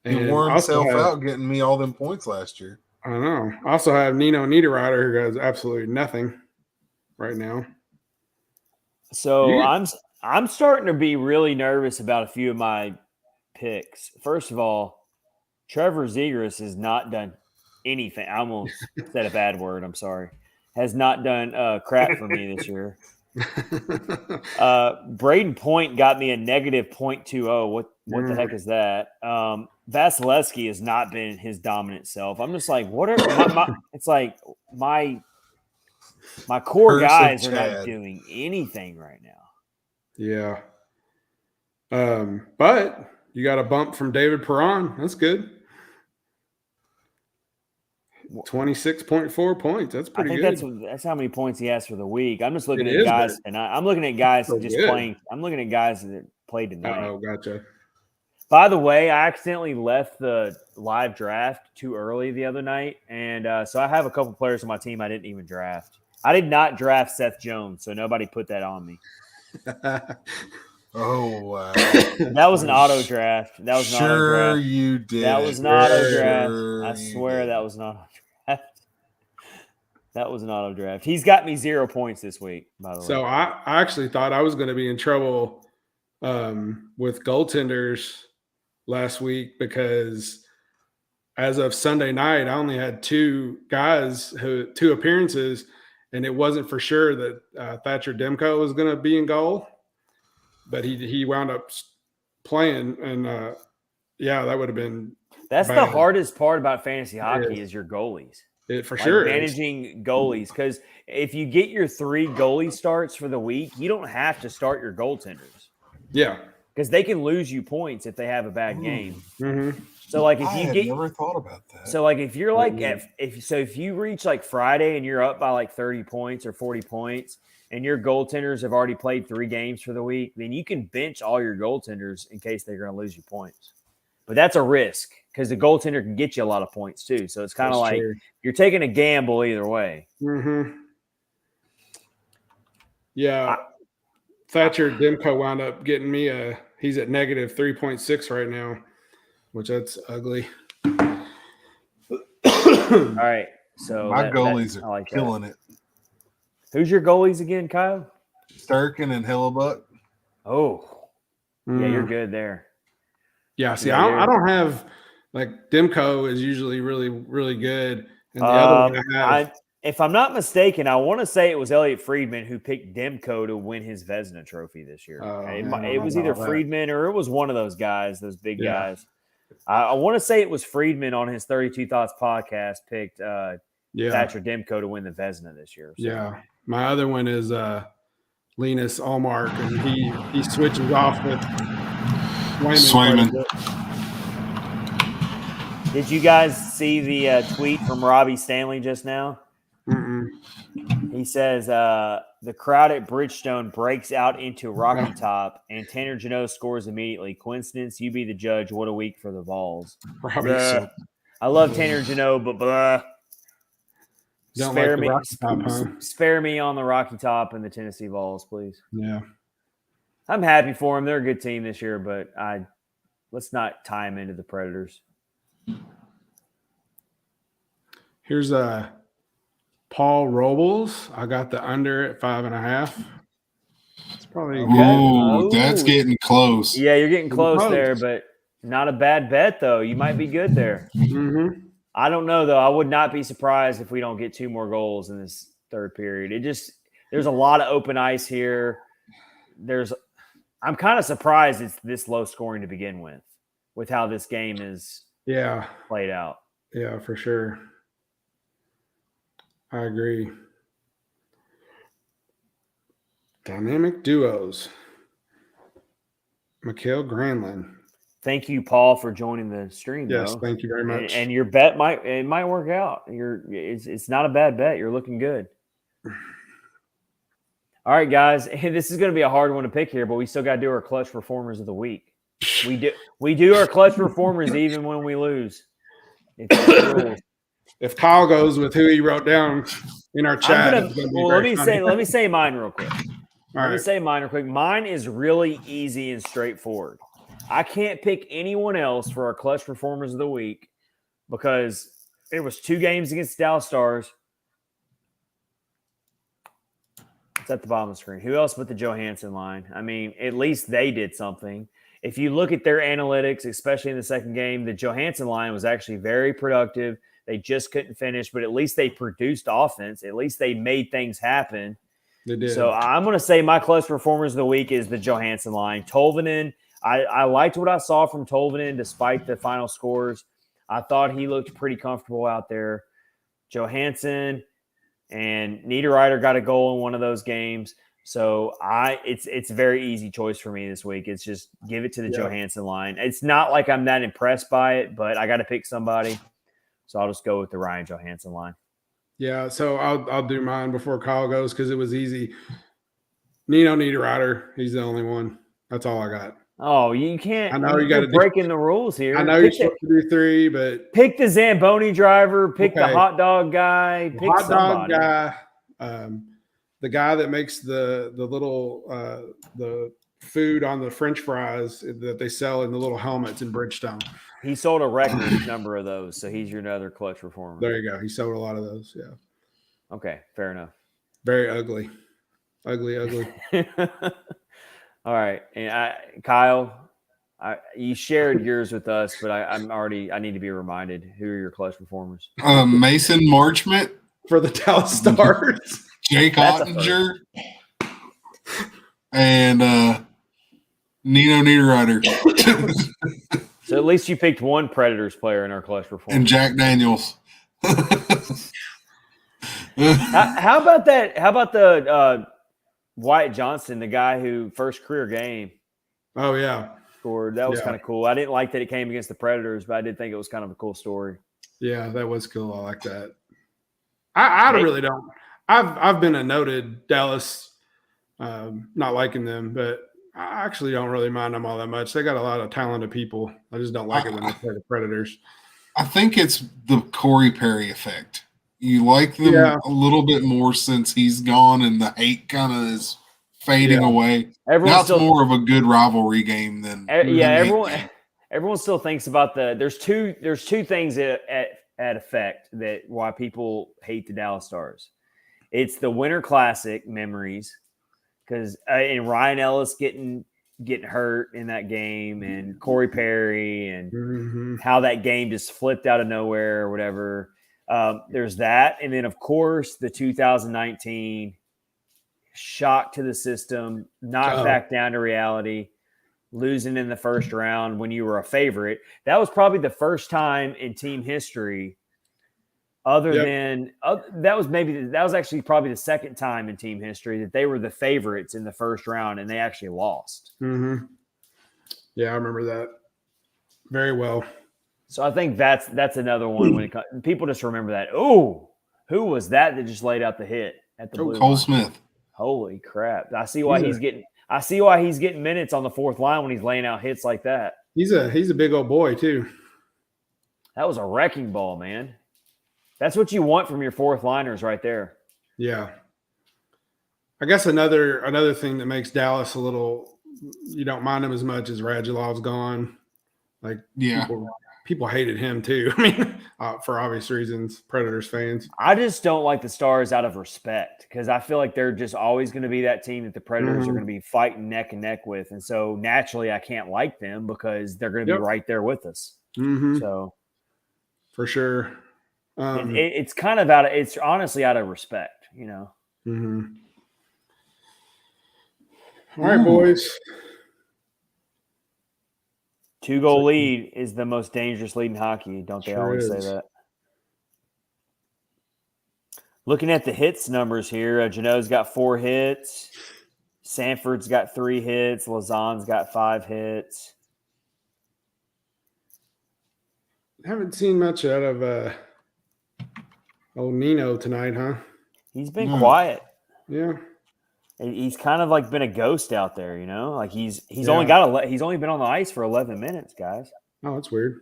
He wore himself out getting me all them points last year. I know. I also have Nino Niederreiter who has absolutely nothing right now. So I'm starting to be really nervous about a few of my picks. First of all, Trevor Zegras has not done anything. I almost said a bad word. I'm sorry. Has not done crap for me this year. Braden Point got me a negative .20. What the heck is that? Vasilevsky has not been his dominant self. I'm just like, what are it's like my core guys are not doing anything right now. Yeah. But you got a bump from David Perron. That's good. 26.4 points. That's pretty good. I think that's how many points he has for the week. I'm just looking at guys tonight. I'm looking at guys playing. I'm looking at guys that played tonight. Oh, gotcha. By the way, I accidentally left the live draft too early the other night, and so I have a couple players on my team I didn't even draft. I did not draft Seth Jones, so nobody put that on me. Oh, wow. That was an auto draft. That was an auto draft. Sure you did. That was an auto draft. I swear that was an auto draft. That was an auto draft. He's got me 0 points this week, by the way. So I actually thought I was going to be in trouble with goaltenders last week because as of Sunday night, I only had two appearances, and it wasn't for sure that Thatcher Demko was going to be in goal, but he wound up playing, and that would have been. That's bad. the hardest part about fantasy hockey is your goalies. Sure managing goalies, because if you get your 3 goalie starts for the week, you don't have to start your goaltenders. Yeah, because they can lose you points if they have a bad game. Mm-hmm. So like if I you never thought about that. So like if you're like if you reach like Friday and you're up by like 30 points or 40 points and your goaltenders have already played 3 games for the week, then you can bench all your goaltenders in case they're going to lose you points. But that's a risk because the goaltender can get you a lot of points too. So it's kind of like you're taking a gamble either way. Mm-hmm. Yeah. Thatcher Demko wound up getting me he's at negative 3.6 right now, which that's ugly. All right. So my goalies are killing it. Who's your goalies again, Kyle? Sturkin and Hellebuck. Oh, yeah, you're good there. Yeah, see, I don't have like Demko is usually really, really good. And the other one I have. If I'm not mistaken, I want to say it was Elliot Friedman who picked Demko to win his Vezina trophy this year. It was either Friedman or it was one of those guys, those big guys. I want to say it was Friedman on his 32 Thoughts podcast picked Thatcher Demko to win the Vezina this year. So. Yeah. My other one is Linus Allmark, and he switches off with Swayman. Did you guys see the tweet from Robbie Stanley just now? Mm-mm. He says the crowd at Bridgestone breaks out into Rocky Top, and Tanner Jeannot scores immediately. Coincidence? You be the judge. What a week for the Vols. I love Tanner Jeannot, but blah. Spare me on the Rocky Top and the Tennessee Vols, please. Yeah. I'm happy for them. They're a good team this year, but let's not tie them into the Predators. Here's Paul Robles. I got the under at 5.5. It's probably good. Ooh, that's getting close. Yeah, you're getting close there, but not a bad bet, though. You might be good there. Mm-hmm. I don't know, though. I would not be surprised if we don't get 2 more goals in this third period. There's a lot of open ice here. I'm kind of surprised it's this low scoring to begin with how this game is played out. Yeah, for sure. I agree. Dynamic duos. Mikhail Granlund. Thank you, Paul, for joining the stream. Yes, though. thank you very much. And your bet might work out. It's not a bad bet. You're looking good. All right, guys. This is going to be a hard one to pick here, but we still got to do our clutch performers of the week. We do our clutch performers even when we lose. If Kyle goes with who he wrote down in our chat, let me say mine real quick. Say mine real quick. Mine is really easy and straightforward. I can't pick anyone else for our clutch performers of the week because it was 2 games against the Dallas Stars. It's at the bottom of the screen. Who else but the Johansson line? I mean, at least they did something. If you look at their analytics, especially in the second game, the Johansson line was actually very productive. They just couldn't finish, but at least they produced offense. At least they made things happen. They did. So I'm going to say my clutch performers of the week is the Johansson line. Tolvanen, I liked what I saw from Tolvanen despite the final scores. I thought he looked pretty comfortable out there. Johansson and Niederreiter got a goal in one of those games. So it's a very easy choice for me this week. It's just give it to the Johansson line. It's not like I'm that impressed by it, but I got to pick somebody. So I'll just go with the Ryan Johansson line. Yeah, so I'll do mine before Kyle goes because it was easy. Nino Niederreiter, he's the only one. That's all I got. Oh, you can't. I know you got to breaking the rules here. I know you're supposed to do 3, but pick the Zamboni driver. Pick the hot dog guy. Pick hot somebody. dog guy. The guy that makes the little the food on the French fries that they sell in the little helmets in Bridgestone. He sold a record number of those, so he's your other clutch performer. There you go. He sold a lot of those. Yeah. Okay, fair enough. Very ugly. Ugly. All right, and Kyle, you shared yours with us, but I need to be reminded. Who are your clutch performers? Mason Marchment for the Dallas Stars. Jake Ottinger and Nino Niederreiter. So at least you picked one Predators player in our clutch performance. And Jack Daniels. How about that? How about the Wyatt Johnston, the guy who first career game? Oh, yeah. Scored. That was kind of cool. I didn't like that it came against the Predators, but I did think it was kind of a cool story. Yeah, that was cool. I like that. I really don't. I've been a noted Dallas, not liking them, but I actually don't really mind them all that much. They got a lot of talented people. I just don't like it when they play the Predators. I think it's the Corey Perry effect. You like them a little bit more since he's gone and the hate kind of is fading away. Now it's more of a good rivalry game than everyone still thinks about there's two things at effect that why people hate the Dallas Stars. It's the Winter Classic memories because and Ryan Ellis getting hurt in that game and Corey Perry and how that game just flipped out of nowhere or whatever. There's that. And then, of course, the 2019 shock to the system, not back down to reality, losing in the first round when you were a favorite. That was probably the first time in team history that was actually probably the second time in team history that they were the favorites in the first round and they actually lost. Mm-hmm. Yeah, I remember that very well. So I think that's another one when people just remember that. Oh, who was that just laid out the hit at the blue Cole line? Smith. Holy crap. I see why he's getting minutes on the fourth line when he's laying out hits like that. He's a big old boy too. That was a wrecking ball, man. That's what you want from your fourth liners right there. Yeah. I guess another thing that makes Dallas a little you don't mind him as much as Radulov's gone. Like people hated him too. I mean, for obvious reasons, Predators fans. I just don't like the Stars out of respect because I feel like they're just always going to be that team that the Predators are going to be fighting neck and neck with. And so naturally I can't like them because they're going to be right there with us. Mm-hmm. So for sure. It's kind of it's honestly out of respect, you know? Mm-hmm. All right, boys. 2-goal lead is the most dangerous lead in hockey. Don't they always say that? Looking at the hits numbers here, Janot's got 4 hits. Sanford's got 3 hits. Lazan's got 5 hits. Haven't seen much out of old Nino tonight, huh? He's been quiet. Yeah. He's kind of like been a ghost out there, you know? Like he's Yeah. only been on the ice for 11 minutes, guys. Oh, that's weird.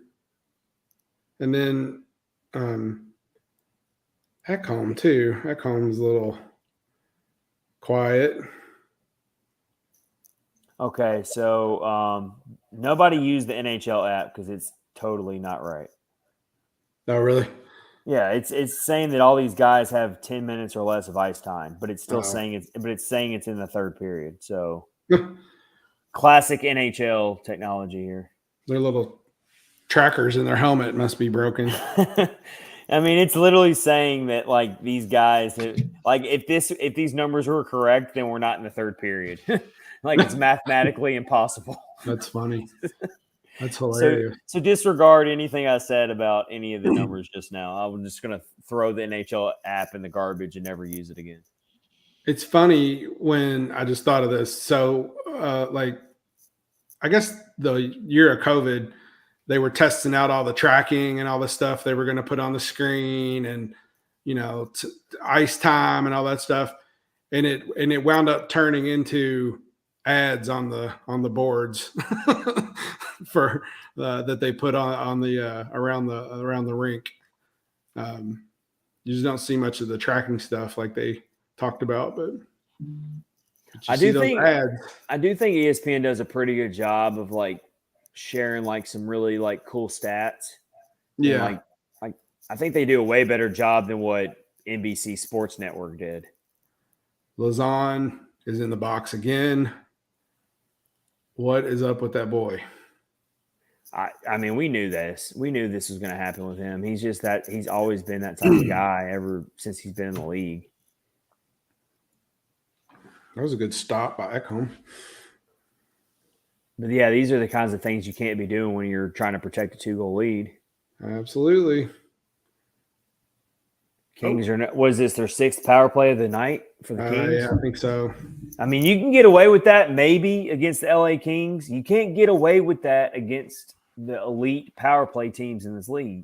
And then Ekholm too. Ekholm's a little quiet. Okay, so nobody used the NHL app because it's totally not right. Oh, really? Yeah, it's saying that all these guys have 10 minutes or less of ice time, but it's still saying it's in the third period. So classic NHL technology here. Their little trackers in their helmet must be broken. I mean, it's literally saying that like these guys if these numbers were correct, then we're not in the third period. Like it's mathematically impossible. That's funny. That's hilarious. So disregard anything I said about any of the numbers just now. I'm just going to throw the NHL app in the garbage and never use it again. It's funny when I just thought of this. So, I guess the year of COVID, they were testing out all the tracking and all the stuff they were going to put on the screen and, ice time and all that stuff. And it wound up turning into ads on the boards for that they put on the around the rink. You just don't see much of the tracking stuff like they talked about, but I do think ESPN does a pretty good job of like sharing like some really like cool stats. Yeah. And, like I think they do a way better job than what NBC Sports Network did. Lazan is in the box again. What is up with that boy? I mean, we knew this. We knew this was going to happen with him. He's always been that type of guy ever since he's been in the league. That was a good stop by Ekholm. But yeah, these are the kinds of things you can't be doing when you're trying to protect a 2-goal lead. Absolutely. Kings was this their 6th power play of the night for the Kings? Yeah, I think so. I mean, you can get away with that maybe against the LA Kings. You can't get away with that against the elite power play teams in this league.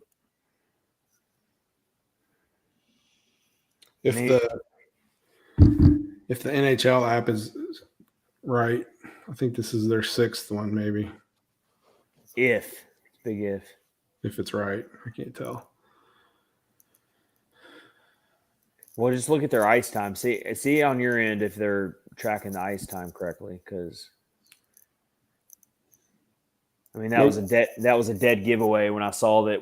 If the NHL app is right, I think this is their 6th one, maybe. If it's right, I can't tell. Well, just look at their ice time. See on your end if they're tracking the ice time correctly. Because I mean, that was a dead giveaway when I saw that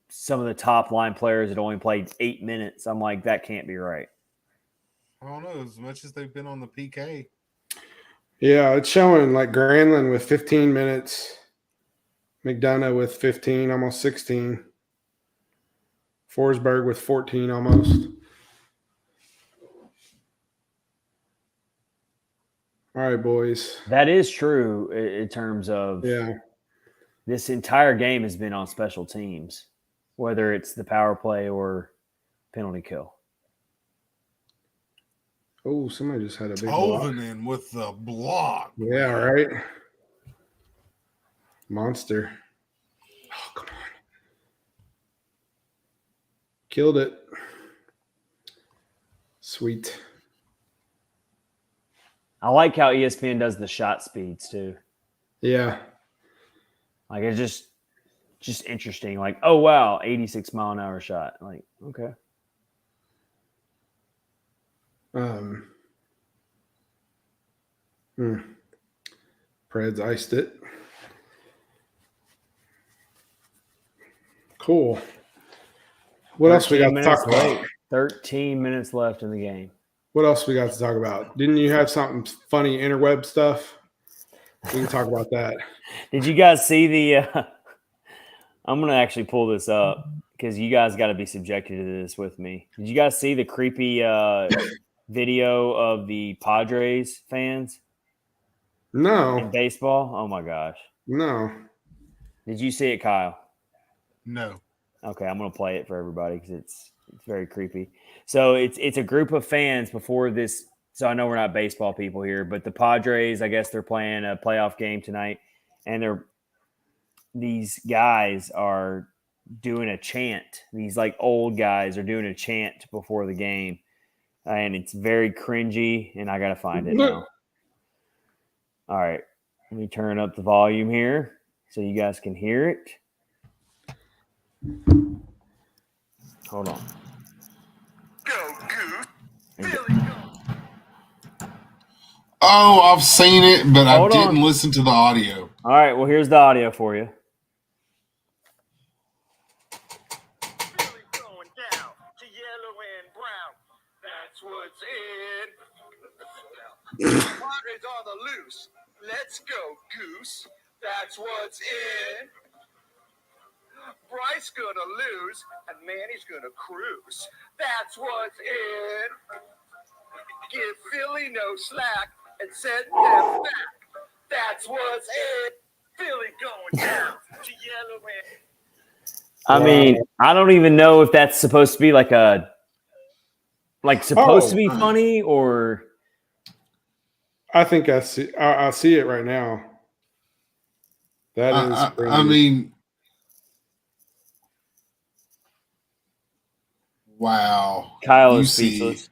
some of the top line players had only played 8 minutes. I'm like, that can't be right. I don't know. As much as they've been on the PK. Yeah, it's showing like Granlund with 15 minutes, McDonough with 15, almost 16. Forsberg with 14 almost. All right, boys. That is true in terms of this entire game has been on special teams, whether it's the power play or penalty kill. Oh, somebody just had a big block. in with the block. Yeah, right. Monster. Oh, come on. Killed it. Sweet. I like how ESPN does the shot speeds too. Yeah. Like it's just interesting. Like, oh wow, 86-mile-an-hour shot. Like, okay. Preds iced it. Cool. What else we got to talk about? 13 minutes left in the game. What else we got to talk about? Didn't you have something funny interweb stuff? We can talk about that. Did you guys see the I'm going to actually pull this up because you guys got to be subjected to this with me. Did you guys see the creepy video of the Padres fans? No. In baseball? Oh, my gosh. No. Did you see it, Kyle? No. Okay, I'm going to play it for everybody because it's very creepy. So it's a group of fans before this So I know we're not baseball people here, but the Padres, I guess they're playing a playoff game tonight, and these guys are doing a chant. These like old guys are doing a chant before the game, and it's very cringy. And I gotta find it now. All right, let me turn up the volume here so you guys can hear it. Hold on. Go, Goose. Billy, go. Oh, I've seen it, but Hold I didn't on. listen to the audio. All right, well, here's the audio for you. Billy going down to yellow and brown. That's what's in. Padres on the loose. Let's go, Goose. That's what's in. Bryce gonna lose, and Manny's gonna cruise. That's what's in. Give Philly no slack and send them back. That's what's in. Philly going down to yellow and. I mean, I don't even know if that's supposed to be supposed to be funny or. I think I see it right now. That is. I mean, wow. Kyle is speechless.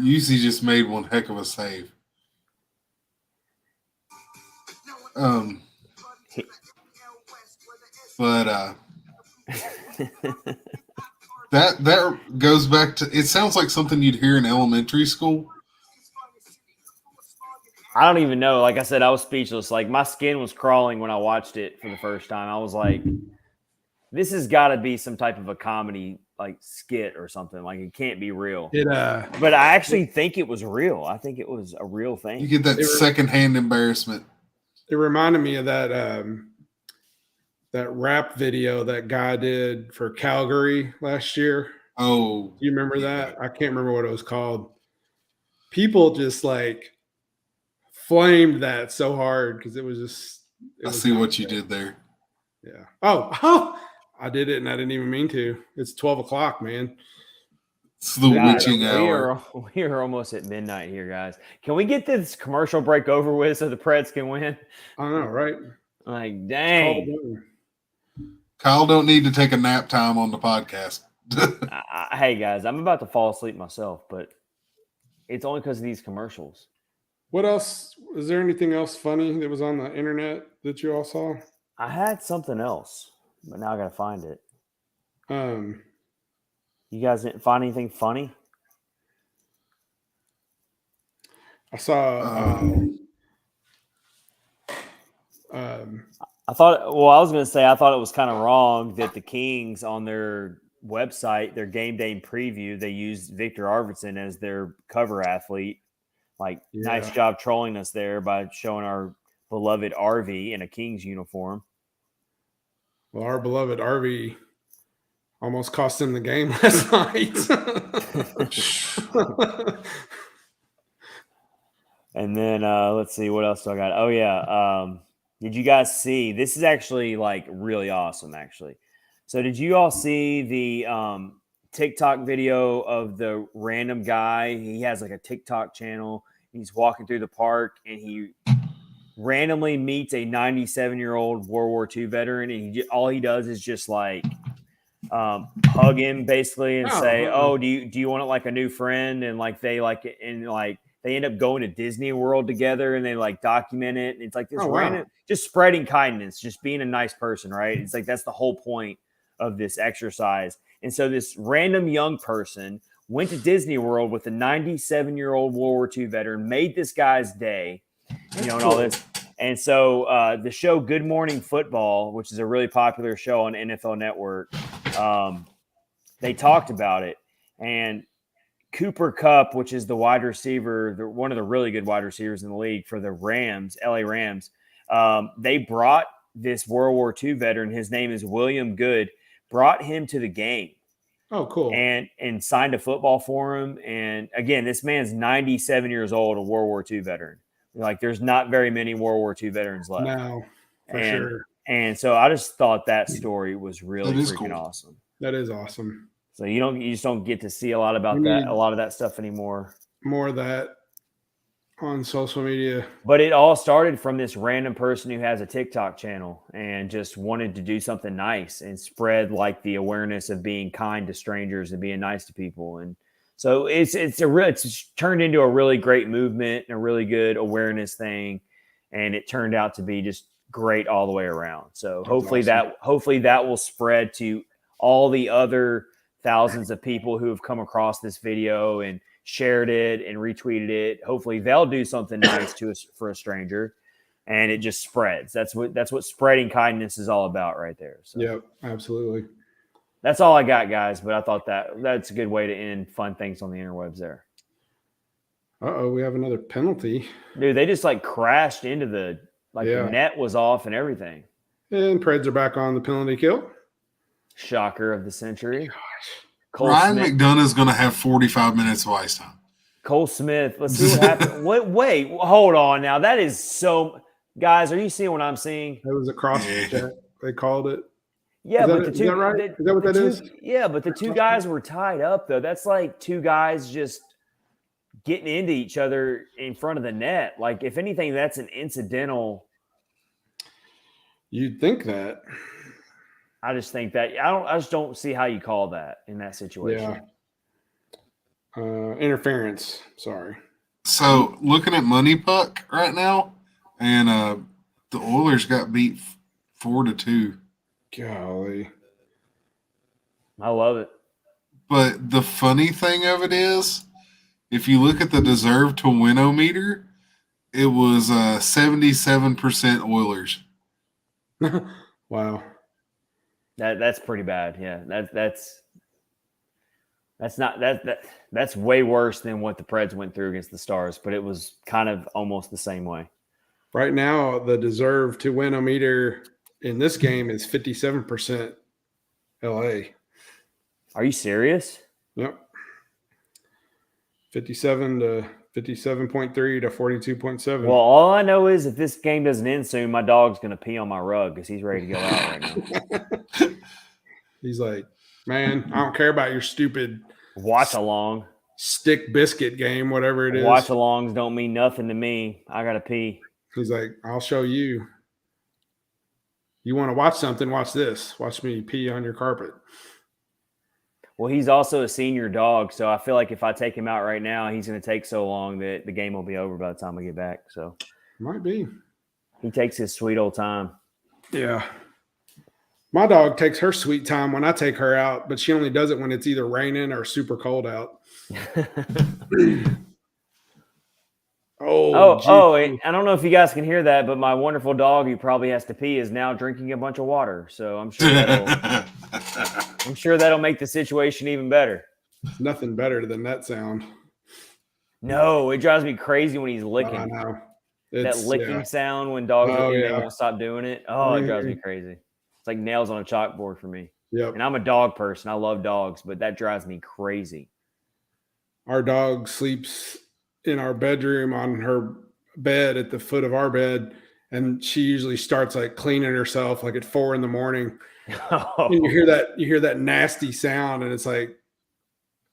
UC just made one heck of a save. But that goes back to, it sounds like something you'd hear in elementary school. I don't even know. Like I said, I was speechless. Like my skin was crawling when I watched it for the first time. I was like, this has got to be some type of a comedy like skit or something. Like it can't be real. But I actually think it was real. I think it was a real thing. You get that secondhand embarrassment. It reminded me of that rap video that guy did for Calgary last year. Oh, do you remember that? I can't remember what it was called. People just like flamed that so hard because it was just. I see what you did there. Yeah. Oh, I did it and I didn't even mean to. It's 12 o'clock, man. It's the witching hour. We are almost at midnight here, guys. Can we get this commercial break over with so the Preds can win? I know, right? Like, dang. Kyle don't need to take a nap time on the podcast. Hey, guys, I'm about to fall asleep myself, but it's only because of these commercials. What else? Is there anything else funny that was on the internet that you all saw? I had something else, but now I got to find it. You guys didn't find anything funny? I saw. I was going to say, I thought it was kind of wrong that the Kings on their website, their game day preview, they used Victor Arvidsson as their cover athlete. Nice job trolling us there by showing our beloved RV in a Kings uniform. Well, our beloved RV almost cost him the game last night. And then let's see, what else do I got? Oh, yeah. Did you guys see? This is actually really awesome, actually. So did you all see the TikTok video of the random guy? He has a TikTok channel. He's walking through the park and he randomly meets a 97-year-old World War II veteran. And all he does is just hug him basically and say, "Oh, do you want a new friend?" And they end up going to Disney World together and they document it. And it's this random, just spreading kindness, just being a nice person, right? It's that's the whole point of this exercise. And so this random young person went to Disney World with a 97-year-old World War II veteran, made this guy's day, and all this. And so the show Good Morning Football, which is a really popular show on NFL Network, they talked about it. And Cooper Kupp, which is the wide receiver, one of the really good wide receivers in the league for the Rams, LA Rams, they brought this World War II veteran, his name is William Good, brought him to the game. Oh, cool. And signed a football for him. And again, this man's 97 years old, a World War II veteran. There's not very many World War II veterans left. No, for sure. And so I just thought that story was really freaking awesome. That is awesome. So you just don't get to see a lot about that, a lot of that stuff anymore. more of that on social media. But it all started from this random person who has a TikTok channel and just wanted to do something nice and spread like the awareness of being kind to strangers and being nice to people. And so it's turned into a really great movement and a really good awareness thing. And it turned out to be just great all the way around. So hopefully that will spread to all the other thousands of people who have come across this video and shared it and retweeted it. Hopefully they'll do something nice for a stranger, and it just spreads. That's what spreading kindness is all about right there. So yep, absolutely. That's all I got, guys. But I thought that's a good way to end fun things on the interwebs there. We have another penalty. Dude, they just like crashed into the net was off and everything. And Preds are back on the penalty kill. Shocker of the century. Ryan McDonough's going to have 45 minutes of ice time. Cole Smith. Let's see what happened. Wait, hold on now. That is so – guys, are you seeing what I'm seeing? That was a cross check. They called it. Yeah, is that right? Is that what that is? Yeah, but the two guys were tied up, though. That's like two guys just getting into each other in front of the net. Like, if anything, that's an incidental. You'd think that. I just think that I just don't see how you call that in that situation. Yeah. Interference. Sorry. So looking at Money Puck right now, and the Oilers got beat 4-2. Golly. I love it. But the funny thing of it is, if you look at the deserve to win-o-meter, it was 77% Oilers. Wow. That's pretty bad. Yeah, that's way worse than what the Preds went through against the Stars, but it was kind of almost the same way. Right now, the deserve to win-o-meter in this game is 57% LA. Are you serious? Yep. 57 to 57.3 to 42.7. Well, all I know is if this game doesn't end soon, my dog's going to pee on my rug because he's ready to go out right now. He's like, man, I don't care about your stupid Watchalong. Stick biscuit game, whatever it is. Watchalongs don't mean nothing to me. I got to pee. He's like, I'll show you. You want to watch something? Watch this. Watch me pee on your carpet. Well, he's also a senior dog, so I feel like if I take him out right now, he's going to take so long that the game will be over by the time I get back. So might be. He takes his sweet old time. Yeah. My dog takes her sweet time when I take her out, but she only does it when it's either raining or super cold out. I don't know if you guys can hear that, but my wonderful dog who probably has to pee is now drinking a bunch of water. So I'm sure that'll make the situation even better. Nothing better than that sound. No, it drives me crazy when he's licking. I know. That licking sound when dogs they won't stop doing it. Oh, it drives me crazy. It's like nails on a chalkboard for me. Yep. And I'm a dog person. I love dogs, but that drives me crazy. Our dog sleeps in our bedroom on her bed at the foot of our bed, and she usually starts like cleaning herself like at 4 a.m. And you hear that nasty sound, and it's like,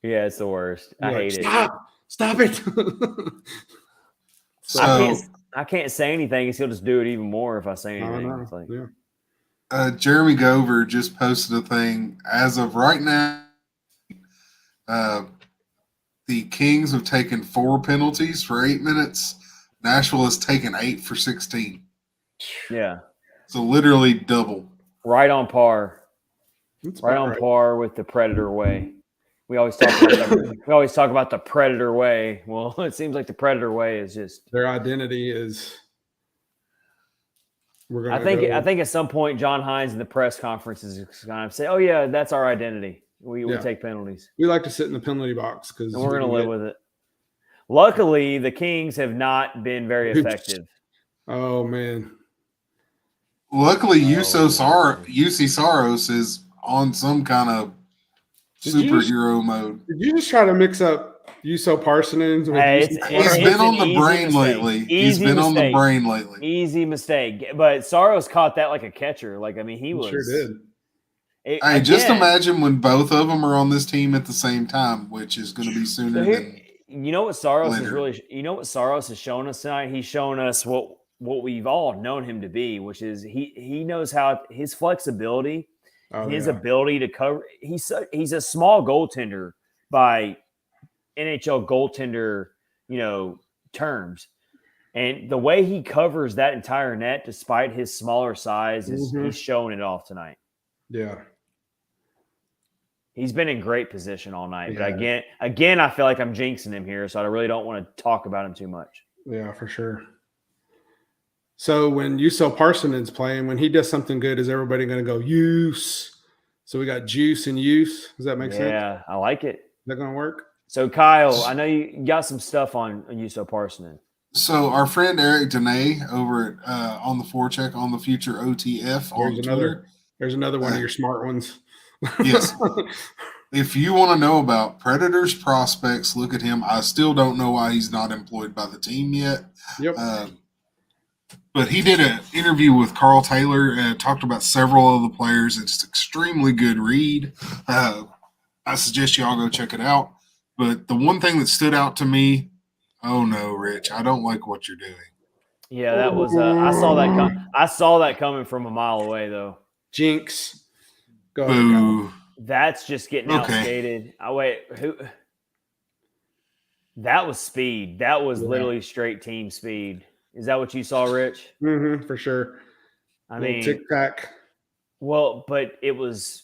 yeah, it's the worst. I hate it. Stop it. I can't say anything because he'll just do it even more if I say anything. It's like, Jeremy Gover just posted a thing. As of right now, the Kings have taken 4 penalties for 8 minutes. Nashville has taken 8 for 16. Yeah. So literally double. Right on par. Par with the Predator way. We always talk about the Predator way. Well, it seems like the Predator way is just their identity is. I think at some point John Hines in the press conference is going to say, "Oh yeah, that's our identity. We take penalties. We like to sit in the penalty box because we're going to live with it." Luckily, the Kings have not been very effective. Oh man! Luckily, UC Saros is on some kind of superhero mode. Did you just try to mix up Juuso Parssinen? He's been on the brain lately. Easy mistake. But Saros caught that like a catcher. Like, I mean, he sure did. Just imagine when both of them are on this team at the same time, which is going to be sooner than You know what Saros is later. really. You know what Saros has shown us tonight. He's shown us what we've all known him to be, which is he knows how his flexibility and his ability to cover. He's a small goaltender by NHL goaltender, terms. And the way he covers that entire net, despite his smaller size, he's showing it off tonight. Yeah. He's been in great position all night. But again, I feel like I'm jinxing him here, so I really don't want to talk about him too much. Yeah, for sure. So when Juuso Parsonen's playing, when he does something good, is everybody going to go use? So we got juice and use. Does that make sense? Yeah, I like it. Is that going to work? So Kyle, I know you got some stuff on Juuso Parsonen. So our friend Eric Dene over at on the forecheck on the future OTF on Twitter. There's another one of your smart ones. Yes. If you want to know about Predators prospects, look at him. I still don't know why he's not employed by the team yet. Yep. But he did an interview with Carl Taylor and talked about several of the players. It's an extremely good read. I suggest y'all go check it out. But the one thing that stood out to me, oh no, Rich, I don't like what you're doing. Yeah, that was. I saw that coming from a mile away, though. Jinx. Go Boo. ahead. That's just getting outskated. Oh wait, who? That was speed. That was literally straight team speed. Is that what you saw, Rich? Mm-hmm, for sure. I mean, tic tac. Well, but it was.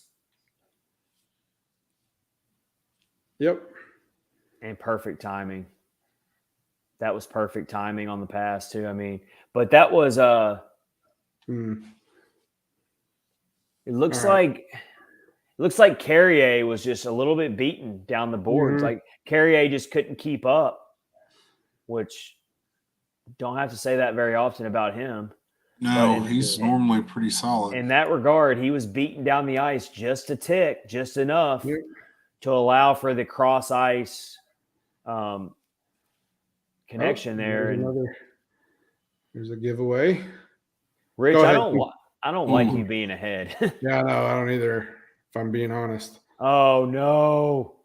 Yep. And perfect timing. That was perfect timing on the pass too. I mean, but that was It looks like Carrier was just a little bit beaten down the boards. Like Carrier just couldn't keep up, which don't have to say that very often about him. No, he's normally pretty solid. In that regard, he was beaten down the ice just a tick, just enough to allow for the cross ice connection there. There's a giveaway. Rich, I don't like you being ahead. Yeah, no, I don't either, if I'm being honest. Oh, no.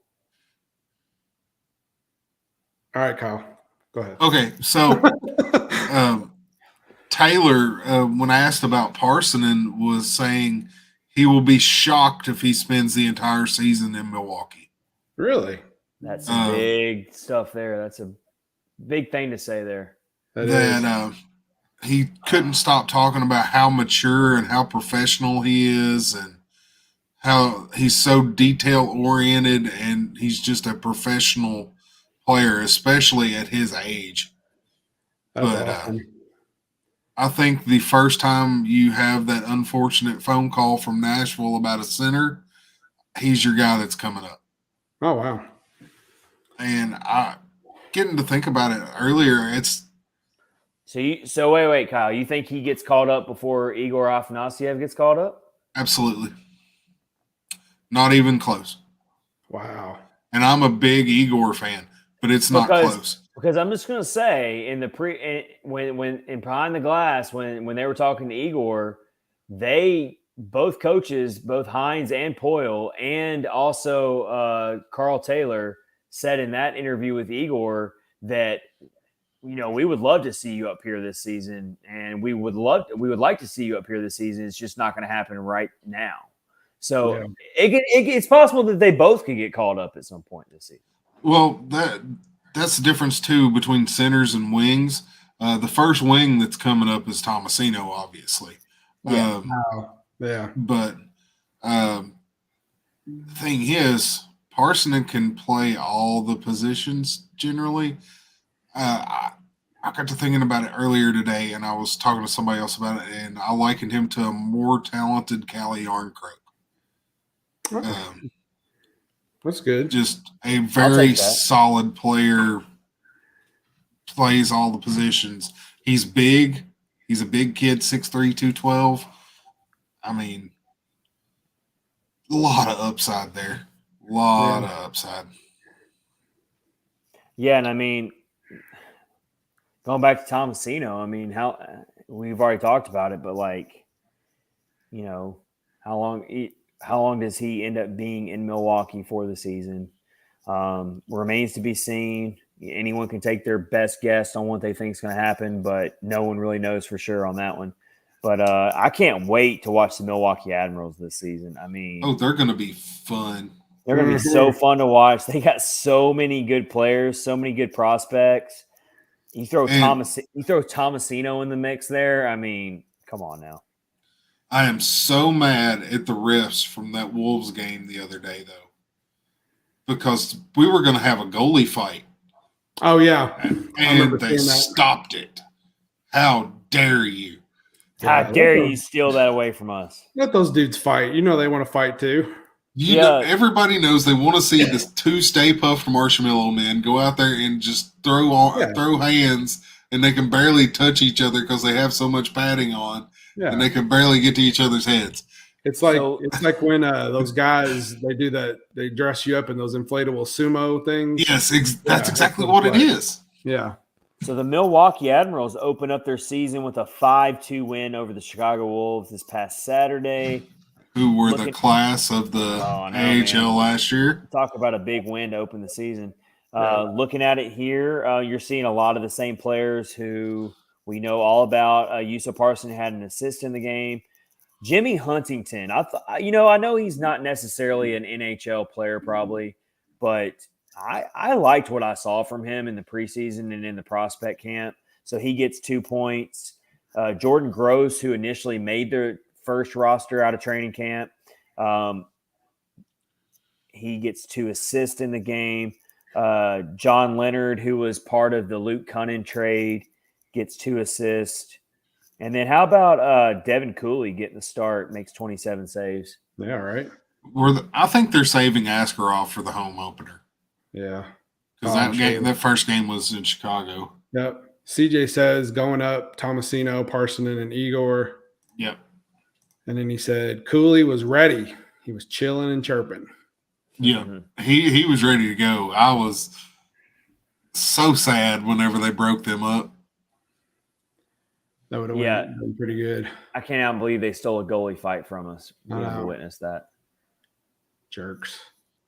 All right, Kyle, go ahead. Okay, so Taylor, when I asked about Parsonen, was saying he will be shocked if he spends the entire season in Milwaukee. Really? That's some big stuff there. That's a big thing to say there. He couldn't stop talking about how mature and how professional he is and how he's so detail-oriented and he's just a professional player, especially at his age. That's awesome. I think the first time you have that unfortunate phone call from Nashville about a center, he's your guy that's coming up. Oh, wow. And getting to think about it earlier, it's So wait, Kyle. You think he gets called up before Igor Afanasyev gets called up? absolutely not even close. Wow. And I'm a big Igor fan, but it's not close. Because I'm just gonna say in the when behind the glass when they were talking to Igor, they both coaches, both Hines and Poyle, and also Carl Taylor said in that interview with Igor that we would love to see you up here this season, and we would like to see you up here this season. It's just not going to happen right now. So it's possible that they both could get called up at some point this season. Well, that's the difference too between centers and wings. The first wing that's coming up is Tomasino, obviously. Yeah. But the thing is, Parsonen can play all the positions generally. I got to thinking about it earlier today, and I was talking to somebody else about it, and I likened him to a more talented Callie Yarncroke. That's good. Just a very solid player, plays all the positions. He's big. He's a big kid, 6'3", 212. I mean, a lot of upside there. A lot of upside. Yeah, and I mean, going back to Tomasino, I mean, how we've already talked about it, but how long does he end up being in Milwaukee for the season? Remains to be seen. anyone can take their best guess on what they think is going to happen, but no one really knows for sure on that one. But I can't wait to watch the Milwaukee Admirals this season. I mean, they're going to be fun. They're going to be so fun to watch. They got so many good players, so many good prospects. You throw Tomasino in the mix there. I mean, come on now. I am so mad at the refs from that Wolves game the other day, though, because we were going to have a goalie fight. Oh, yeah. And they stopped it. How dare you? How dare you steal that away from us? Let those dudes fight. You know they want to fight too. Everybody knows they want to see the two Stay Puft Marshmallow Men go out there and just throw hands, and they can barely touch each other because they have so much padding on, and they can barely get to each other's heads. It's like when those guys they dress you up in those inflatable sumo things. Yes, that's exactly what it is. Yeah. So the Milwaukee Admirals open up their season with a 5-2 win over the Chicago Wolves this past Saturday. Who were the class of the AHL last year. Talk about a big win to open the season. Looking at it here, you're seeing a lot of the same players who we know all about. Yusa Parson had an assist in the game. Jimmy Huntington, I know he's not necessarily an NHL player probably, but I liked what I saw from him in the preseason and in the prospect camp. So he gets 2 points. Jordan Gross, who initially made the first roster out of training camp, he gets 2 assists in the game. John Leonard, who was part of the Luke Cunnin trade, gets 2 assists. And then how about Devin Cooley getting the start, makes 27 saves. Yeah, right. I think they're saving Askarov for the home opener. Yeah. Because that first game was in Chicago. Yep. CJ says going up, Tomasino, Parsonen, and Igor. Yep. And then he said Cooley was ready. He was chilling and chirping. Yeah. Mm-hmm. He was ready to go. I was so sad whenever they broke them up. That would have been pretty good. I cannot believe they stole a goalie fight from us. We never witnessed that. Jerks.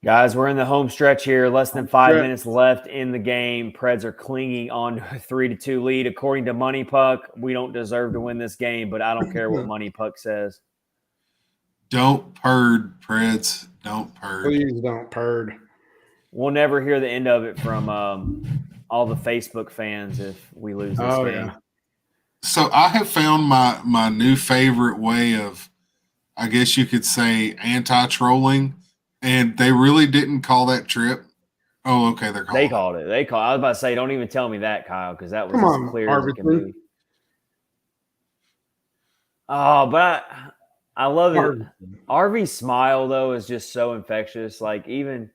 Guys, we're in the home stretch here. Less than 5 minutes left in the game. Preds are clinging on to a 3-2 lead. According to Money Puck, we don't deserve to win this game, but I don't care what Money Puck says. Don't purd, Preds. Don't purd. Please don't purd. We'll never hear the end of it from all the Facebook fans if we lose this game. Yeah. So I have found my new favorite way of, I guess you could say, anti-trolling. And they really didn't call that trip. Oh, okay. They called it. I was about to say, don't even tell me that, Kyle, because that was as clear as it can be. Oh, but I love it. RV's smile, though, is just so infectious. Like, even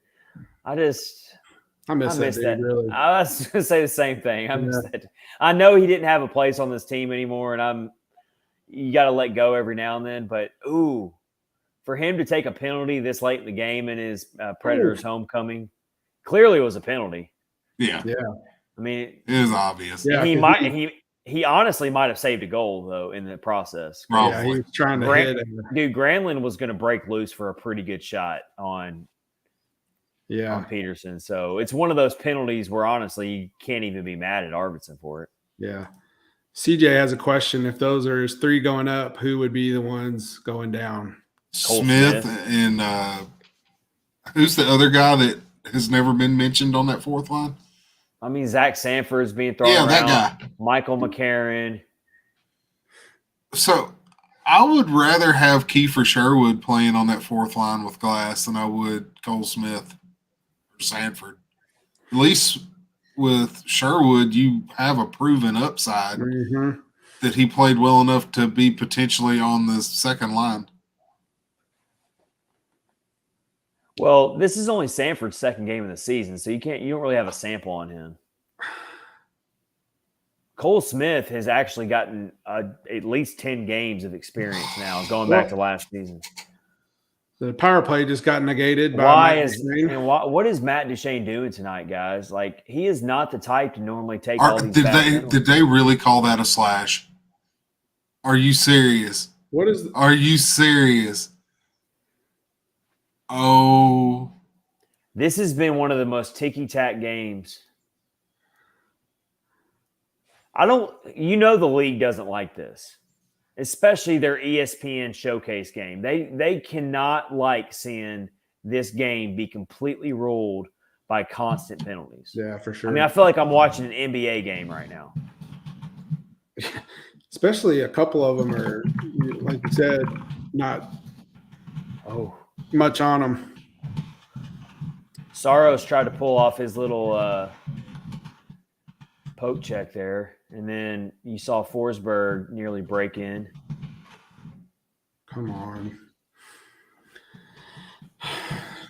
I miss that. Really. I was going to say the same thing. I miss that. I know he didn't have a place on this team anymore, and you got to let go every now and then. But, for him to take a penalty this late in the game in his Predators homecoming clearly was a penalty. Yeah. Yeah. I mean, it was obvious. Yeah, he honestly might have saved a goal though in the process. Yeah, he was trying to hit him. Dude, Granlund was going to break loose for a pretty good shot on Peterson. So it's one of those penalties where honestly you can't even be mad at Arvidsson for it. Yeah. CJ has a question. If those are his 3 going up, who would be the ones going down? Smith and who's the other guy that has never been mentioned on that fourth line? I mean, Zach Sanford's being thrown around. That guy. Michael McCarron. So I would rather have Kiefer Sherwood playing on that fourth line with Glass than I would Cole Smith or Sanford. At least with Sherwood, you have a proven upside that he played well enough to be potentially on the second line. Well, this is only Sanford's second game of the season, so you don't really have a sample on him. Cole Smith has actually gotten at least 10 games of experience now, going back to last season. The power play just got negated. What is Matt Duchene doing tonight, guys? Like, he is not the type to normally take all these. Did they really call that a slash? Are you serious? Are you serious? Oh. This has been one of the most ticky-tack games the league doesn't like this, especially their ESPN showcase game. They cannot like seeing this game be completely ruled by constant penalties. Yeah, for sure. I mean, I feel like I'm watching an NBA game right now. Especially a couple of them are, like you said, not much on them. Saros tried to pull off his little poke check there, and then you saw Forsberg nearly break in. Come on.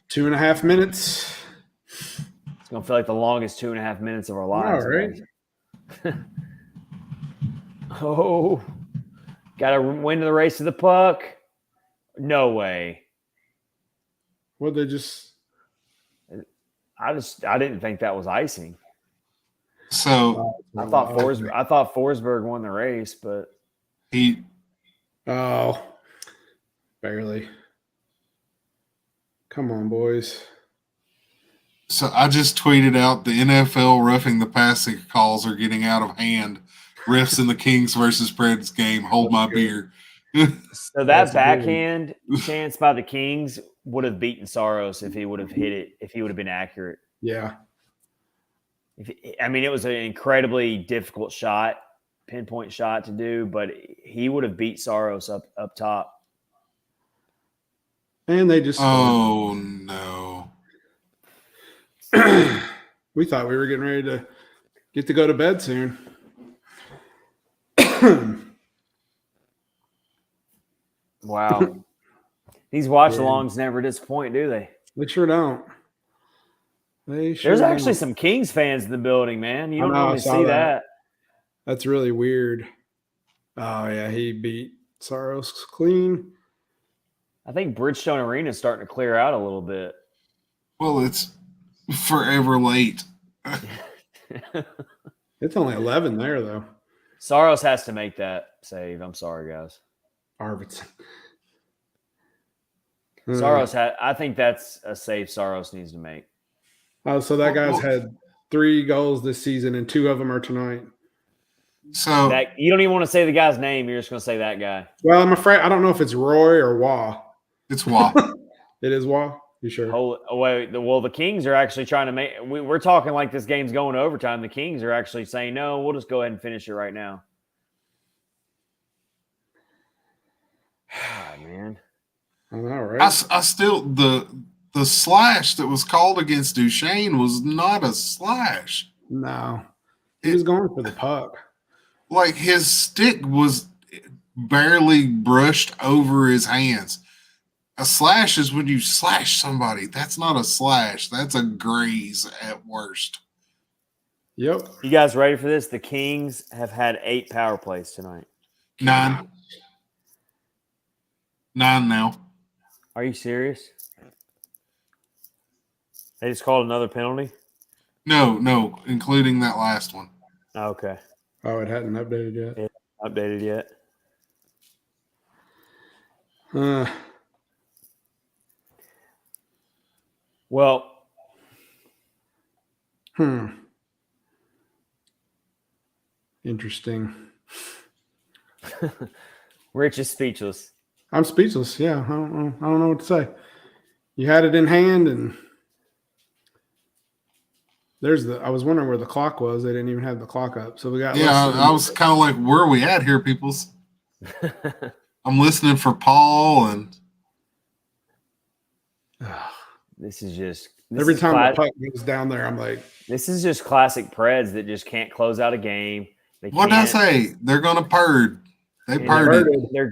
2.5 minutes. It's going to feel like the longest 2.5 minutes of our lives. All right. Oh, got to win the race to the puck. No way. Well, they just. I didn't think that was icing. So I thought Forsberg won the race, but he. Oh, barely. Come on, boys. So I just tweeted out the NFL roughing the passing calls are getting out of hand. Refs in the Kings versus Preds game. Hold my beer. So that backhand chance by the Kings would have beaten Saros if he would have hit it, if he would have been accurate. Yeah. It was an incredibly difficult shot, pinpoint shot to do, but he would have beat Saros up top. And they just. Oh, no. We thought we were getting ready to get to go to bed soon. Wow. These watch-alongs never disappoint, do they? They sure don't. There's actually some Kings fans in the building, man. You don't normally see that. That's really weird. Oh, yeah, he beat Saros clean. I think Bridgestone Arena is starting to clear out a little bit. Well, it's forever late. It's only 11 there, though. Saros has to make that save. I'm sorry, guys. Arvidsson. Saros I think that's a save Saros needs to make. Oh, so that guy's had 3 goals this season, and 2 of them are tonight. So you don't even want to say the guy's name. You're just going to say that guy. Well, I'm afraid I don't know if it's Roy or Wah. it's Wah. It is Wah? You sure? Well, the Kings are actually trying to make – we're talking like this game's going to overtime. The Kings are actually saying, no, we'll just go ahead and finish it right now. God, man. I know, right? I still the slash that was called against Duchesne was not a slash. No. He was going for the puck. Like his stick was barely brushed over his hands. A slash is when you slash somebody. That's not a slash. That's a graze at worst. Yep. You guys ready for this? The Kings have had 8 power plays tonight. 9 now. Are you serious? They just called another penalty? No, including that last one. Okay. Oh, it hadn't updated yet. It hasn't updated yet. Well. Interesting. Rich is speechless. I'm speechless. Yeah, I don't know what to say. You had it in hand, and I was wondering where the clock was. They didn't even have the clock up. So we got. Yeah, I was kind of like, where are we at here, peoples? I'm listening for Paul and. This is just every time the puck goes down there, I'm like, this is just classic Preds that just can't close out a game. What did I say? They're going to purd. They purred. They're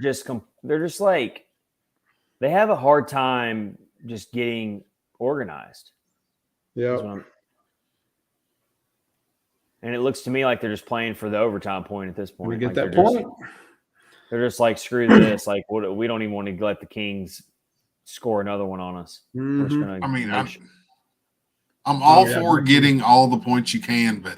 just like they have a hard time just getting organized. Yeah. And it looks to me like they're just playing for the overtime point at this point. We get like that point. They're just like, screw this. Like, we don't even want to let the Kings score another one on us. Mm-hmm. I'm all for getting all the points you can, but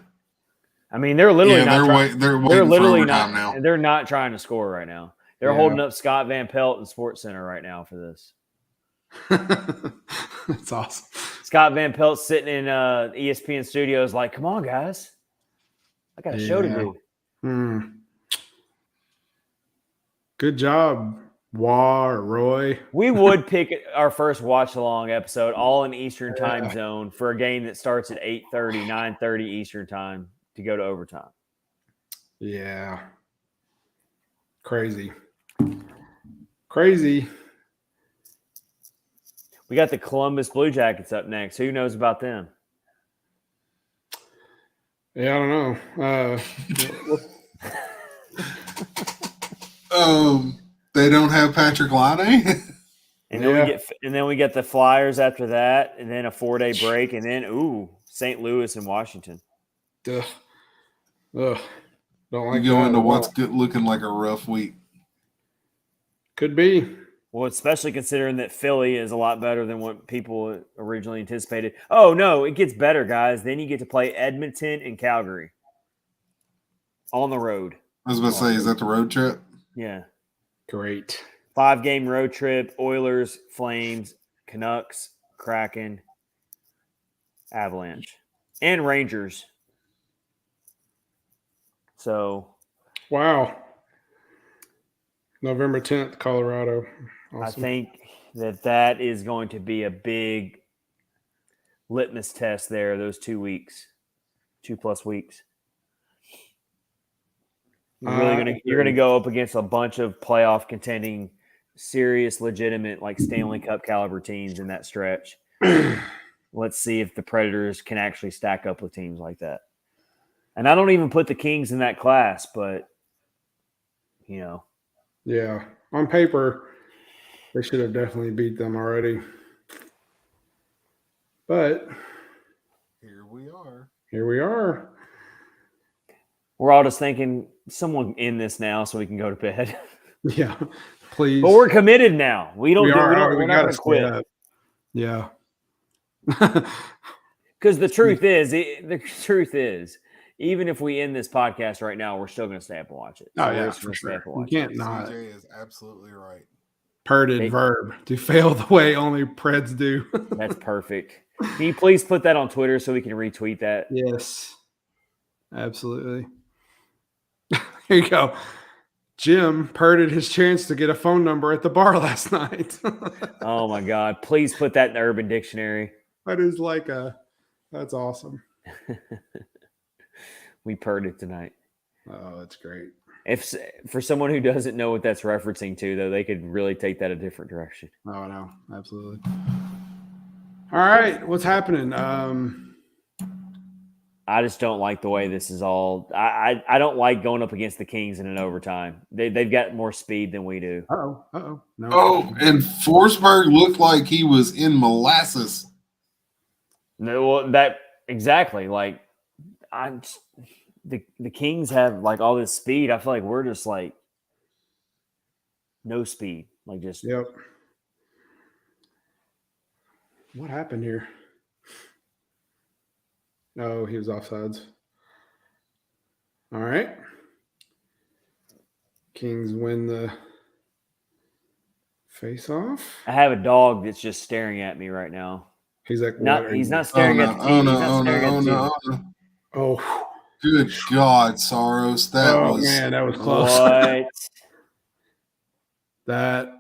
they're literally now. They're not trying to score right now. They're holding up Scott Van Pelt in Sports Center right now for this. That's awesome. Scott Van Pelt sitting in ESPN studios like, come on, guys. I got a show to do. Good job, or Roy. We would pick our first watch-along episode all in Eastern time zone for a game that starts at 8:30, 9:30 Eastern time to go to overtime. Yeah. Crazy. Crazy. We got the Columbus Blue Jackets up next. Who knows about them? Yeah, I don't know. They don't have Patrick Laine. And then we get the Flyers after that, and then a 4-day break, and then St. Louis and Washington. Ugh. Don't like you go that into at what's all. good looking like a rough week. Could be. Well, especially considering that Philly is a lot better than what people originally anticipated. Oh, no, it gets better, guys. Then you get to play Edmonton and Calgary on the road. I was about to say, is that the road trip? Yeah. Great. 5-game road trip, Oilers, Flames, Canucks, Kraken, Avalanche, and Rangers. So. Wow. November 10th, Colorado. Awesome. I think that is going to be a big litmus test there, those 2 weeks, 2+ weeks. You're gonna go up against a bunch of playoff contending, serious, legitimate, like Stanley Cup caliber teams in that stretch. Let's see if the Predators can actually stack up with teams like that. And I don't even put the Kings in that class, but Yeah. On paper, they should have definitely beat them already. But here we are. We're all just thinking someone end this now so we can go to bed. Yeah, please. But we're committed now. We're not going to quit. Up. Yeah. Because the truth is, even if we end this podcast right now, we're still going to stay up and watch it. So yeah, for sure. You can't not. CJ is absolutely right. Perded verb to fail the way only Preds do. That's perfect. Can you please put that on Twitter so we can retweet that? Yes, absolutely. Here you go. Jim perded his chance to get a phone number at the bar last night. Oh my God. Please put that in the Urban Dictionary. That is that's awesome. We perded tonight. Oh, that's great. If for someone who doesn't know what that's referencing to, though, they could really take that a different direction. Oh, no, absolutely. All right. What's happening? I just don't like the way this is all. I don't like going up against the Kings in an overtime. They've got more speed than we do. No. Oh, and Forsberg looked like he was in molasses. No, well, that exactly. Like the Kings have like all this speed. I feel like we're just like no speed. Like just Yep. What happened here? No, he was offsides. All right. Kings win the face-off. I have a dog that's just staring at me right now. He's like, he's not staring at the team. He's not staring at the team. Oh, good God, Saros. That was close. What? That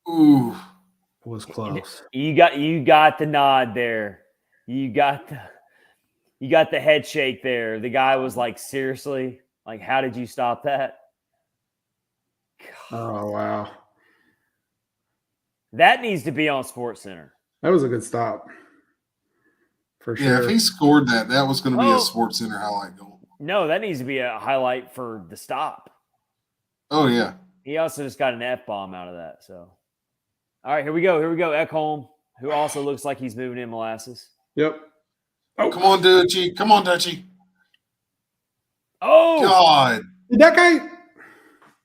was close. You got the nod there. You got the head shake there. The guy was like, seriously? Like, how did you stop that? Oh, wow. That needs to be on SportsCenter. That was a good stop. For sure. Yeah, if he scored that was going to be a SportsCenter highlight goal. No, that needs to be a highlight for the stop. Oh, yeah. He also just got an F-bomb out of that. So, all right, here we go. Ekholm, who also looks like he's moving in molasses. Yep. Oh, come on, Dutchie. Oh, God. That guy.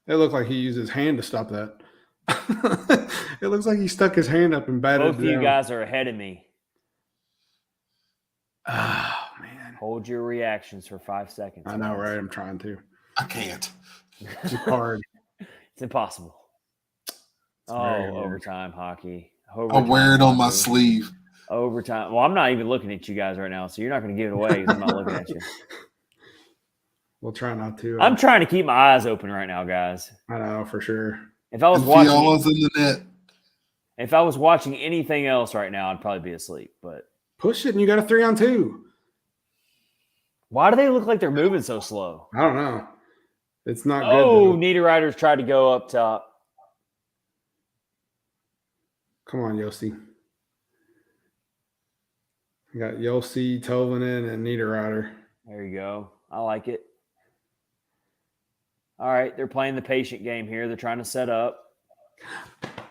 It looked like he used his hand to stop that. It looks like he stuck his hand up and batted both of you guys are ahead of me. Oh, man. Hold your reactions for 5 seconds. I know, right? I'm trying to. I can't. It's hard. It's impossible. Overtime hockey. I'll wear it on my sleeve. Overtime. Well, I'm not even looking at you guys right now, so you're not going to give it away because I'm not looking at you. We'll try not to. I'm trying to keep my eyes open right now, guys. I know for sure. If I was And watching, Fiala's in the net. if I was watching anything else right now, I'd probably be asleep. But Push it, and you got a 3-on-2. why do they look like they're moving so slow? I don't know. It's not Oh, good. Niederreiter's tried to go up top. Come on, Yossi. You got Yossi, Tovanen, and Niederreiter. There you go. I like it. All right, they're playing the patient game here. They're trying to set up.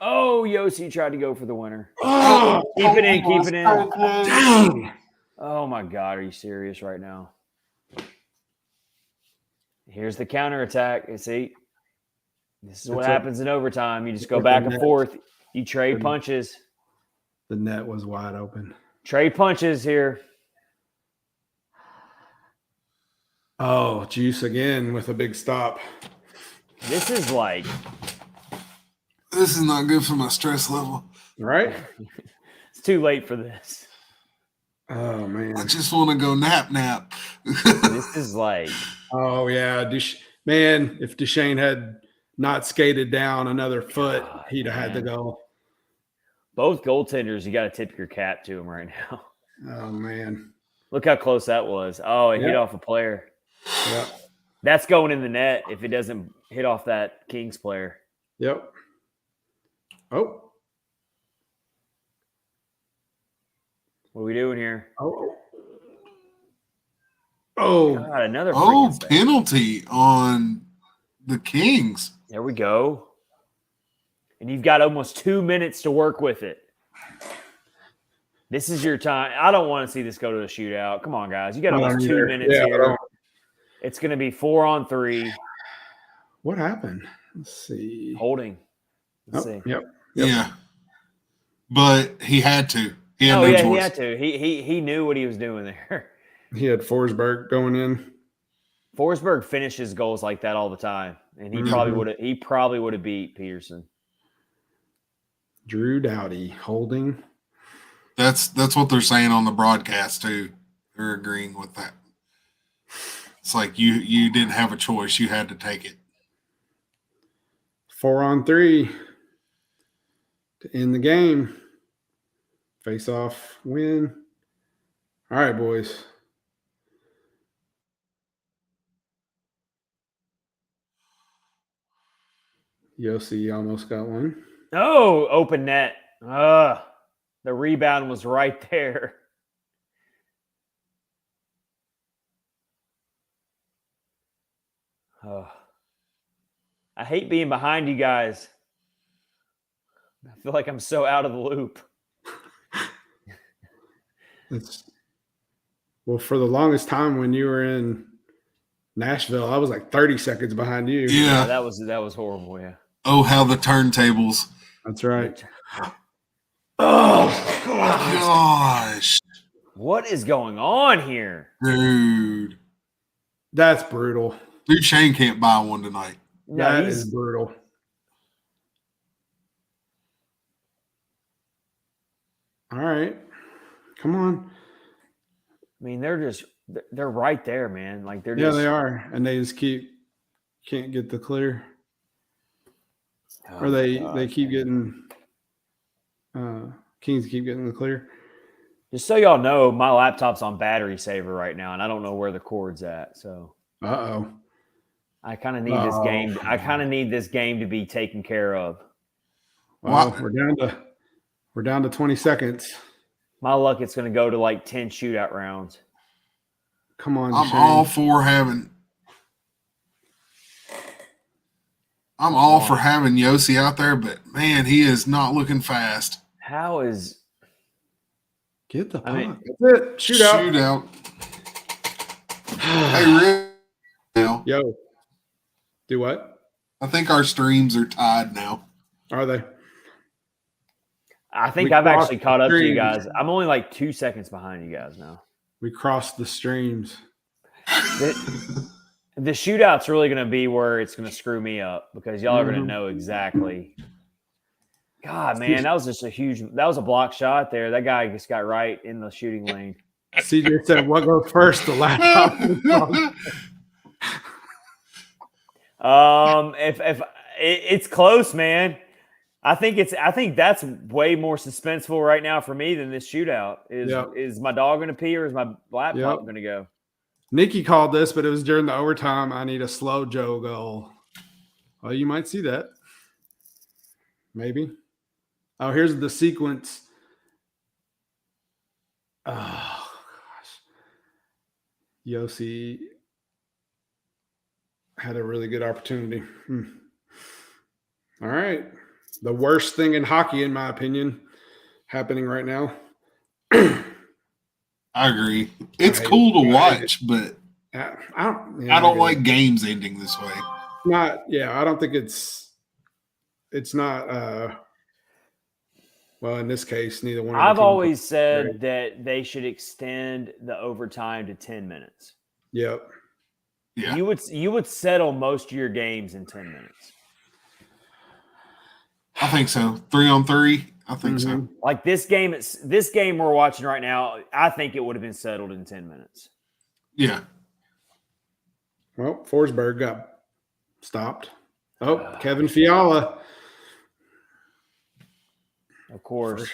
Oh, Yossi tried to go for the winner. Oh, Keep it in, keep it in. dang. Oh my God, are you serious right now? Here's the counterattack. See, this is what happens in overtime. You just go back and forth. You trade punches. The net was wide open. Trade punches here. Oh, Juice again with a big stop. This is like, This is not good for my stress level. Right? it's too late for this. Oh, man. I just want to go nap. This is like, Oh, yeah. Man, if Duchesne had not skated down another foot, God, he'd have had to man. go. both goaltenders, you got to tip your cap to them right now. Oh, man. Look how close that was. Oh, it hit Yeah. off a player. Yep. That's going in the net if it doesn't hit off that Kings player. Yep. Oh. What are we doing here? Oh. Oh. God, another Oh, freaking save. penalty on the Kings. There we go. And you've got almost 2 minutes to work with it. This is your time. I don't want to see this go to a shootout. Come on, guys. You got almost 2 minutes here. It's going to be 4-on-3. What happened? Let's see. Holding. Let's Oh, see. yep. Yeah. But he had to. He had Oh, no yeah, choice. he had to. He knew what he was doing there. He had Forsberg going in. Forsberg finishes goals like that all the time, and he probably would have beat Peterson. Drew Doughty holding. That's what they're saying on the broadcast too. They're agreeing with that. It's like you didn't have a choice. You had to take it. 4-on-3 to end the game. Face off win. All right, boys. Yossi almost got one. Oh, open net. The rebound was right there. Oh. I hate being behind you guys. I feel like I'm so out of the loop. Well, for the longest time when you were in Nashville, I was like 30 seconds behind you. Yeah. That was horrible, yeah. Oh, how the turntables. That's right. Oh, Gosh. what is going on here? Dude. That's brutal. Dude, Shane can't buy one tonight. No, That he's- is brutal. All right. Come on. I mean, they're right there, man. Like they're Yeah, just they are. And they just can't get the clear. Oh, Or they God, keep man. getting Kings keep getting the clear. Just so y'all know, my laptop's on battery saver right now, and I don't know where the cord's at. So Uh-oh. I kind of need this game. I kind of need this game to be taken care of. Well, Wow. we're down to 20 seconds. My luck, it's going to go to like 10 shootout rounds. Come on, I'm Shane. all for having Yossi out there, but man, he is not looking fast. How is Get the puck. I mean- That's it. Shootout. Hey, Rick, now Yo. Do what? I think our streams are tied now. Are they? I think We I've crossed actually caught up to you streams. guys. I'm only like 2 seconds behind you guys now. We crossed the streams. The shootout's really going to be where it's going to screw me up because y'all are going to Mhm. know exactly. God, man, that was just that was a block shot there. That guy just got right in the shooting lane. CJ said, what goes first? The laptop. If it's close, man. I think that's way more suspenseful right now for me than this shootout. Is my dog going to pee or is my laptop going to go? Nikki called this, but it was during the overtime. I need a slow Joe goal. Well, you might see that. Maybe. Oh, here's the sequence. Oh, gosh. Yossi had a really good opportunity. All right. The worst thing in hockey, in my opinion, happening right now. I agree. It's cool to watch, but I don't like games ending this way. I don't think it's not well, in this case, neither one of them. I've always said that they should extend the overtime to 10 minutes. Yep. Yeah. You would settle most of your games in 10 minutes. I think so. 3-on-3. I think so. Like this game we're watching right now, I think it would have been settled in 10 minutes. Yeah. Well, Forsberg got stopped. Oh, Kevin Fiala. Of course.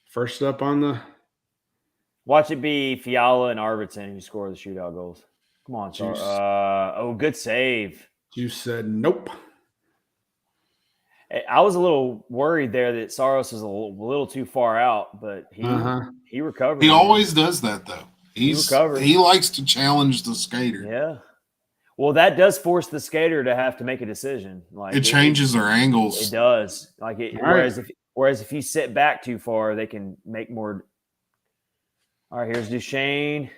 First up on the. Watch it be Fiala and Arvidsson who score the shootout goals. Come on, Sar. Good save. You said nope. I was a little worried there that Saros was a little too far out, but he recovered. He always does that, though. He recovered. He likes to challenge the skater. Yeah. Well, that does force the skater to have to make a decision. Like it changes their angles. It does. Like whereas if you sit back too far, they can make more. All right, here's Duchesne.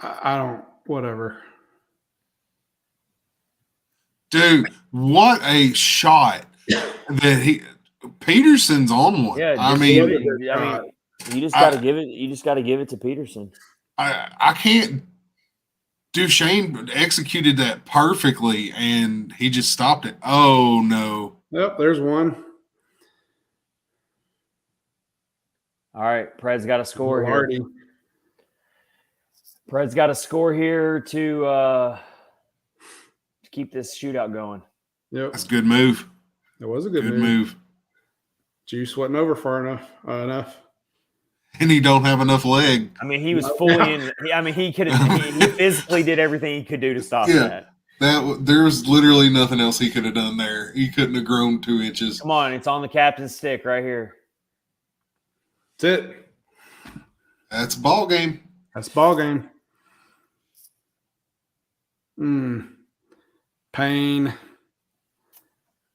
I don't. Whatever. Dude, what a shot that Peterson's on one. Yeah, you just got to give it. You just got to give it to Peterson. I can't. Duchesne executed that perfectly, and he just stopped it. Oh no! Yep, there's one. All right, Preds got a score here. Preds got a score here to keep this shootout going. Yep, that's a good move. It was a good move. Juice wasn't over far enough. And he don't have enough leg. I mean, he was fully in. I mean, he physically did everything he could do to stop that. There's literally nothing else he could have done there. He couldn't have grown 2 inches. Come on, it's on the captain's stick right here. That's it. That's ball game. Pain.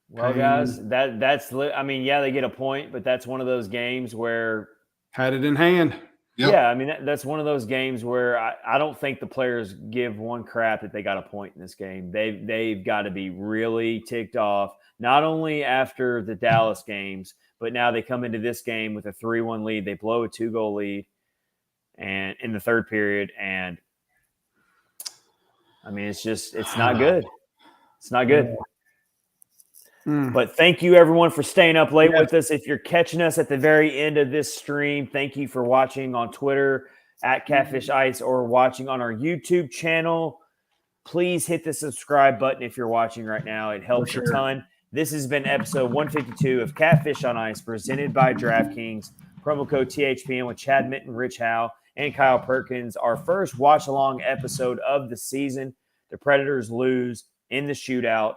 Well, guys, that's. I mean, yeah, they get a point, but that's one of those games where had it in hand. Yep. Yeah, I mean that's one of those games where I don't think the players give one crap that they got a point in this game. They've got to be really ticked off, not only after the Dallas games, but now they come into this game with a 3-1 lead. They blow a 2-goal lead, and in the third period, and I mean it's not good. It's not good. But thank you, everyone, for staying up late with us. If you're catching us at the very end of this stream, thank you for watching on Twitter at Catfish Ice or watching on our YouTube channel. Please hit the subscribe button if you're watching right now. It helps a ton. This has been episode 152 of Catfish on Ice, presented by DraftKings. Promo code THPN with Chad Minton, Rich Howe, and Kyle Perkins. Our first watch-along episode of the season. The Predators lose in the shootout,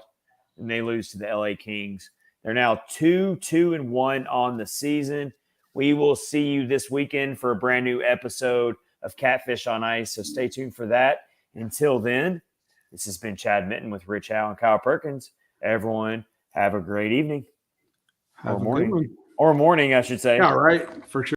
and they lose to the LA Kings. They're now 2-2-1 on the season. We will see you this weekend for a brand new episode of Catfish on Ice, so stay tuned for that. Until then, this has been Chad Minton with Rich Howe and Kyle Perkins. Everyone, have a great evening. Or morning, I should say. Yeah, right. For sure.